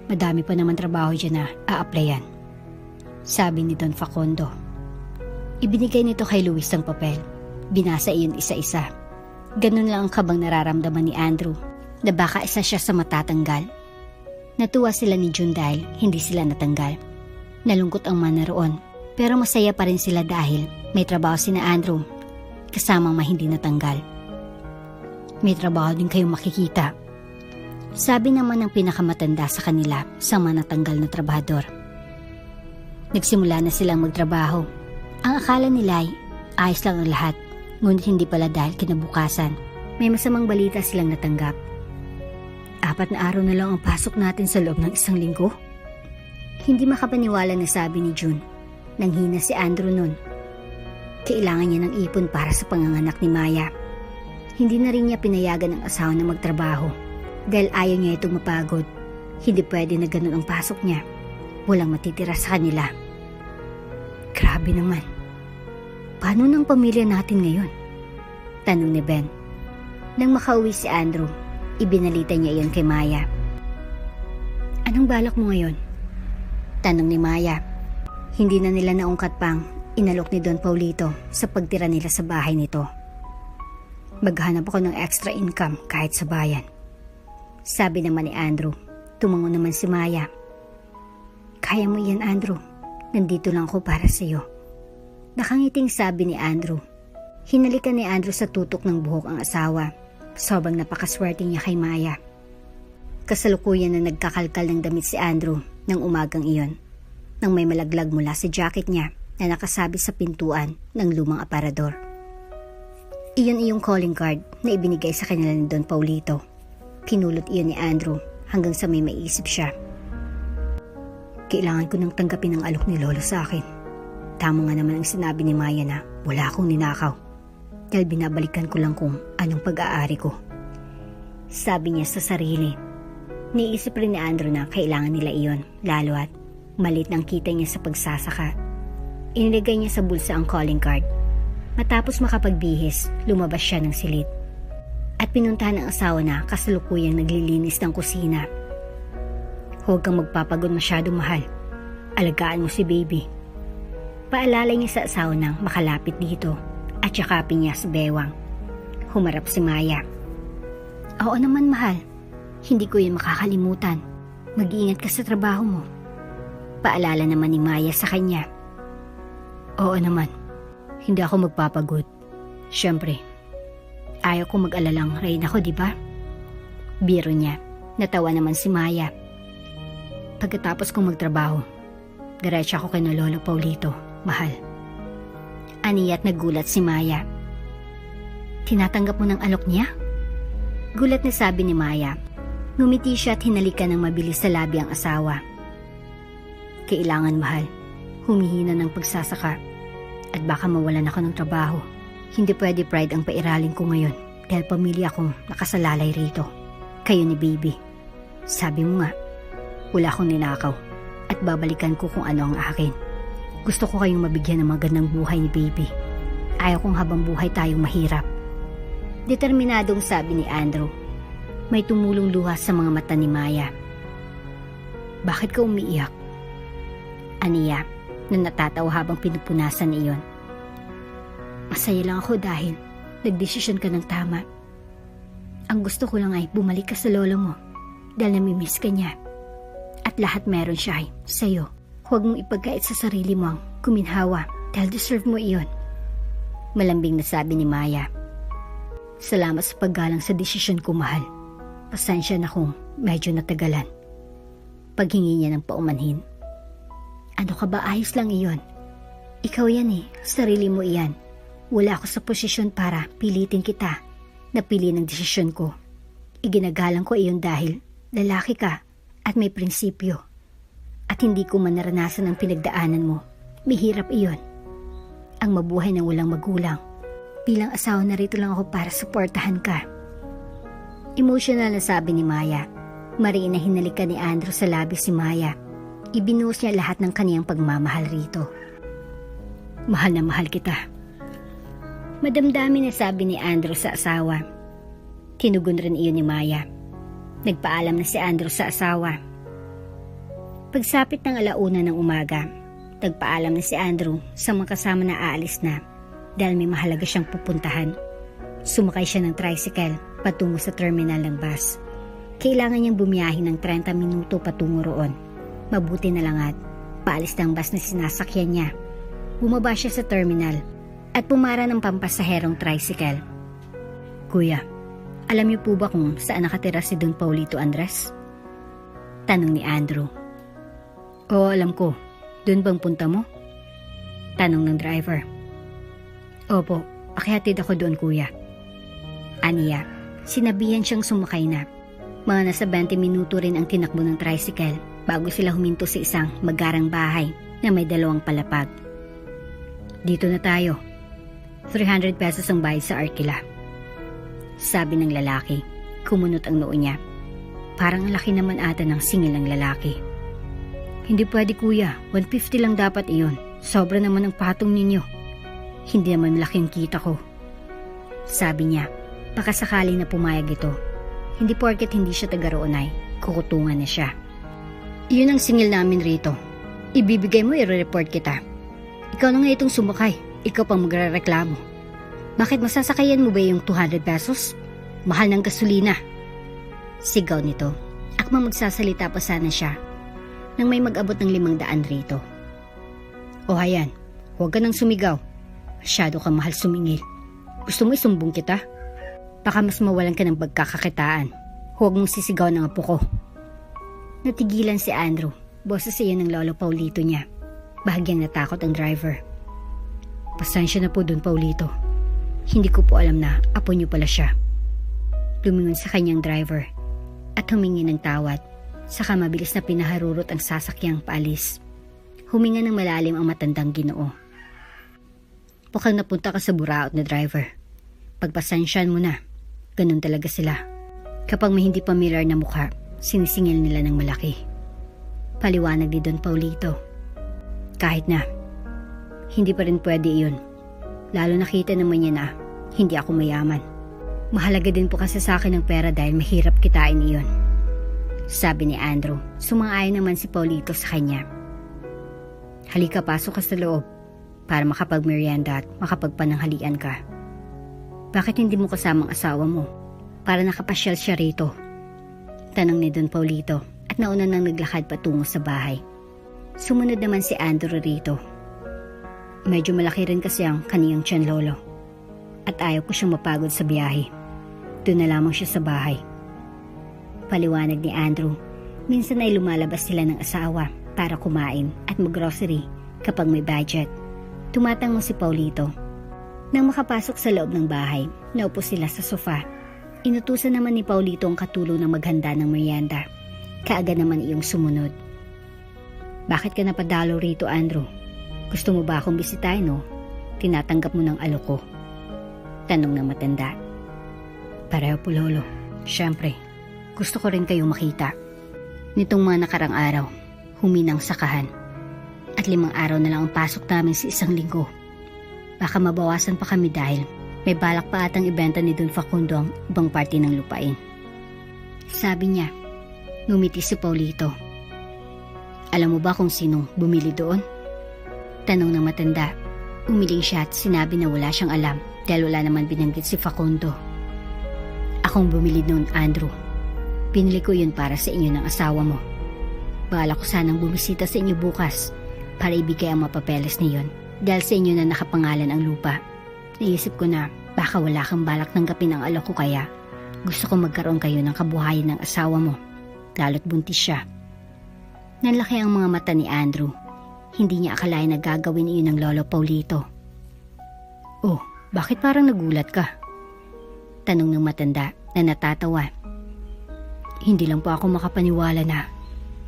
Madami pa naman trabaho dyan na a-applyan. Sabi ni Don Facundo. Ibinigay nito kay Luis ang papel. Binasa iyon isa-isa. Ganun lang ang kabang nararamdaman ni Andrew na baka isa siya sa matatanggal. Natuwa sila ni June dahil hindi sila natanggal. Nalungkot ang mga naroon pero masaya pa rin sila dahil may trabaho si na Andrew kasamang hindi natanggal. May trabaho din kayong makikita. Sabi naman ng pinakamatanda sa kanila sa mga natanggal na trabahador. Nagsimula na silang magtrabaho. Ang akala nila ay ayos lang ang lahat, ngunit hindi pala dahil kinabukasan. May masamang balita silang natanggap. 4 na araw na lang ang pasok natin sa loob ng 1 linggo. Hindi makapaniwala na sabi ni June. Nanghina si Andrew nun. Kailangan niya ng ipon para sa panganganak ni Maya. Hindi na rin niya pinayagan ang asawa na magtrabaho dahil ayaw niya itong mapagod. Hindi pwede na ganun ang pasok niya. Walang matitira sa kanila. Grabe naman. Paano ng pamilya natin ngayon? Tanong ni Ben. Nang makauwi si Andrew, ibinalita niya iyon kay Maya. Anong balak mo ngayon? Tanong ni Maya. Hindi na nila naungkat pang inalok ni Don Paulito sa pagtira nila sa bahay nito. Maghanap ako ng extra income kahit sa bayan. Sabi naman ni Andrew. Tumango naman si Maya. Kaya mo yan, Andrew. Nandito lang ako para sa iyo. Nakangiting sabi ni Andrew. Hinalikan ni Andrew sa tutok ng buhok ang asawa. Sobrang napakaswerte niya kay Maya. Kasalukuyan na nagkakalkal ng damit si Andrew ng umagang iyon nang may malaglag mula sa jacket niya na nakasabi sa pintuan ng lumang aparador. Iyon iyong calling card na ibinigay sa kanila ni Don Paulito. Pinulot iyon ni Andrew hanggang sa may maisip siya. Kailangan ko nang tanggapin ang alok ni Lolo sa akin. Tama nga naman ang sinabi ni Maya na wala akong ninakaw dahil binabalikan ko lang kung anong pag-aari ko. Sabi niya sa sarili. Niisip rin ni Andrew na kailangan nila iyon lalo at malit ng kita niya sa pagsasaka. Inilagay niya sa bulsa ang calling card. Matapos makapagbihis, lumabas siya ng silid. At pinuntahan ng asawa na kasalukuyang naglilinis ng kusina. Huwag kang magpapagod masyado, mahal. Alagaan mo si baby. Paalala niya sa asawa nang makalapit dito at yakapin niya si Bewang. Humarap si Maya. Oo naman, mahal. Hindi ko yun makakalimutan. Mag-iingat ka sa trabaho mo. Paalala naman ni Maya sa kanya. Oo naman. Hindi ako magpapagod. Siyempre, ayaw ko mag-alalang rain ako, di ba? Biro niya. Natawa naman si Maya. Pagkatapos kong magtrabaho, diretso ako kay Lolo Paulito, mahal. Aniya't nagulat si Maya. Tinatanggap mo ng alok niya? Gulat na sabi ni Maya. Ngumiti siya at hinalikan ng mabilis sa labi ang asawa. Kailangan, mahal. Humihina ng pagsasaka at baka mawalan ako ng trabaho. Hindi pwede pride ang pairalin ko ngayon dahil pamilya akong nakasalalay rito. Kayo ni Baby. Sabi mo nga, wala akong ninakaw at babalikan ko kung ano ang akin. Gusto ko kayong mabigyan ng magandang buhay ni Baby. Ayaw kong habang buhay tayong mahirap. Determinadong sabi ni Andrew. May tumulong luha sa mga mata ni Maya. Bakit ka umiiyak? Aniya, na natatawa habang pinupunasan iyon. Masaya lang ako dahil nagdesisyon ka ng tama. Ang gusto ko lang ay bumalik ka sa lolo mo dahil namimiss ka niya. At lahat meron siya ay sa'yo. Huwag mong ipagkait sa sarili mo ang kuminhawa dahil deserve mo iyon. Malambing na sabi ni Maya. Salamat sa paggalang sa desisyon ko, mahal. Pasensya na kung medyo natagalan. Paghingi niya ng paumanhin. Ano ka ba, ayos lang iyon. Ikaw yan eh, sarili mo iyan. Wala ako sa posisyon para pilitin kita. Napili ng desisyon ko. Iginagalang ko iyon dahil lalaki ka at may prinsipyo. At hindi ko man naranasan ang pinagdaanan mo. Mahirap iyon. Ang mabuhay ng walang magulang. Bilang asawa narito lang ako para suportahan ka. Emotional na sabi ni Maya. Mariin na hinalikan ni Andrew sa labi si Maya. Ibinuhos niya lahat ng kaniyang pagmamahal rito. Mahal na mahal kita. Madamdamin na sabi ni Andrew sa asawa. Tinugon rin iyon ni Maya. Nagpaalam na si Andrew sa asawa. Pagsapit ng 1:00 ng umaga, nagpaalam na si Andrew sa mga kasama na aalis na dahil may mahalaga siyang pupuntahan. Sumakay siya ng tricycle patungo sa terminal ng bus. Kailangan niyang bumiyahe ng 30 minuto patungo roon. Mabuti na lang at paalis ng bus na sinasakyan niya. Bumaba siya sa terminal at pumara ng pampasaherong tricycle. Kuya, alam niyo po ba kung saan nakatira si Don Paulito Andres? Tanong ni Andrew. Oo, alam ko. Doon bang punta mo? Tanong ng driver. Opo, akihatid ako doon, kuya. Aniya, sinabihan siyang sumakay na. Mga nasa 20 minuto rin ang tinakbo ng tricycle bago sila huminto sa isang magarang bahay na may 2 palapag. Dito na tayo. 300 pesos ang bayad sa Arkila. Sabi ng lalaki. Kumunot ang noo niya. Parang ang laki naman ata ng singil ng lalaki. Hindi pwede, kuya. 150 lang dapat iyon. Sobra naman ang patong ninyo. Hindi naman malaki ang kita ko. Sabi niya. Baka sakali na pumayag ito. Hindi porket hindi siya taga roon ay kukutungan na siya. Iyon ang singil namin rito. Ibibigay mo, i-report kita. Ikaw na nga itong sumakay. Ikaw pang magre-reklamo. Bakit masasakayan mo ba yung 200 pesos? Mahal ng gasolina. Sigaw nito. Akmang magsasalita pa sana siya nang may mag-abot ng 500 rito. O hayan, huwag ka nang sumigaw. Masyado ka mahal sumingil. Gusto mo isumbong kita? Baka mas mawalan ka ng pagkakakitaan. Huwag mong sisigaw ng apo ko. Natigilan si Andrew. Boses iyon ng lolo Paulito niya. Bahagyang natakot ang driver. Pasensya na po Don Paulito. Hindi ko po alam na apo niyo pala siya. Lumingon sa kanyang driver at humingi ng tawad. Saka mabilis na pinaharurot ang sasakyang paalis. Huminga ng malalim ang matandang Ginoo. Mukhang napunta ka sa buraot na driver. Pagpasensyahan mo na. Ganun talaga sila. Kapag may hindi familiar na mukha, sinisingil nila ng malaki. Paliwanag ni Don Paulito. Kahit na, hindi pa rin pwede iyon. Lalo nakita naman niya na hindi ako mayaman. Mahalaga din po kasi sa akin ang pera dahil mahirap kitain iyon. Sabi ni Andrew. Sumang-ayon naman si Paulito sa kanya. Halika, pasok ka sa loob. para makapag-merienda at makapagpananghalian ka. Bakit hindi mo kasamang asawa mo para nakapasyal siya rito? Tanong ni Don Paulito at nauna nang naglakad patungo sa bahay. Sumunod naman si Andrew rito. Medyo malaki rin kasi ang kaniyang tiyan, Lolo. At ayaw ko siyang mapagod sa biyahe. Doon na lamang siya sa bahay. Paliwanag ni Andrew, minsan ay lumalabas sila ng asawa para kumain at mag-grocery kapag may budget. Tumatango si Paulito. Nang makapasok sa loob ng bahay, naupo sila sa sofa. Inutusan naman ni Paulito ang katulong na maghanda ng merienda. Kaagad naman iyong sumunod. Bakit ka napadalo rito, Andrew? Gusto mo ba akong bisitahin o tinatanggap mo ng alok ko? Tanong ng matanda. Pareho po, Lolo. Siyempre, gusto ko rin kayong makita. Nitong mga nakarang araw, huminang sakahan. At 5 araw na lang ang pasok namin sa 1 linggo. Baka mabawasan pa kami dahil may balak pa atang ibenta ni Don Facundo ang ibang parte ng lupain. Sabi niya, ngumiti si Paulito. Alam mo ba kung sinong bumili doon? Tanong ng matanda. Umiling siya at sinabi na wala siyang alam dahil wala naman binanggit si Facundo. Akong bumili noon, Andrew. Pinili ko yun para sa inyo ng asawa mo. Bala ko sanang bumisita sa inyo bukas para ibigay ang mapapeles niyon dahil sa inyo na nakapangalan ang lupa. Naisip ko na baka wala kang balak tanggapin ang alok ko kaya gusto ko magkaroon kayo ng kabuhayan ng asawa mo, lalo't buntis siya. Nanlaki ang mga mata ni Andrew. Hindi niya akalain na gagawin iyon ng Lolo Paulito. Oh, bakit parang nagulat ka? Tanong ng matanda na natatawa. Hindi lang po ako makapaniwala na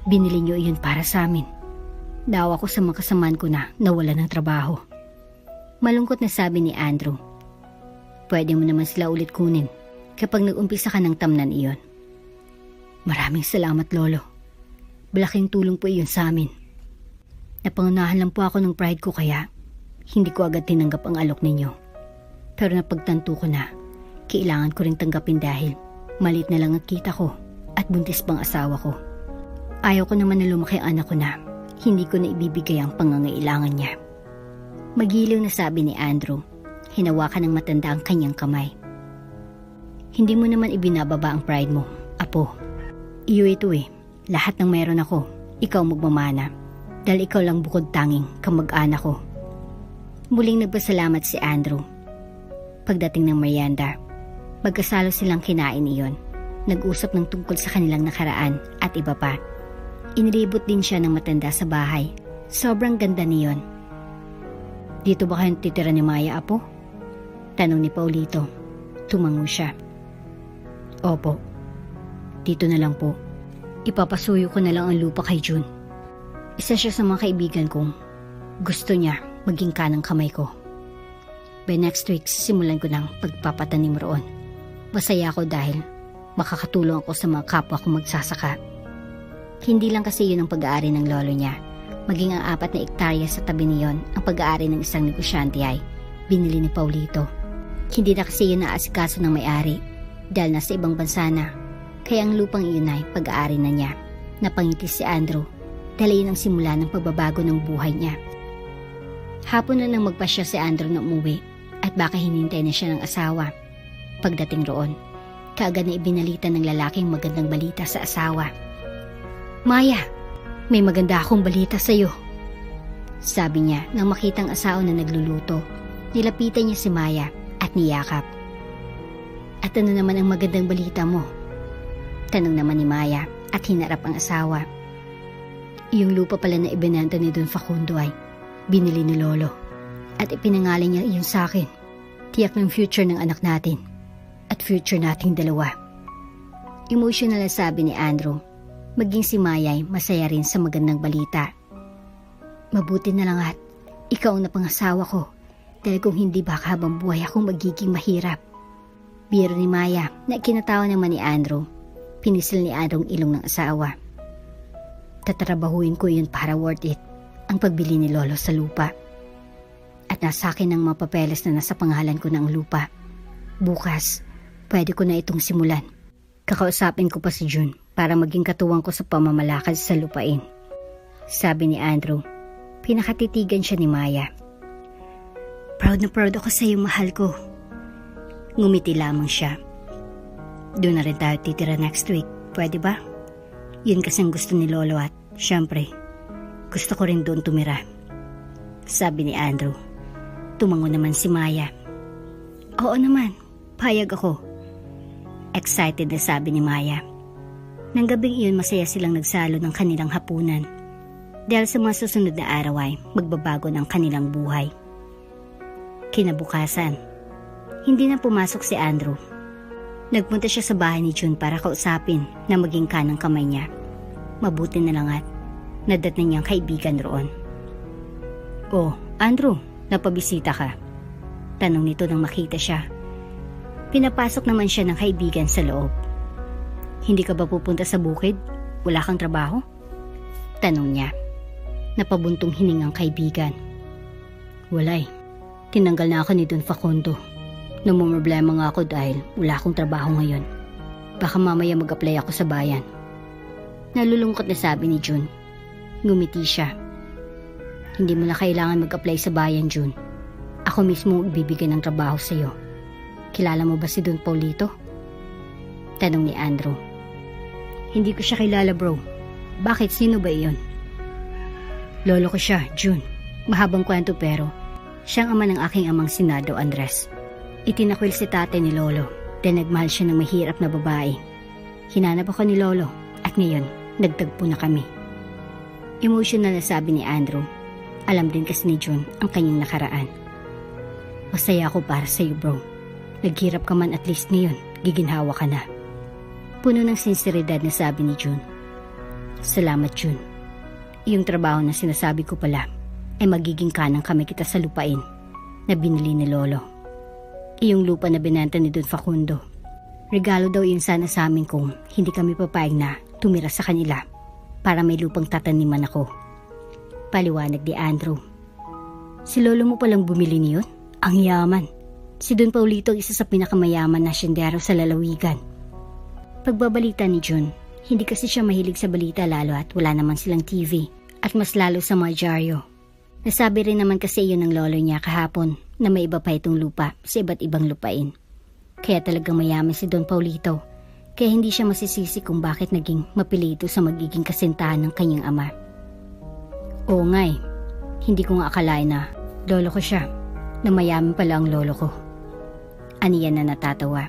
binili niyo iyon para sa amin. Dawa ko sa mga kasamaan ko na nawala ng trabaho. Malungkot na sabi ni Andrew. Pwede mo naman sila ulit kunin kapag nag-umpisa ka ng tamnan iyon. Maraming salamat, Lolo. Malaking tulong po iyon sa amin. Napangunahan lang po ako ng pride ko kaya hindi ko agad tinanggap ang alok ninyo. Pero napagtanto ko na kailangan ko rin tanggapin dahil maliit na lang ang kita ko at buntis pang asawa ko. Ayaw ko naman na lumaki ang anak ko na hindi ko na ibibigay ang pangangailangan niya. Magiliw na sabi ni Andrew. Hinawakan ng matanda ang kanyang kamay. Hindi mo naman ibinababa ang pride mo, Apo. Iyo ito eh. Lahat ng meron ako, ikaw magmamana. Dahil ikaw lang bukod tanging kamag-anak ko. Muling nagpasalamat si Andrew. Pagdating ng merienda, magkasalo silang kinain iyon. Nag-usap ng tungkol sa kanilang nakaraan at iba pa. Inilibot din siya ng matanda sa bahay. Sobrang ganda niyon. Dito ba kayo titira ni Maya, Apo? Tanong ni Paulito. Tumango siya. Opo. Dito na lang po. Ipapasuyo ko na lang ang lupa kay June. Isa siya sa mga kaibigan kong gusto niya maging kanang kamay ko. By next week, simulan ko ng pagpapatanim roon. Masaya ako dahil makakatulong ako sa mga kapwa kong magsasaka. Hindi lang kasi yun ang pag-aari ng lolo niya. Maging ang 4 na ektarya sa tabi niyon ang pag-aari ng isang negosyante ay binili ni Paulito. Hindi na kasi yun naasikaso ng may-ari dahil nasa ibang bansa na. Kaya ang lupang iyon ay pag-aari na niya. Napangiti si Andrew dahil yun ang simula ng pagbabago ng buhay niya. Hapon na nang magpasya si Andrew na umuwi at baka hinintay na siya ng asawa. Pagdating roon, kaagad na ibinalita ng lalaking magandang balita sa asawa. Maya, may maganda akong balita sa iyo. Sabi niya nang makitang asawa na nagluluto. Nilapitan niya si Maya at niyakap. At ano naman ang magandang balita mo? Tanong naman ni Maya at hinarap ang asawa. Yung lupa pala na ibinenta ni Don Facundo ay binili ni Lolo. At ipinangalan niya iyon sa akin. Tiyak ng future ng anak natin. At future nating dalawa. Emotional na sabi ni Andrew. Maging si Maya ay masaya rin sa magandang balita. Mabuti na lang at ikaw ang napangasawa ko. Dahil kung hindi baka habang buhay akong magiging mahirap. Biro ni Maya na kinatawa naman ni Andrew. Pinisil ni Andrew ang ilong ng asawa. Tatrabahuin ko yun para worth it ang pagbili ni Lolo sa lupa. At nasa akin ang mga papeles na nasa pangalan ko ng lupa. Bukas, pwede ko na itong simulan. Kakausapin ko pa si June para maging katuwang ko sa pamamalakad sa lupain. Sabi ni Andrew. Pinakatitigan siya ni Maya. Proud na proud ako sa iyo, mahal ko. Ngumiti lamang siya. Doon na rin tayo titira next week, pwede ba? Yun kasing gusto ni Lolo at syempre, gusto ko rin doon tumira. Sabi ni Andrew. Tumango naman si Maya. Oo naman, payag ako. Excited na sabi ni Maya. Nang gabing iyon masaya silang nagsalo ng kanilang hapunan. Dahil sa mga susunod na araw ay magbabago ng kanilang buhay. Kinabukasan, hindi na pumasok si Andrew. Nagpunta siya sa bahay ni June para kausapin na maging kanang kamay niya. Mabuti na lang at nadatnan niyang kaibigan roon. Oh, Andrew, napabisita ka? Tanong nito nang makita siya. Pinapasok naman siya ng kaibigan sa loob. Hindi ka ba pupunta sa bukid? Wala kang trabaho? Tanong niya. Napabuntong hiningang kaibigan. Walay. Tinanggal na ako ni Don Facundo. Namumroblema nga ako dahil wala akong trabaho ngayon. Baka mamaya mag-apply ako sa bayan. Nalulungkot na sabi ni June. Ngumiti siya. Hindi mo na kailangan mag-apply sa bayan, June. Ako mismo ibibigay ng trabaho sa iyo. Kilala mo ba si Don Paulito? Tanong ni Andrew. Hindi ko siya kilala, bro. Bakit? Sino ba iyon? Lolo ko siya, June. Mahabang kwento pero siyang ama ng aking amang sinado, Andres. Itinakwil si tate ni Lolo dahil nagmahal siya ng mahirap na babae. Hinanap ako ni Lolo at ngayon nagtagpo na kami. Emotional na sabi ni Andrew. Alam din kasi ni June ang kanyang nakaraan. Masaya ako para sa iyo, bro. Naghirap ka man at least ngayon, giginhawa ka na. Puno ng sinseridad na sabi ni June. Salamat, June. Iyong trabaho na sinasabi ko pala ay magiging kanang kamay kita sa lupain na binili ni Lolo. Iyong lupa na binenta ni Don Facundo. Regalo daw yun sana sa amin kung hindi kami papayag na tumira sa kanila para may lupang tataniman ako. Paliwanag ni Andrew. Si Lolo mo palang bumili niyon? Ang yaman. Si Don Paulito isa sa pinakamayaman na siyendero sa lalawigan. Pagbabalita ni June, hindi kasi siya mahilig sa balita lalo at wala naman silang TV at mas lalo sa mga dyaryo. Nasabi rin naman kasi iyon ng lolo niya kahapon na may iba pa itong lupa sa iba't ibang lupain. Kaya talagang mayaman si Don Paulito, kaya hindi siya masisisi kung bakit naging mapili ito sa magiging kasintahan ng kanyang ama. Oo nga eh, hindi ko nga akalain na lolo ko siya, na mayaman pala ang lolo ko. Aniya na natatawa.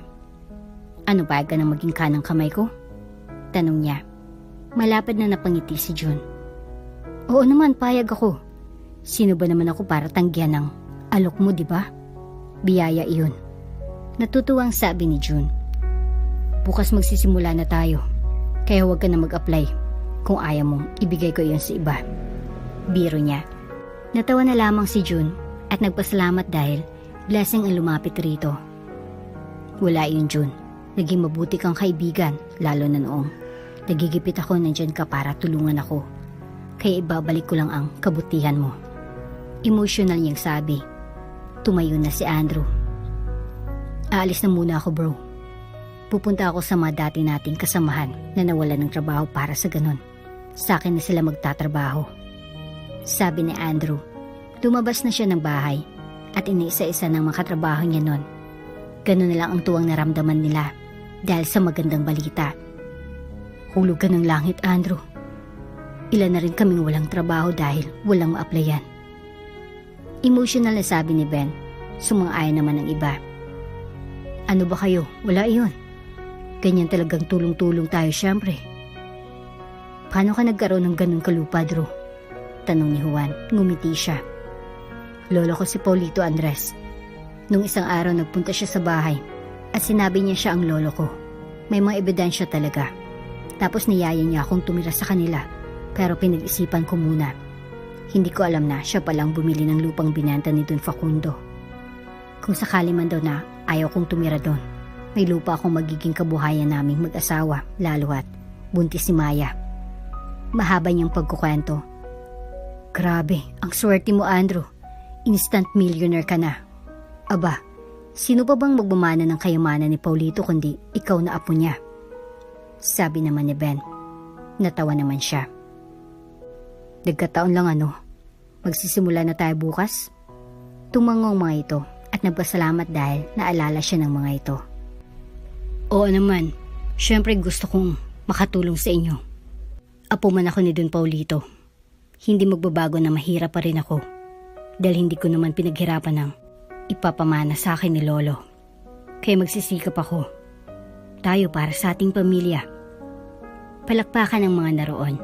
Ano ba ka na maging kanang kamay ko? Tanong niya. Malapad na napangiti si June. Oo naman, payag ako. Sino ba naman ako para tanggihan ng alok mo, di ba? Biyaya iyon. Natutuwang sabi ni June. Bukas magsisimula na tayo. Kaya huwag ka na mag-apply. Kung ayaw mong ibigay ko iyon sa iba. Biro niya. Natawa na lamang si June at nagpasalamat dahil blessing ang lumapit rito. Wala iyon, June. Naging mabuti kang kaibigan, lalo na noong nagigipit ako nandyan ka para tulungan ako. Kaya ibabalik ko lang ang kabutihan mo. Emotional niyang sabi. Tumayo na si Andrew. Aalis na muna ako, bro. Pupunta ako sa mga dati nating kasamahan na nawalan ng trabaho para sa ganun. Sa akin na sila magtatrabaho. Sabi ni Andrew. Lumabas na siya ng bahay at iniisa-isa ng mga katrabaho niya nun. Ganun na lang ang tuwang naramdaman nila dahil sa magandang balita. Hulog ka ng langit, Andrew. Ilan na rin kaming walang trabaho dahil walang ma-applyan. Emotional na sabi ni Ben. Sumang-ayon naman ang iba. Ano ba kayo? Wala iyon. Ganyan talagang tulong-tulong tayo syempre. Paano ka nagkaroon ng ganun kalupa, Drew? Tanong ni Juan. Ngumiti siya. Lolo ko si Paulito Andres. Nung isang araw nagpunta siya sa bahay at sinabi niya siya ang lolo ko. May mga ebidensya talaga. Tapos niyaya niya akong tumira sa kanila pero pinag-isipan ko muna. Hindi ko alam na siya palang bumili ng lupang binenta ni Don Facundo. Kung sakali man daw na ayaw kong tumira doon, may lupa akong magiging kabuhayan naming mag-asawa lalo at buntis si Maya. Mahaba niyang pagkukwento. Grabe, ang swerte mo, Andrew. Instant millionaire ka na. Aba, sino pa bang magmamana ng kayamanan ni Paulito kundi ikaw na apo niya? Sabi naman ni Ben. Natawa naman siya. Nagkataon lang ano, magsisimula na tayo bukas? Tumango ang mga ito at nagpasalamat dahil naalala siya ng mga ito. Oo naman, syempre gusto kong makatulong sa inyo. Apo man ako ni Don Paulito. Hindi magbabago na mahirap pa rin ako dahil hindi ko naman pinaghirapan ng ipapamana sa akin ni Lolo. Kaya magsisikap ako. Tayo para sa ating pamilya. Palakpakan ng mga naroon.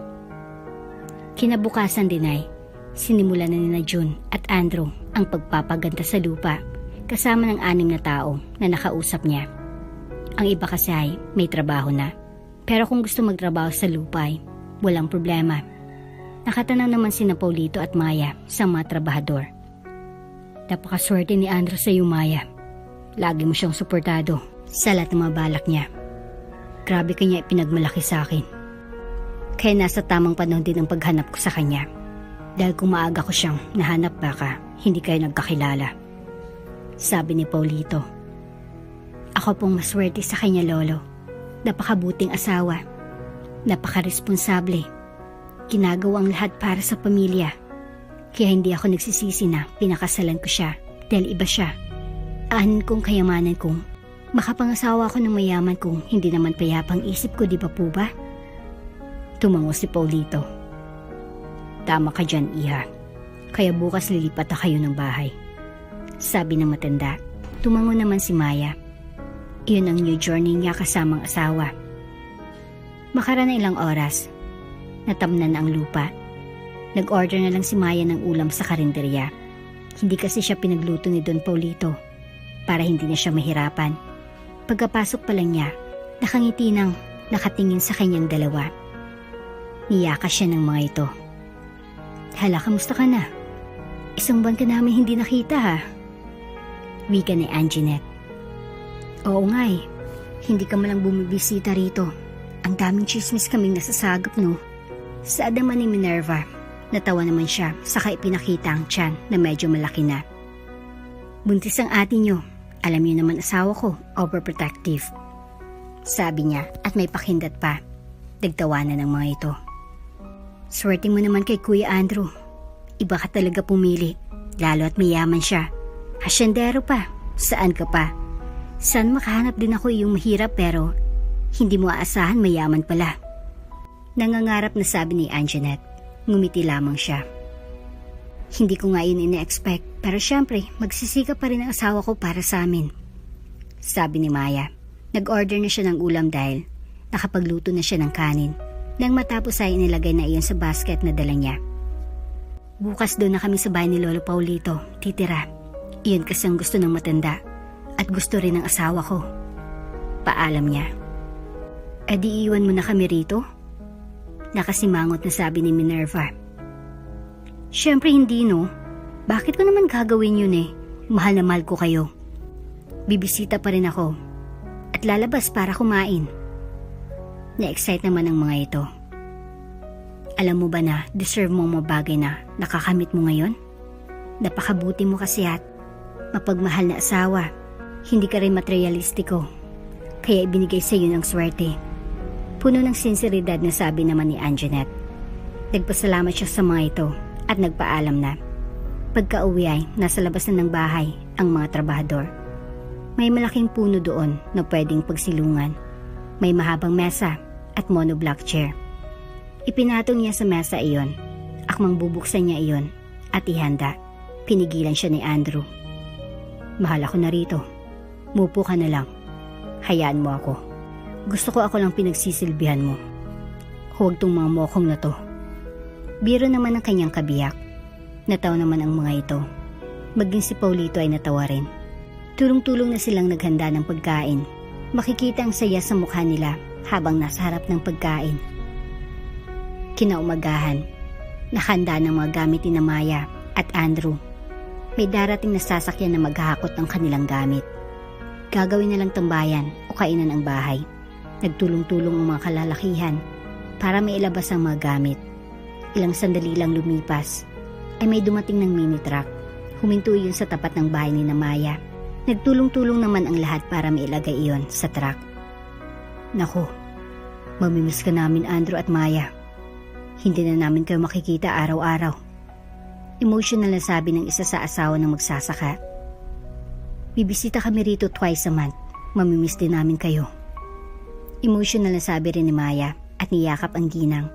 Kinabukasan din ay sinimulan na nina June at Andrew ang pagpapaganda sa lupa kasama ng 6 na tao na nakausap niya. Ang iba kasi ay may trabaho na. Pero kung gusto magtrabaho sa lupa ay walang problema. Nakatanaw naman sina Paulito at Maya sa mga trabahador. Napakaswerte ni Andrew sa iyo, Maya. Lagi mo siyang suportado sa lahat ng mga balak niya. Grabe kanya ipinagmalaki sa akin. Kaya nasa tamang panahon din ang paghanap ko sa kanya. Dahil kung maaga ko siyang nahanap baka hindi kayo nagkakilala. Sabi ni Paulito. Ako pong maswerte sa kanya, Lolo. Napakabuting asawa. Napakaresponsable. Ginagawa ang lahat para sa pamilya. Kaya hindi ako nagsisisi na pinakasalan ko siya dahil iba siya. Anin kong kayamanan kong makapangasawa ko ng mayaman kung hindi naman payapang isip ko, di ba po ba? Tumango si Paulito. Tama ka dyan, Iha. Kaya bukas lilipat na kayo ng bahay. Sabi ng matanda. Tumango naman si Maya. Iyon ang new journey niya kasamang asawa. Makaraan na ilang oras. Natamnan na ang lupa. Nag-order na lang si Maya ng ulam sa karinderya. Hindi kasi siya pinagluto ni Don Paulito para hindi na siya mahirapan. Pagkapasok pa lang niya, nakangiti nang nakatingin sa kanyang dalawa. Niyaka siya ng mga ito. Hala, kamusta ka na? Isang buwan ka namin hindi nakita ha? Wika ni Anjanette. Oo nga eh, hindi ka malang bumibisita rito. Ang daming chismis kaming nasasagap no. Sa adaman ni Minerva, natawa naman siya saka ipinakita ang tiyan na medyo malaki na. Buntis ang ate niyo. Alam niyo naman asawa ko, overprotective. Sabi niya at may pakindat pa. Nagtawanan ng mga ito. Swerte mo naman kay Kuya Andrew. Iba ka talaga pumili, lalo at mayaman siya. Hasyendero pa, saan ka pa? Saan makahanap din ako yung mahirap pero hindi mo aasahan mayaman pala. Nangangarap na sabi ni Anjanette. Ngumiti lamang siya. Hindi ko nga yun ina-expect pero syempre magsisikap pa rin ang asawa ko para sa amin. Sabi ni Maya. Nag-order na siya ng ulam dahil nakapagluto na siya ng kanin. Nang matapos ay inilagay na iyon sa basket na dala niya. Bukas doon na kami sa bahay ni Lolo Paulito, titira. Iyon kasi ang gusto ng matanda at gusto rin ng asawa ko. Paalam niya. E di iwan mo na kami rito? Nakasimangot na sabi ni Minerva. Siyempre hindi no. Bakit ko naman gagawin yun eh? Mahal na mahal ko kayo. Bibisita pa rin ako at lalabas para kumain. Na-excite naman ang mga ito. Alam mo ba na deserve mo mga bagay na nakakamit mo ngayon? Napakabuti mo kasi at mapagmahal na asawa. Hindi ka rin materialistiko. Kaya ibinigay sa iyo ng swerte. Puno ng sinseridad na sabi naman ni Anjanette. Nagpasalamat siya sa mga ito at nagpaalam na. Pagka-uwi ay nasa labas na ng bahay ang mga trabahador. May malaking puno doon na pwedeng pagsilungan. May mahabang mesa at monoblock chair. Ipinatong niya sa mesa iyon. Akmang bubuksan niya iyon at ihanda. Pinigilan siya ni Andrew. Mahal ako na rito. Mupo ka na lang. Hayaan mo ako. Gusto ko ako lang pinagsisilbihan mo. Huwag tong mga mokong na to. Biro naman ang kanyang kabiyak. Natawa naman ang mga ito. Maging si Paulito ay natawa rin. Tulong-tulong na silang naghanda ng pagkain. Makikita ang saya sa mukha nila habang nasa harap ng pagkain. Kinaumagahan, nakahanda ng mga gamit ni Maya at Andrew. May darating na sasakyan na maghahakot ng kanilang gamit. Gagawin na lang tambayan o kainan ang bahay. Nagtulong-tulong ang mga kalalakihan para may ilabas ang mga gamit. Ilang sandali lang lumipas ay may dumating ng mini truck. Huminto iyon sa tapat ng bahay ni Maya. Nagtulong-tulong naman ang lahat para mailagay iyon sa truck. Naku, mamimiss ka namin Andrew at Maya. Hindi na namin kayo makikita araw-araw. Emotional na sabi ng isa sa asawa ng magsasaka. Bibisita kami rito twice a month. Mamimiss din namin kayo. Emotional na sabi rin ni Maya at niyakap ang ginang.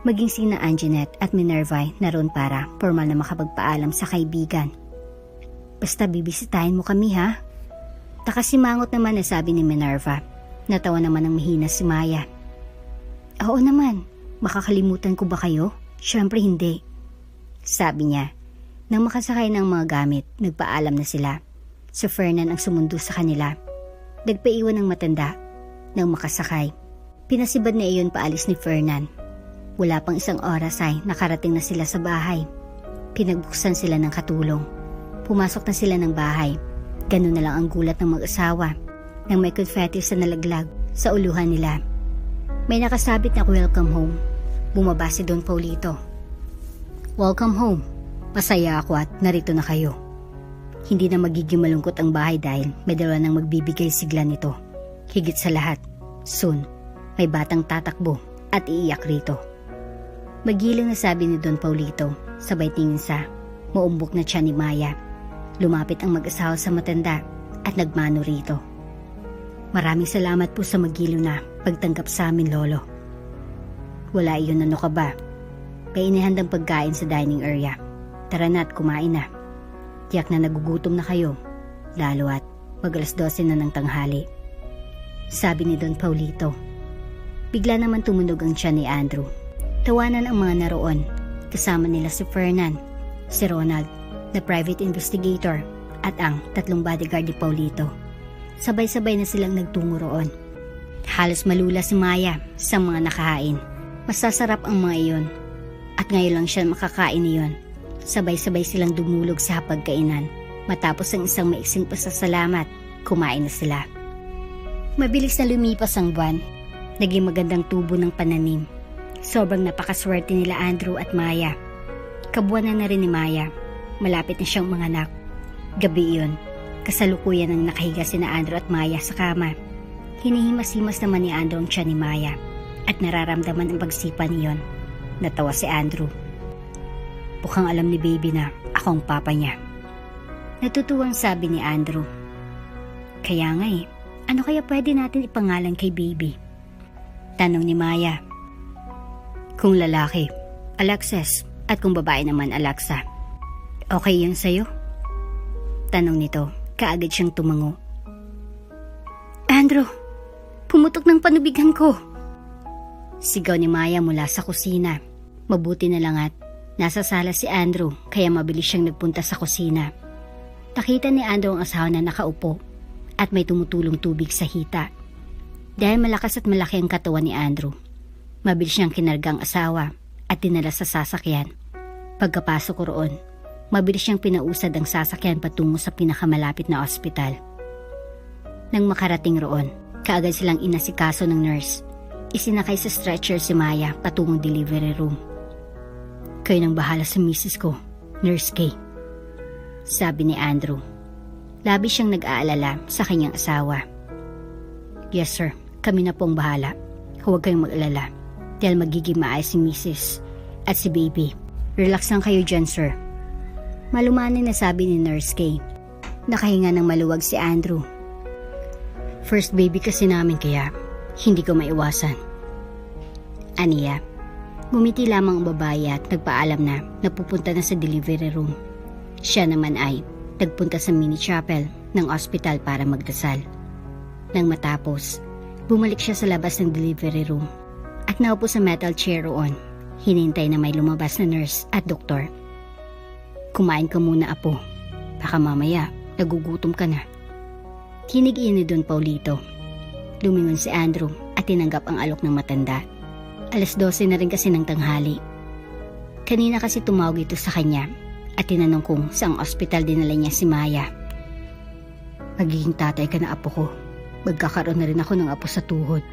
Maging sina Anjanette at Minerva naroon para formal na makapagpaalam sa kaibigan. Basta bibisitahin mo kami ha? Takasimangot naman na sabi ni Minerva. Natawa naman ng mahina si Maya. Oo naman, makakalimutan ko ba kayo? Siyempre hindi. Sabi niya. Nang makasakay ng mga gamit, nagpaalam na sila. Si Fernan ang sumundo sa kanila. Nagpaiwan ng matanda. Nang makasakay, pinasibad na iyon paalis ni Fernan. Wala pang isang oras ay nakarating na sila sa bahay. Pinagbuksan sila ng katulong. Pumasok na sila ng bahay. Ganun na lang ang gulat ng mag-asawa nang may confetti sa nalaglag sa uluhan nila. May nakasabit na welcome home. Bumaba si Don Paulito. Welcome home. Masaya ako at narito na kayo. Hindi na magiging malungkot ang bahay dahil may dalawa nang magbibigay sigla nito. Higit sa lahat, soon, may batang tatakbo at iiyak rito. Magiling na sabi ni Don Paulito, sabay tingin sa maumbok na tiyan ni Maya. Lumapit ang mag-asawa sa matanda at nagmano rito. Maraming salamat po sa magiliw na pagtanggap sa amin, Lolo. Wala iyon, ano ka ba? May inihandang pagkain sa dining area. Tara na at kumain na. Tiyak na nagugutom na kayo, lalo at mag-12 na ng tanghali. Sabi ni Don Paulito. Bigla naman tumunog ang tiyan ni Andrew. Tawanan ang mga naroon, kasama nila si Fernan, si Ronald, na private investigator, at ang 3 bodyguard ni Paulito. Sabay-sabay na silang nagtungo roon. Halos malula si Maya sa mga nakahain. Masasarap ang mga iyon, at ngayon lang siya makakain niyon. Sabay-sabay silang dumulog sa hapagkainan. Matapos ang isang maiksing pasasalamat, kumain na sila. Mabilis na lumipas ang buwan. Naging magandang tubo ng pananim. Sobrang napakaswerte nila Andrew at Maya. Kabuwanan na rin ni Maya. Malapit na siyang manganak. Gabi iyon, kasalukuyan ang nakahiga sina Andrew at Maya sa kama. Hinihimas-himas naman ni Andrew ang tiyan ni Maya at nararamdaman ang pagsipa niyon. Natawa si Andrew. Mukhang alam ni baby na ako ang papa niya. Natutuwang sabi ni Andrew. Kaya nga ano kaya pwede natin ipangalan kay baby? Tanong ni Maya. Kung lalaki, Alexis, at kung babae naman Alexa. Okay yun sa'yo? Tanong nito, kaagad siyang tumango. Andrew, pumutok ng panubigan ko. Sigaw ni Maya mula sa kusina. Mabuti na lang at nasa sala si Andrew kaya mabilis siyang nagpunta sa kusina. Nakita ni Andrew ang asawa na nakaupo at may tumutulong tubig sa hita. Dahil malakas at malaki ang katawan ni Andrew, mabilis niyang kinarga ang asawa at dinala sa sasakyan. Pagkapasok ko roon, mabilis niyang pinausad ang sasakyan patungo sa pinakamalapit na ospital. Nang makarating roon, kaagad silang inasikaso ng nurse. Isinakay sa stretcher si Maya patungong delivery room. Kayo nang bahala sa misis ko, Nurse Kay. Sabi ni Andrew. Labis siyang nag-aalala sa kanyang asawa. Yes sir, kami na pong bahala. Huwag kayong mag-alala dahil magiging maayos si misis at si baby. Relax lang kayo dyan sir. Malumanin na sabi ni Nurse Kay. Nakahinga ng maluwag si Andrew. First baby kasi namin kaya hindi ko maiwasan. Aniya, ngumiti lamang ang babae at nagpaalam na napupunta na sa delivery room. Siya naman ay nagpunta sa mini chapel ng ospital para magdasal. Nang matapos, bumalik siya sa labas ng delivery room at naupo sa metal chair roon. Hinintay na may lumabas na nurse at doktor. Kumain ka muna apo, baka mamaya nagugutom ka na. Tinig iyon ni Don Paulito. Lumingon si Andrew at tinanggap ang alok ng matanda. 12:00 na rin kasi ng tanghali. Kanina kasi tumawag ito sa kanya at tinanong kung saang ospital dinala niya si Maya. Magiging tatay ka na apo ko. Magkakaroon na rin ako ng apo sa tuhod.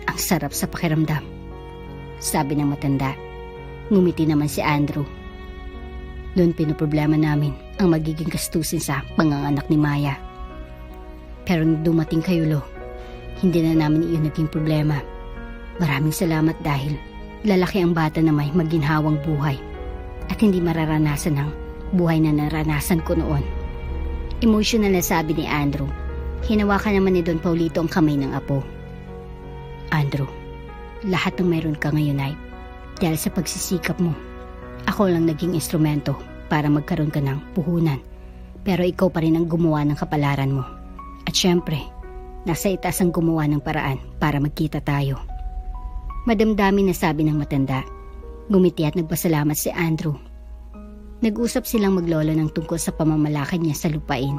Ang sarap sa pakiramdam. Sabi ng matanda. Ngumiti naman si Andrew. Noon pinoproblema namin ang magiging gastusin sa panganganak ni Maya. Pero nung dumating kayo Lo, hindi na namin iyon naging problema. Maraming salamat dahil lalaki ang bata na may maginhawang buhay at hindi mararanasan ng buhay na naranasan ko noon. Emotional na sabi ni Andrew. Hinawakan naman ni Don Paulito ang kamay ng apo. Andrew, lahat ng mayroon ka ngayon ay dahil sa pagsisikap mo. Ako lang naging instrumento para magkaroon ka ng puhunan. Pero ikaw pa rin ang gumawa ng kapalaran mo. At syempre, nasa itaas ang gumawa ng paraan para magkita tayo. Madamdamin na sabi ng matanda. Ngumiti at nagpasalamat si Andrew. Nag-usap silang maglolo ng tungkol sa pamamalakad niya sa lupain.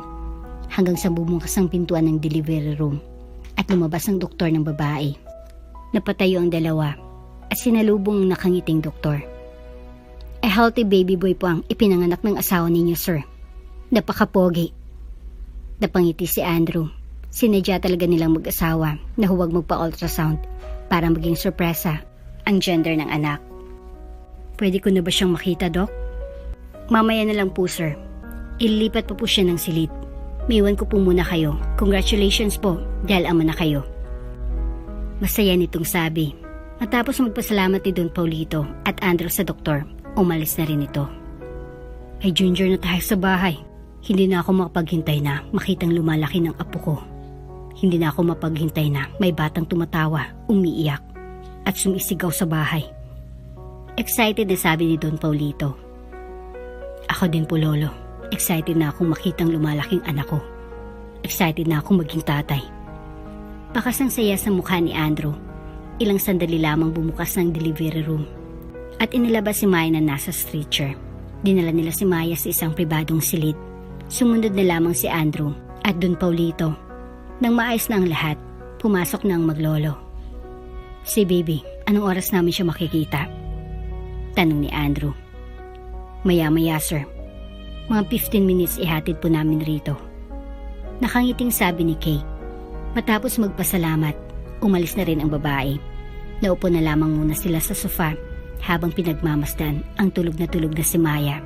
Hanggang sa bumukas ang pintuan ng delivery room at lumabas ang doktor ng babae. Napatayo ang dalawa at sinalubong ang nakangiting doktor. A healthy baby boy po ang ipinanganak ng asawa ninyo, sir. Napakapogi. Napangiti si Andrew. Sinadya talaga nilang mag-asawa na huwag magpa-ultrasound para maging sorpresa ang gender ng anak. Pwede ko na ba siyang makita, Doc? Mamaya na lang po, sir. Ililipat pa po siya ng silid. Maiwan ko po muna kayo. Congratulations po, dahil ama na kayo. Masaya nitong sabi. Matapos magpasalamat ni Don Paulito at Andrew sa doktor, umalis na rin ito. Ay Junior na tayo sa bahay. Hindi na ako makapaghintay na makitang lumalaki ng apo ko. Hindi na ako mapaghintay na may batang tumatawa, umiiyak, at sumisigaw sa bahay. Excited na sabi ni Don Paulito. Ako din po, Lolo. Excited na akong makitang lumalaking anak ko. Excited na akong maging tatay. Bakas ang saya sa mukha ni Andrew. Ilang sandali lamang bumukas ng delivery room. At inilabas si Maya na nasa stretcher. Dinala nila si Maya sa isang pribadong silid. Sumunod na lamang si Andrew at Don Paulito. Nang maayos na ang lahat, pumasok na ang maglolo. Si baby, anong oras namin siya makikita? Tanong ni Andrew. Maya-maya, sir. Mga 15 minutes ihatid po namin rito. Nakangiting sabi ni Kay. Matapos magpasalamat, umalis na rin ang babae. Naupo na lamang muna sila sa sofa habang pinagmamasdan ang tulog na si Maya.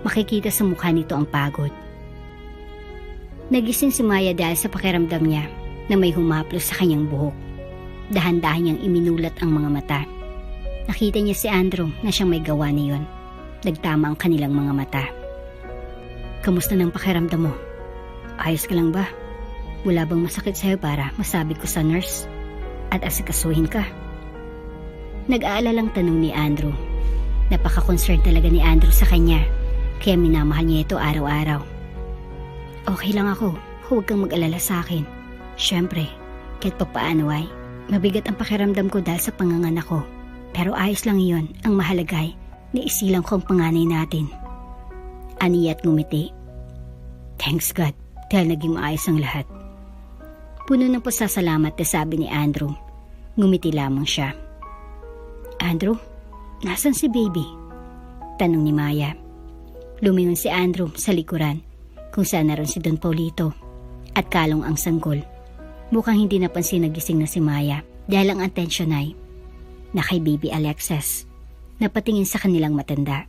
Makikita sa mukha nito ang pagod. Nagising si Maya dahil sa pakiramdam niya na may humaplos sa kanyang buhok. Dahan-dahan niyang iminulat ang mga mata. Nakita niya si Andrew na siyang may gawa niyon. Nagtama ang kanilang mga mata. Kamusta ng pakiramdam mo? Ayos ka lang ba? Wala bang masakit sa'yo para masabi ko sa nurse? At asikasuhin ka? Nag-aalalang tanong ni Andrew. Napaka-concerned talaga ni Andrew sa kanya, kaya minamahal niya ito araw-araw. Okay lang ako, huwag kang mag-alala sa akin. Siyempre, kahit papaano ay, mabigat ang pakiramdam ko dahil sa panganganak ko. Pero ayos lang iyon, ang mahalaga ay, naisilang ko ang panganay natin. Aniya at ngumiti. Thanks God, dahil naging maayos ang lahat. Puno ng pasasalamat na sabi ni Andrew. Ngumiti lamang siya. Andrew, nasan si baby? Tanong ni Maya. Lumingon si Andrew sa likuran kung saan naroon si Don Paulito at kalong ang sanggol. Mukhang hindi napansin na gising na si Maya dahil ang atensyon ay na kay baby Alexis. Napatingin sa kanilang matanda.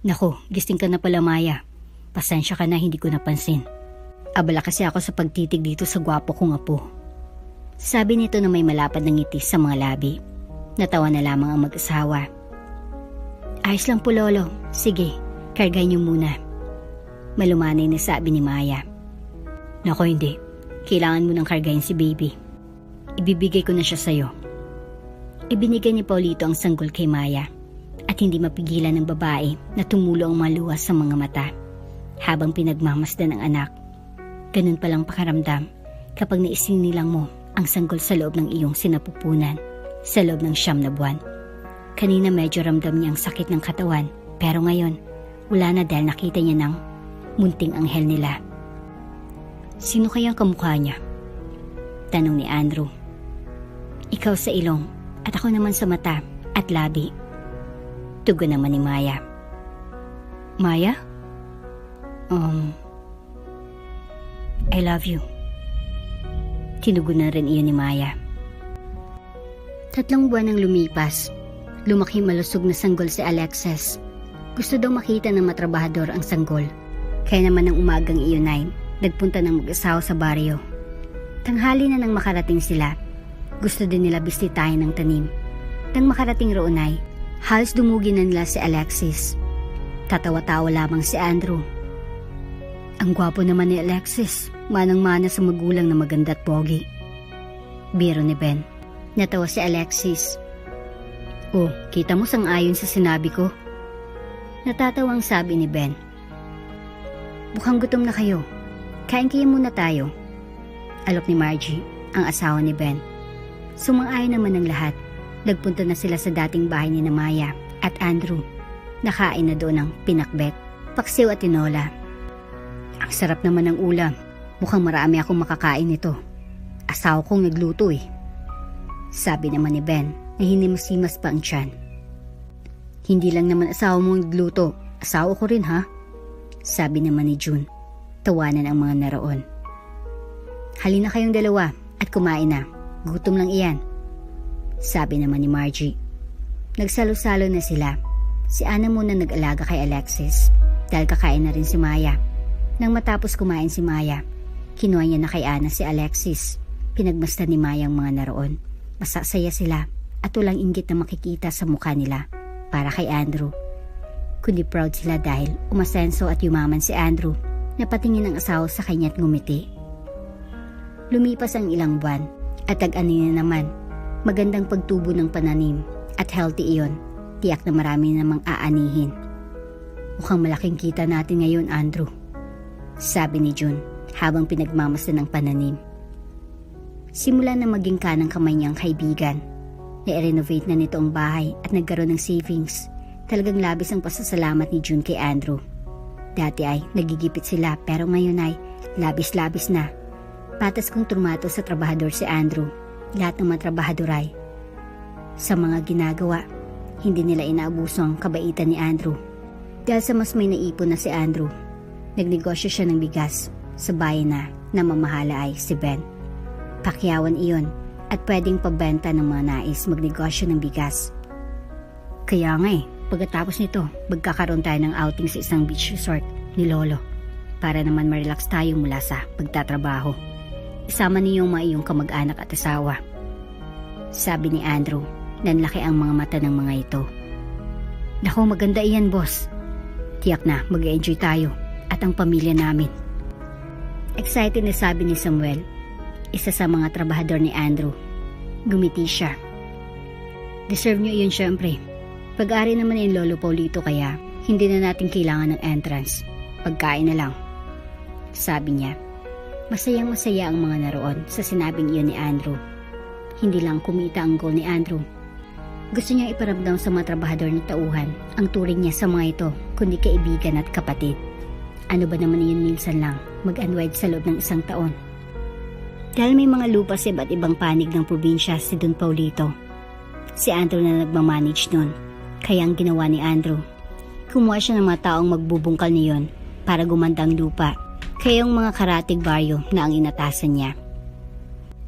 Nako, gising ka na pala, Maya. Pasensya ka na, hindi ko napansin. Abala kasi ako sa pagtitig dito sa gwapo kong apo. Sabi nito na may malapad na ngiti sa mga labi. Natawa na lamang ang mag-asawa. Ayos lang po, Lolo. Sige, kargay niyo muna. Malumanay na sabi ni Maya. Nako, hindi. Kailangan mo nang kargayin si baby. Ibibigay ko na siya sa'yo. Ibinigay ni Paulito ang sanggol kay Maya. At hindi mapigilan ng babae na tumulo ang maluwas sa mga mata habang pinagmamasdan ng anak. Ganun palang pakaramdam kapag naisinilang mo ang sanggol sa loob ng iyong sinapupunan sa loob ng 9 na buwan. Kanina medyo ramdam niya ang sakit ng katawan pero ngayon wala na dahil nakita niya ng munting anghel nila. Sino kaya ang kamukha niya? Tanong ni Andrew. Ikaw sa ilong at ako naman sa mata at labi. Tugon naman ni Maya. Maya? I love you. Tinugon na rin iyon ni Maya. 3 buwan ang lumipas. Lumaki malusog na sanggol si Alexis. Gusto daw makita ng matrabahador ang sanggol. Kaya naman ng umagang iyon ay nagpunta ng mag-asawa sa baryo. Tanghali na nang makarating sila. Gusto din nila bisitahin ng tanim. Nang makarating roon ay halos dumugin na nila si Alexis. Tatawa-tawa lamang si Andrew. Ang gwapo naman ni Alexis, manang-mana sa magulang na maganda at pogi. Biro ni Ben. Natawa si Alexis. Oh, kita mo sang-ayon sa sinabi ko. Natatawang sabi ni Ben. Mukhang gutom na kayo. Kain-kayo muna tayo. Alok ni Margie, ang asawa ni Ben. Sumang-ayon naman ng lahat. Nagpunta na sila sa dating bahay ni Maya at Andrew. Nakain na doon ng pinakbet, paksiw at tinola. Ang sarap naman ng ulam. Mukhang marami akong makakain nito. Asawa kong nagluto eh. Sabi naman ni Ben na hinimasimas pa ang tiyan. Hindi lang naman asawa mong nagluto. Asawa ko rin ha? Sabi naman ni June. Tawanan ang mga naroon. Halina kayong dalawa at kumain na. Gutom lang iyan. Sabi naman ni Margie. Nagsalo-salo na sila. Si Anna muna nag-alaga kay Alexis dahil kakain na rin si Maya. Nang matapos kumain si Maya, kinuha niya na kay Anna si Alexis. Pinagmasdan ni Maya ang mga naroon. Masasaya sila at walang inggit na makikita sa mukha nila para kay Andrew. Kundi proud sila dahil umasenso at yumaman si Andrew na patingin ang asawa sa kanya at ngumiti. Lumipas ang ilang buwan at tag-ani na naman. Magandang pagtubo ng pananim at healthy iyon. Tiyak na marami namang aanihin. Mukhang malaking kita natin ngayon, Andrew. Sabi ni June habang pinagmamasdan ng pananim. Simula na maging kanang kamay niyang kaibigan. Na-renovate na nito ang bahay at nagkaroon ng savings. Talagang labis ang pasasalamat ni June kay Andrew. Dati ay nagigipit sila pero ngayon ay labis-labis na. Patas kong trumato sa trabahador si Andrew. Lahat ng mga trabahador ay sa mga ginagawa. Hindi nila inaabuso ang kabaitan ni Andrew. Dahil sa mas may naipon na si Andrew, nagnegosyo siya ng bigas sa bayan na namamahala ay si Ben. Pakyawan iyon at pwedeng pabenta ng mga nais magnegosyo ng bigas. Kaya nga pagkatapos nito, magkakaroon tayo ng outing sa isang beach resort ni Lolo para naman ma-relax tayo mula sa pagtatrabaho. Isama niyo mga iyong kamag-anak at asawa. Sabi ni Andrew. Nanlaki ang mga mata ng mga ito. Naku, maganda iyan, boss. Tiyak na mag-enjoy tayo at ang pamilya namin. Excited na sabi ni Samuel, isa sa mga trabahador ni Andrew. Gumiti siya. Deserve nyo iyon syempre. Pag-ari naman yung Lolo Paulito kaya hindi na natin kailangan ng entrance. Pagkain na lang. Sabi niya. Masayang masaya ang mga naroon sa sinabing iyon ni Andrew. Hindi lang kumita ang goal ni Andrew. Gusto niya iparamdam sa mga trabahador ng tauhan ang turing niya sa mga ito kundi kaibigan at kapatid. Ano ba naman yun minsan lang mag-unwind sa loob ng isang taon. Dahil may mga lupa sa iba't ibang panig ng probinsya si Don Paulito. Si Andrew na nagmamanage nun. Kaya ang ginawa ni Andrew, kumuha siya ng mga taong magbubungkal niyon para gumanda ang lupa. Kaya yung mga karatig baryo na ang inatasan niya.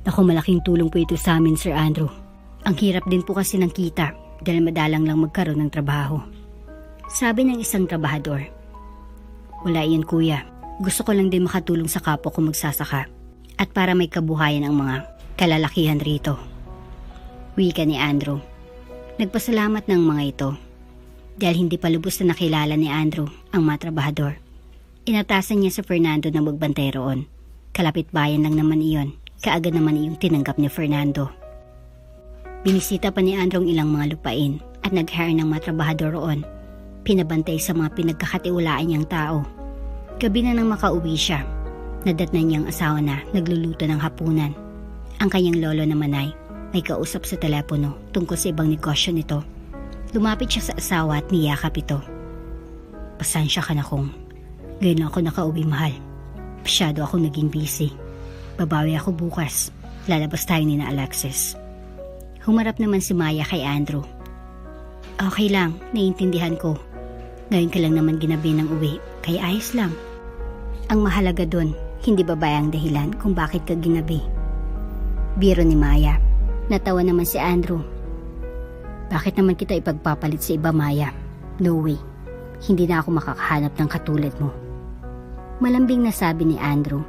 Naku, malaking tulong po ito sa amin, Sir Andrew. Ang hirap din po kasi ng kita dahil madalang lang magkaroon ng trabaho. Sabi ng isang trabahador. Wala iyan kuya. Gusto ko lang din makatulong sa kapwa ko magsasaka at para may kabuhayan ang mga kalalakihan rito. Wika ni Andrew. Nagpasalamat ng mga ito dahil hindi pa lubos na nakilala ni Andrew ang mga trabahador. Inatasan niya sa Fernando na magbantay roon. Kalapit bayan lang naman iyon. Kaagad naman iyong tinanggap ni Fernando. Binisita pa ni Andrew ang ilang mga lupain at nag-hire ng mga trabahador roon. Pinabantay sa mga pinagkakatiwalaan niyang tao. Gabi na nang makauwi siya. Nadatnan niyang asawa na nagluluto ng hapunan. Ang kanyang lolo naman ay may kausap sa telepono tungkol sa ibang negosyo nito. Lumapit siya sa asawa at niyakap ito. Pasensya ka na kung ngayon lang ako nakauwi, mahal. Masyado ako naging busy. Babawi ako bukas. Lalabas tayo ni na Alexis. Humarap naman si Maya kay Andrew. Okay lang, naiintindihan ko. Ngayon ka lang naman ginabi ng uwi, kaya ayos lang. Ang mahalaga dun, hindi babae ang dahilan kung bakit ka ginabi. Biro ni Maya. Natawa naman si Andrew. Bakit naman kita ipagpapalit sa iba, Maya? No way. Hindi na ako makakahanap ng katulad mo. Malambing na sabi ni Andrew.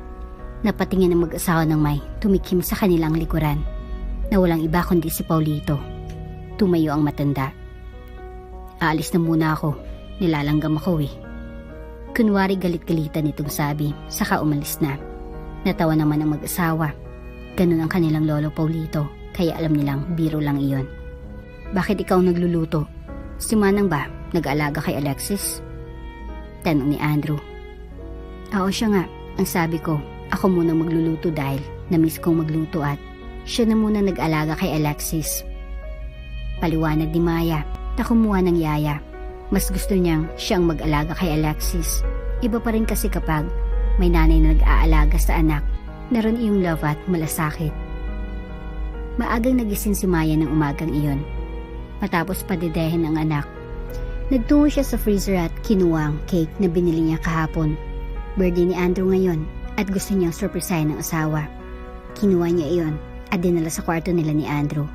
Napatingin ang mag-asawa ng may tumikim sa kanilang likuran na walang iba kundi si Paulito. Tumayo ang matanda. Aalis na muna ako. nilalanggam ako eh. Kunwari galit-galitan itong sabi, saka umalis na. Natawa naman ang mag-asawa. Ganun ang kanilang lolo Paulito, kaya alam nilang biro lang iyon. Bakit ikaw nagluluto? Si Manang ba nag-aalaga kay Alexis? Tanong ni Andrew. Oo, siya nga. Ang sabi ko, ako muna magluluto dahil na-miss kong magluto at siya na muna nag-alaga kay Alexis. Paliwanag ni Maya na kumuha ng yaya. Mas gusto niyang siyang mag-alaga kay Alexis. Iba pa rin kasi kapag may nanay na nag-aalaga sa anak. Naroon iyong love at malasakit. Maagang nagising si Maya ng umagang iyon. Matapos padedehin ang anak, nagtungo siya sa freezer at kinuha ang cake na binili niya kahapon. Birthday ni Andrew ngayon at gusto niyang surprisahin ng asawa. Kinuha niya iyon at dinala sa kwarto nila ni Andrew.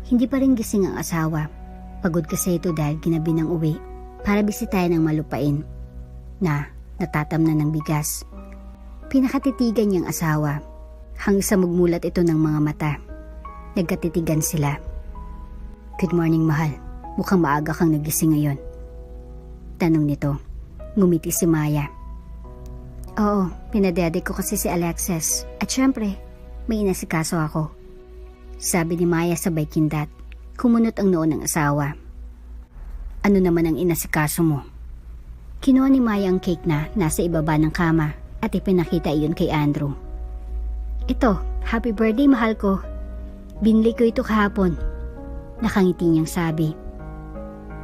Hindi pa rin gising ang asawa. Pagod kasi ito dahil ginabi ng uwi para bisitahin ang malupain na natatamnan ng bigas. Pinakatitigan niyang asawa hanggang sa magmulat ito ng mga mata. Nagkatitigan sila. Good morning, mahal. Mukhang maaga kang nagising ngayon. Tanong nito. Ngumiti si Maya. Oo, pinadede ko kasi si Alexis. At syempre, may inasikaso ako. Sabi ni Maya sabay kindat. Kumunot ang noo ng asawa. Ano naman ang inasikaso mo? Kinuha ni Maya ang cake na nasa ibaba ng kama at ipinakita iyon kay Andrew. Ito, happy birthday mahal ko. Binili ko ito kahapon. Nakangiti niyang sabi.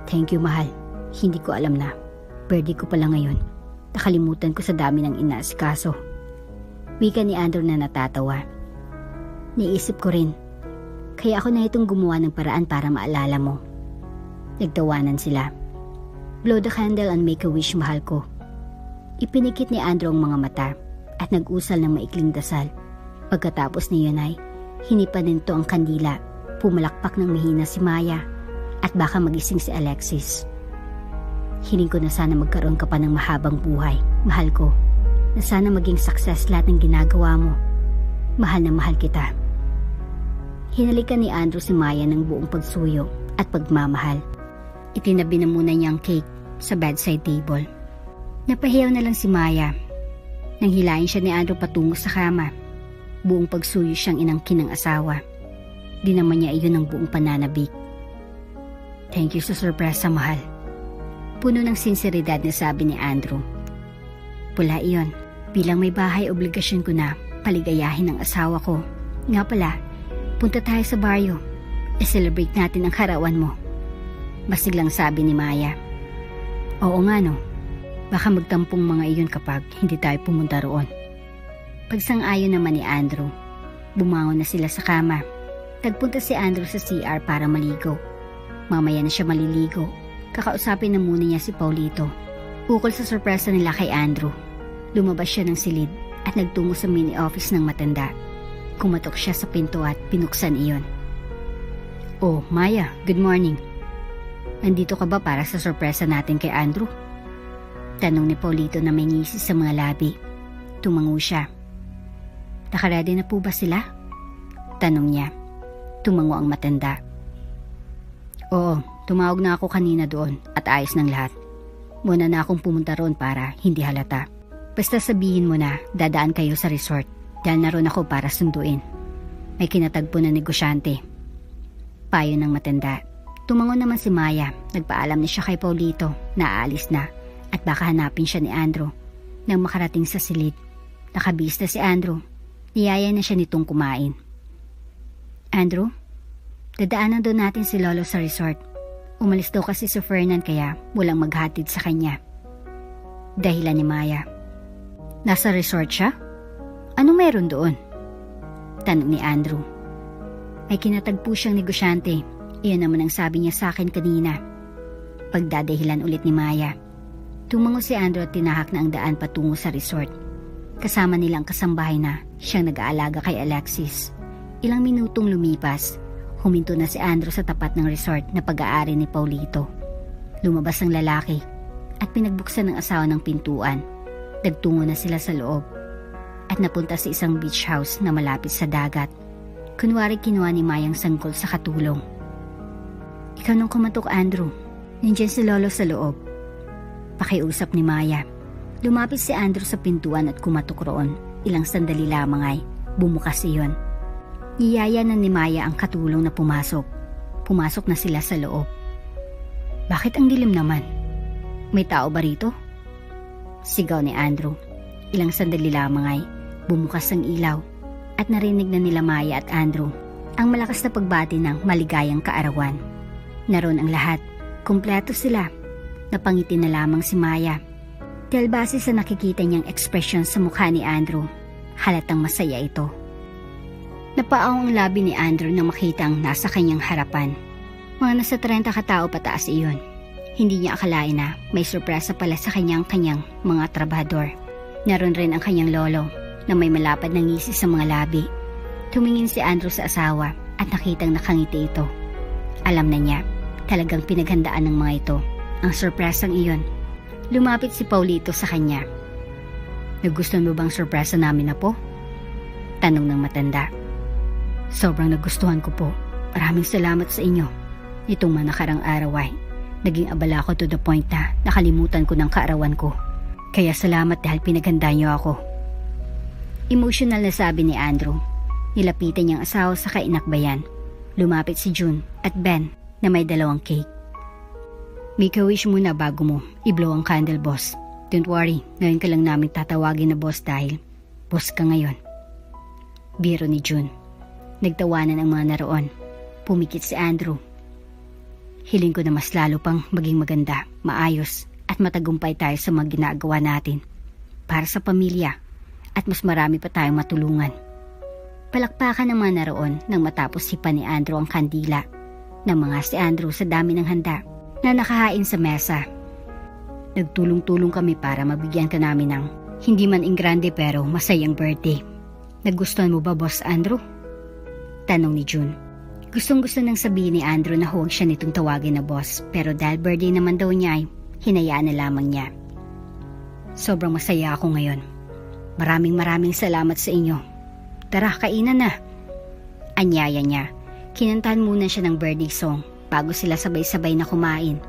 Thank you mahal. Hindi ko alam na birthday ko pala ngayon. Nakalimutan ko sa dami ng inaasikaso. Wika ni Andrew na natatawa. Niisip ko rin. Kaya ako na itong gumawa ng paraan para maalala mo. Nagtawanan sila. Blow the candle and make a wish mahal ko. Ipinikit ni Andrew ang mga mata at nag-usal ng maikling dasal. Pagkatapos niyon ay hinipan nito ang kandila. Pumalakpak ng mahina si Maya at baka magising si Alexis. Hiling ko na sana magkaroon ka pa ng mahabang buhay, mahal ko. Na sana maging success lahat ng ginagawa mo. Mahal na mahal kita. Hinalikan ni Andrew si Maya ng buong pagsuyo at pagmamahal. Itinabi na muna niya ang cake sa bedside table. Napahiyaw na lang si Maya. Nang hilahin siya ni Andrew patungo sa kama. Buong pagsuyo siyang inangkin ng asawa. Di naman niya iyon ang buong pananabik. Thank you sa sorpresa, mahal. Puno ng sinseridad na sabi ni Andrew. Pula iyon. Bilang may bahay, obligasyon ko na paligayahin ang asawa ko. Nga pala, punta tayo sa baryo. I-celebrate natin ang karawan mo. Basiglang sabi ni Maya. Oo nga no. Baka magtampong mga iyon kapag hindi tayo pumunta roon. Pagsang-ayon naman ni Andrew. Bumangon na sila sa kama. Nagpunta si Andrew sa CR para maligo. Mamaya na siya maliligo. Kakausapin na muna niya si Paulito. Ukol sa sorpresa nila kay Andrew. Lumabas siya ng silid at nagtungo sa mini office ng matanda. Kumatok siya sa pinto at pinuksan iyon. Oh, Maya, good morning. Nandito ka ba para sa sorpresa natin kay Andrew? Tanong ni Paulito na may ngisi sa mga labi. Tumango siya. Nakaredy na po ba sila? Tanong niya. Tumango ang matanda. Oo, tumawag na ako kanina doon at ayos ng lahat. Muna na akong pumunta roon para hindi halata. Basta sabihin mo na dadaan kayo sa resort dahil naroon ako para sunduin. May kinatagpo na negosyante. Payo ng matanda. Tumango naman si Maya. Nagpaalam na siya kay Paulito na aalis na at baka hanapin siya ni Andrew. Nang makarating sa silid, nakabis na si Andrew. Niyaya na siya nitong kumain. Andrew, dadaanan daw natin si Lolo sa resort. Umalis daw kasi si Fernan kaya walang maghatid sa kanya. Dahilan ni Maya. Nasa resort siya? Ano meron doon? Tanong ni Andrew. May kinatagpo siyang negosyante. Iyon naman ang sabi niya sa akin kanina. Pagdadahilan ulit ni Maya. Tumango si Andrew at tinahak na ang daan patungo sa resort. Kasama nilang kasambahay na siyang nag-aalaga kay Alexis. Ilang minutong lumipas, huminto na si Andrew sa tapat ng resort na pag-aari ni Paulito. Lumabas ang lalaki at pinagbuksan ng asawa ng pintuan. Nagtungo na sila sa loob at napunta sa isang beach house na malapit sa dagat. Kunwari kinuha ni Mayang sangkol sa katulong. Ikaw nung kumatok, Andrew. Nandiyan si Lolo sa loob. Pakiusap ni Maya. Lumapit si Andrew sa pintuan at kumatok roon. Ilang sandali lamang ay bumukas iyon. Niyaya na ni Maya ang katulong na pumasok. Pumasok na sila sa loob. Bakit ang dilim naman? May tao ba rito? Sigaw ni Andrew. Ilang sandali lamang ay bumukas ang ilaw at narinig na nila Maya at Andrew ang malakas na pagbati ng maligayang kaarawan. Naroon ang lahat. Kumpleto sila. Napangiti na lamang si Maya. Dahil base sa nakikita niyang ekspresyon sa mukha ni Andrew, halatang masaya ito. Napaawang ang labi ni Andrew nang makita ang nasa kanyang harapan. Mga nasa 30 katao pataas iyon. Hindi niya akalain na may sorpresa pala sa kanyang mga trabahador. Naroon rin ang kanyang lolo na may malapad na ngisi sa mga labi. Tumingin si Andrew sa asawa at nakitang nakangiti ito. Alam na niya, talagang pinaghandaan ng mga ito ang sorpresang iyon. Lumapit si Paulito sa kanya. Nagustuhan mo bang sorpresa namin na po? Tanong ng matanda. Sobrang nagustuhan ko po. Maraming salamat sa inyo. Itong mga nakarang araw ay naging abala ko to the point na nakalimutan ko ng kaarawan ko. Kaya salamat dahil pinaghanda niyo ako. Emotional na sabi ni Andrew. Nilapitan niyang asawa sa kainakbayan. Lumapit si June at Ben na may 2 cake. Make a wish muna bago mo i-blow ang candle, boss. Don't worry, ngayon ka lang namin tatawagin na boss dahil boss ka ngayon. Biro ni June. Nagtawanan ang mga naroon. Pumikit si Andrew. Hiling ko na mas lalo pang maging maganda, maayos at matagumpay tayo sa mga ginagawa natin para sa pamilya at mas marami pa tayong matulungan. Palakpakan ng mga naroon nang matapos sipan ni Andrew ang kandila. Namanga si Andrew sa dami ng handa na nakahain sa mesa. Nagtulong-tulong kami para mabigyan ka namin ng hindi man ingrande pero masayang birthday. Nagustuhan mo ba, Boss Andrew? Tanong ni June. Gustong-gusto nang sabihin ni Andrew na huwag siya nitong tawagin na boss pero dahil birthday naman daw niya ay hinayaan na lamang niya. Sobrang masaya ako ngayon. Maraming salamat sa inyo. Tara, kainan na. Anyaya niya. Kinantahan muna siya ng birthday song bago sila sabay-sabay na kumain.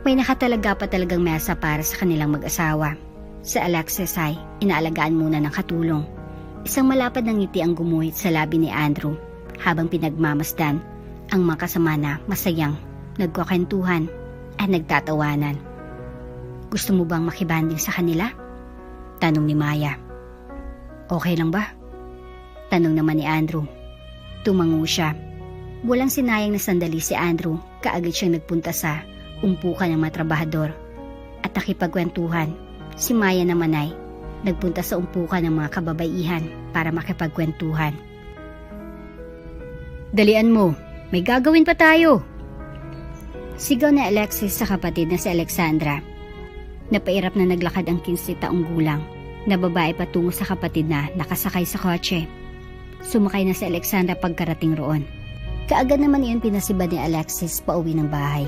May nakatalaga pa talagang mesa para sa kanilang mag-asawa. Sa Alexis ay inaalagaan muna ng katulong. Isang malapad na ngiti ang gumuhit sa labi ni Andrew habang pinagmamasdan ang mga kasama na masayang nagkukwentuhan at nagtatawanan. Gusto mo bang makibanding sa kanila? Tanong ni Maya. Okay lang ba? Tanong naman ni Andrew. Tumango siya. Walang sinayang na sandali si Andrew, kaagad siyang nagpunta sa umpukan ng mga trabahador at nakipagkwentuhan. Si Maya naman ay nagpunta sa umpukan ng mga kababaihan para makipagkwentuhan. Dalian mo, may gagawin pa tayo. Sigaw ni Alexis sa kapatid na si Alexandra. Napairap na naglakad ang 15 taong gulang na babae patungo sa kapatid na nakasakay sa kotse. Sumakay na si Alexandra pagkarating roon. Kaagad naman iyon pinasiba ni Alexis pauwi ng bahay.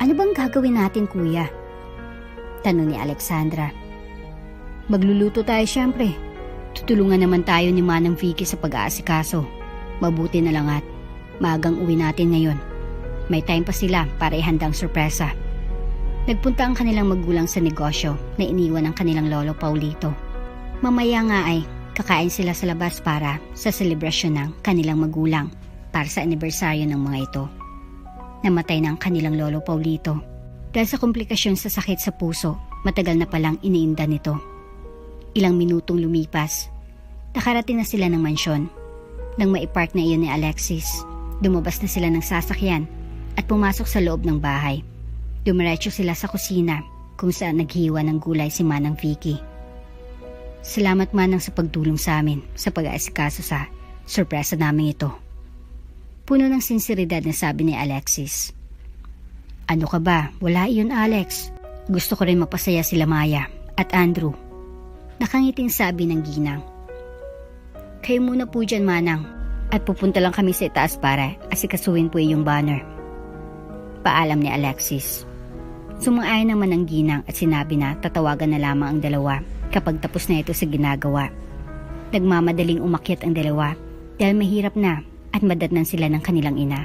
Ano bang gagawin natin, kuya? Tanong ni Alexandra. Magluluto tayo syempre. Tutulungan naman tayo ni Manang Vicky sa pag-aasikaso. Mabuti na lang at maagang uwi natin ngayon. May time pa sila para ihanda ang sorpresa. Nagpunta ang kanilang magulang sa negosyo na iniwan ng kanilang lolo Paulito. Mamaya nga ay kakain sila sa labas para sa selebrasyon ng kanilang magulang para sa anibersaryo ng mga ito. Namatay na ang kanilang lolo Paulito. Dahil sa komplikasyon sa sakit sa puso, matagal na palang iniinda nito. Ilang minutong lumipas, nakarating na sila ng mansyon. Nang maipark na iyon ni Alexis, lumabas na sila ng sasakyan at pumasok sa loob ng bahay. Dumiretso sila sa kusina kung saan naghiwa ng gulay si Manang Vicky. Salamat Manang sa pagtulong sa amin sa pag-aasikaso sa sorpresa namin ito. Puno ng sinseridad na sabi ni Alexis. Ano ka ba? Wala iyon, Alex. Gusto ko rin mapasaya sila Maya at Andrew. Nakangiting sabi ng ginang. Kayo muna po dyan, Manang. At pupunta lang kami sa itaas para asikasuhin po yung banner. Paalam ni Alexis. Sumang-ayon naman ang ginang at sinabi na tatawagan na lamang ang dalawa kapag tapos na ito sa ginagawa. Nagmamadaling umakyat ang dalawa dahil mahirap na at madatnan sila ng kanilang ina.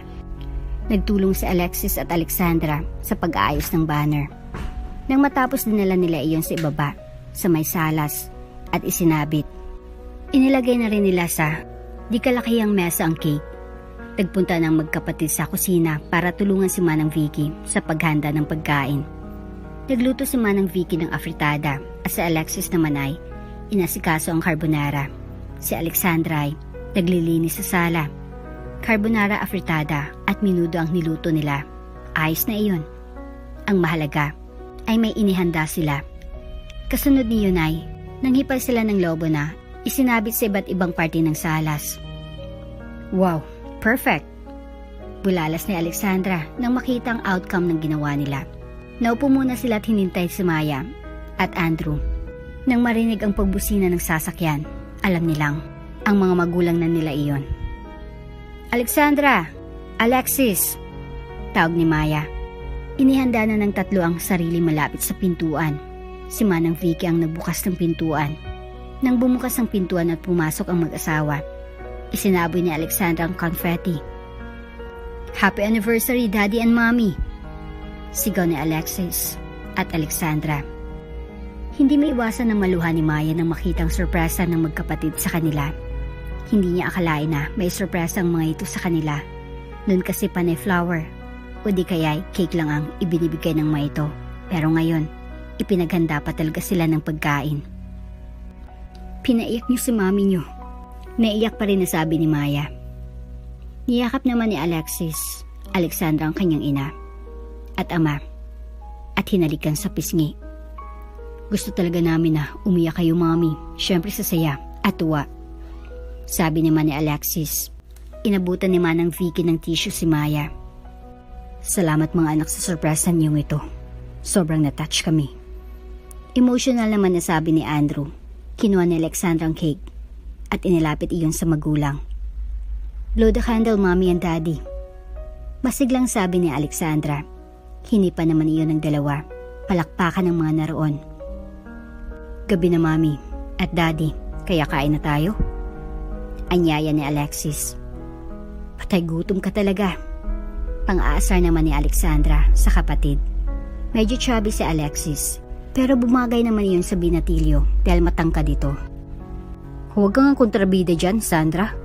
Nagtulong si Alexis at Alexandra sa pag-aayos ng banner. Nang matapos dinala nila iyon sa ibaba, sa may salas, at isinabit. Inilagay na rin nila sa di kalakihang mesa ang cake. Nagpunta ng magkapatid sa kusina para tulungan si Manang Vicky sa paghanda ng pagkain. Nagluto si Manang Vicky ng afritada at si Alexis naman ay inasikaso ang carbonara. Si Alexandra ay naglilinis sa sala. Carbonara, afritada at menudo ang niluto nila. Ayos na iyon. Ang mahalaga ay may inihanda sila. Kasunod niyon ay nanghipal sila ng lobo na isinabit sa iba't ibang parte ng salas. Wow, perfect! Bulalas ni Alexandra nang makita ang outcome ng ginawa nila. Naupo muna sila at hinintay si Maya at Andrew. Nang marinig ang pagbusina ng sasakyan, alam nilang ang mga magulang na nila iyon. Alexandra! Alexis! Tawag ni Maya. Inihanda na ng tatlo ang sarili malapit sa pintuan. Si Manang Vicky ang nagbukas ng pintuan. Nang bumukas ang pintuan at pumasok ang mag-asawa, isinaboy ni Alexandra ang confetti. Happy anniversary, Daddy and Mommy! Sigaw ni Alexis at Alexandra. Hindi maiwasan ng maluha ni Maya nang makitang sorpresa ng magkapatid sa kanila. Hindi niya akalain na may sorpresa ang mga ito sa kanila. Noon kasi panay flower o di kaya cake lang ang ibinibigay ng mga ito. Pero ngayon, ipinaghanda pa talaga sila ng pagkain. Pinaiyak niyo si mami niyo. Naiyak pa rin na sabi ni Maya. Niyakap naman ni Alexis, Alexandra ang kanyang ina at ama at hinalikan sa pisngi. Gusto talaga namin na umiyak kayo, Mami. Siyempre sa saya at tuwa. Sabi naman ni Alexis. Inabutan ni Manang Vicky ng tissue si Maya. Salamat mga anak sa sorpresa niyong ito. Sobrang na-touch kami. Emotional naman na sabi ni Andrew. Kinuha ni Alexandra ang cake at inilapit iyon sa magulang. Blow the candle, Mommy and Daddy. Masiglang sabi ni Alexandra. Hinipa naman iyon ng dalawa. Palakpakan ng mga naroon. Gabi na, Mami at Daddy, kaya kain na tayo? Anyaya ni Alexis. Patay gutom ka talaga. Pang-aasar naman ni Alexandra sa kapatid. Medyo chubby si Alexis, pero bumagay naman iyon sa binatilyo dahil matangkad ito. Huwag kang kontrabida dyan, Sandra.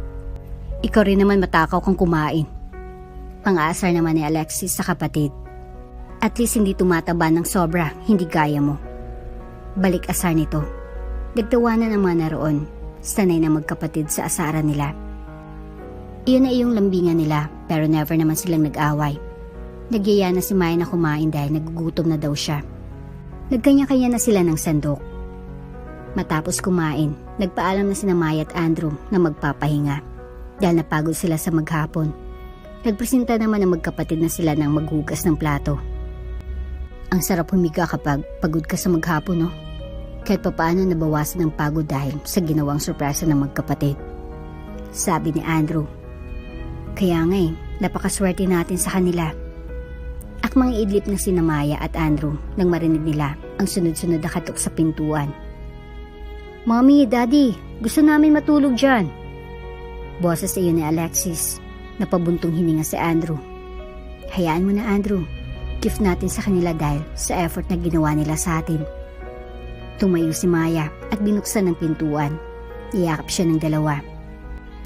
Ikaw rin naman matakaw kang kumain. Pang-aasar naman ni Alexis sa kapatid. At least hindi tumataba ng sobra, hindi gaya mo. Balik asar nito. Nagtawanan ang mga naroon, sanay na magkapatid sa asaran nila. Iyon na iyong lambingan nila, pero never naman silang nag-away. Nagyaya na si Maya na kumain dahil nagugutom na daw siya. Nagkanya-kanya na sila ng sandok. Matapos kumain, nagpaalam na sina Maya at Andrew na magpapahinga dahil napagod sila sa maghapon. Nagpresenta naman ng magkapatid na sila ng maghugas ng plato. Ang sarap humiga kapag pagod ka sa maghapon, no? Kahit papaano nabawasan ng pagod dahil sa ginawang sorpresa ng magkapatid. Sabi ni Andrew. Kaya nga napakaswerte natin sa kanila. Akmang idlip na sina Maya at Andrew nang marinig nila ang sunod-sunod na katok sa pintuan. Mommy, Daddy, gusto namin matulog dyan. Boses iyon ni Alexis. Napabuntong hininga si Andrew. Hayaan mo na, Andrew. Gift natin sa kanila dahil sa effort na ginawa nila sa atin. Tumayo si Maya at binuksan ng pintuan. Iyakap siya ng dalawa.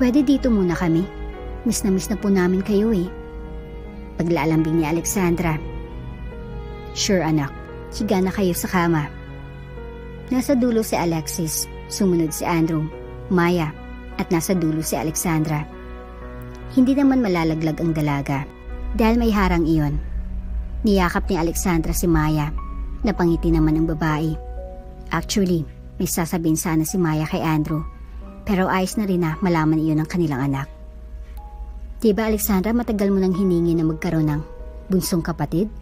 Pwede dito muna kami. Miss na po namin kayo eh. Paglalambing ni Alexandra. Sure anak, higa na kayo sa kama. Nasa dulo si Alexis, sumunod si Andrew, Maya at nasa dulo si Alexandra. Hindi naman malalaglag ang dalaga dahil may harang iyon. Niyakap ni Alexandra si Maya. Napangiti naman ang babae. Actually, may sasabihin sana si Maya kay Andrew. Pero ayos na rin na malaman iyon ng kanilang anak. Diba Alexandra, matagal mo nang hiningi na magkaroon ng bunsong kapatid?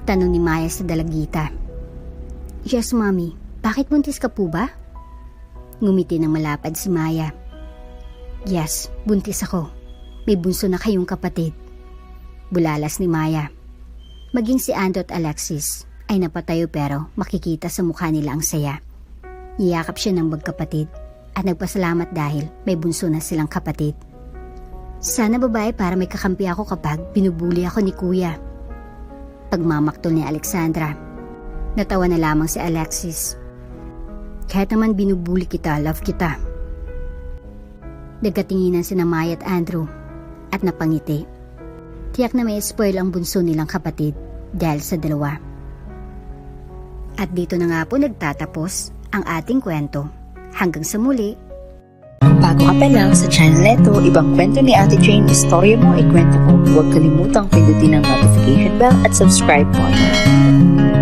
Tanong ni Maya sa dalagita. Yes, Mommy. Bakit buntis ka po ba? Ngumiti ng malapad si Maya. Yes, buntis ako. May bunso na kayong kapatid. Bulalas ni Maya. Maging si Andrew at Alexis ay napatayo pero makikita sa mukha nila ang saya. Niyakap siya ng magkapatid at nagpasalamat dahil may bunso na silang kapatid. Sana babae para may kakampi ako kapag binubuli ako ni Kuya. Pagmamaktol ni Alexandra. Natawa na lamang si Alexis. Kahit naman binubuli kita, love kita. Nagkatinginan sina Maya at Andrew at napangiti. Tiyak na may spoil ang bunso nilang kapatid dahil sa dalawa. At dito na nga po nagtatapos ang ating kwento. Hanggang sa muli. Kung bago ka pa lang sa channel Leto, ibang kwento ni Ate Jane, istorya mo, ikwento ko. Huwag kalimutang pindutin ang notification bell at subscribe button.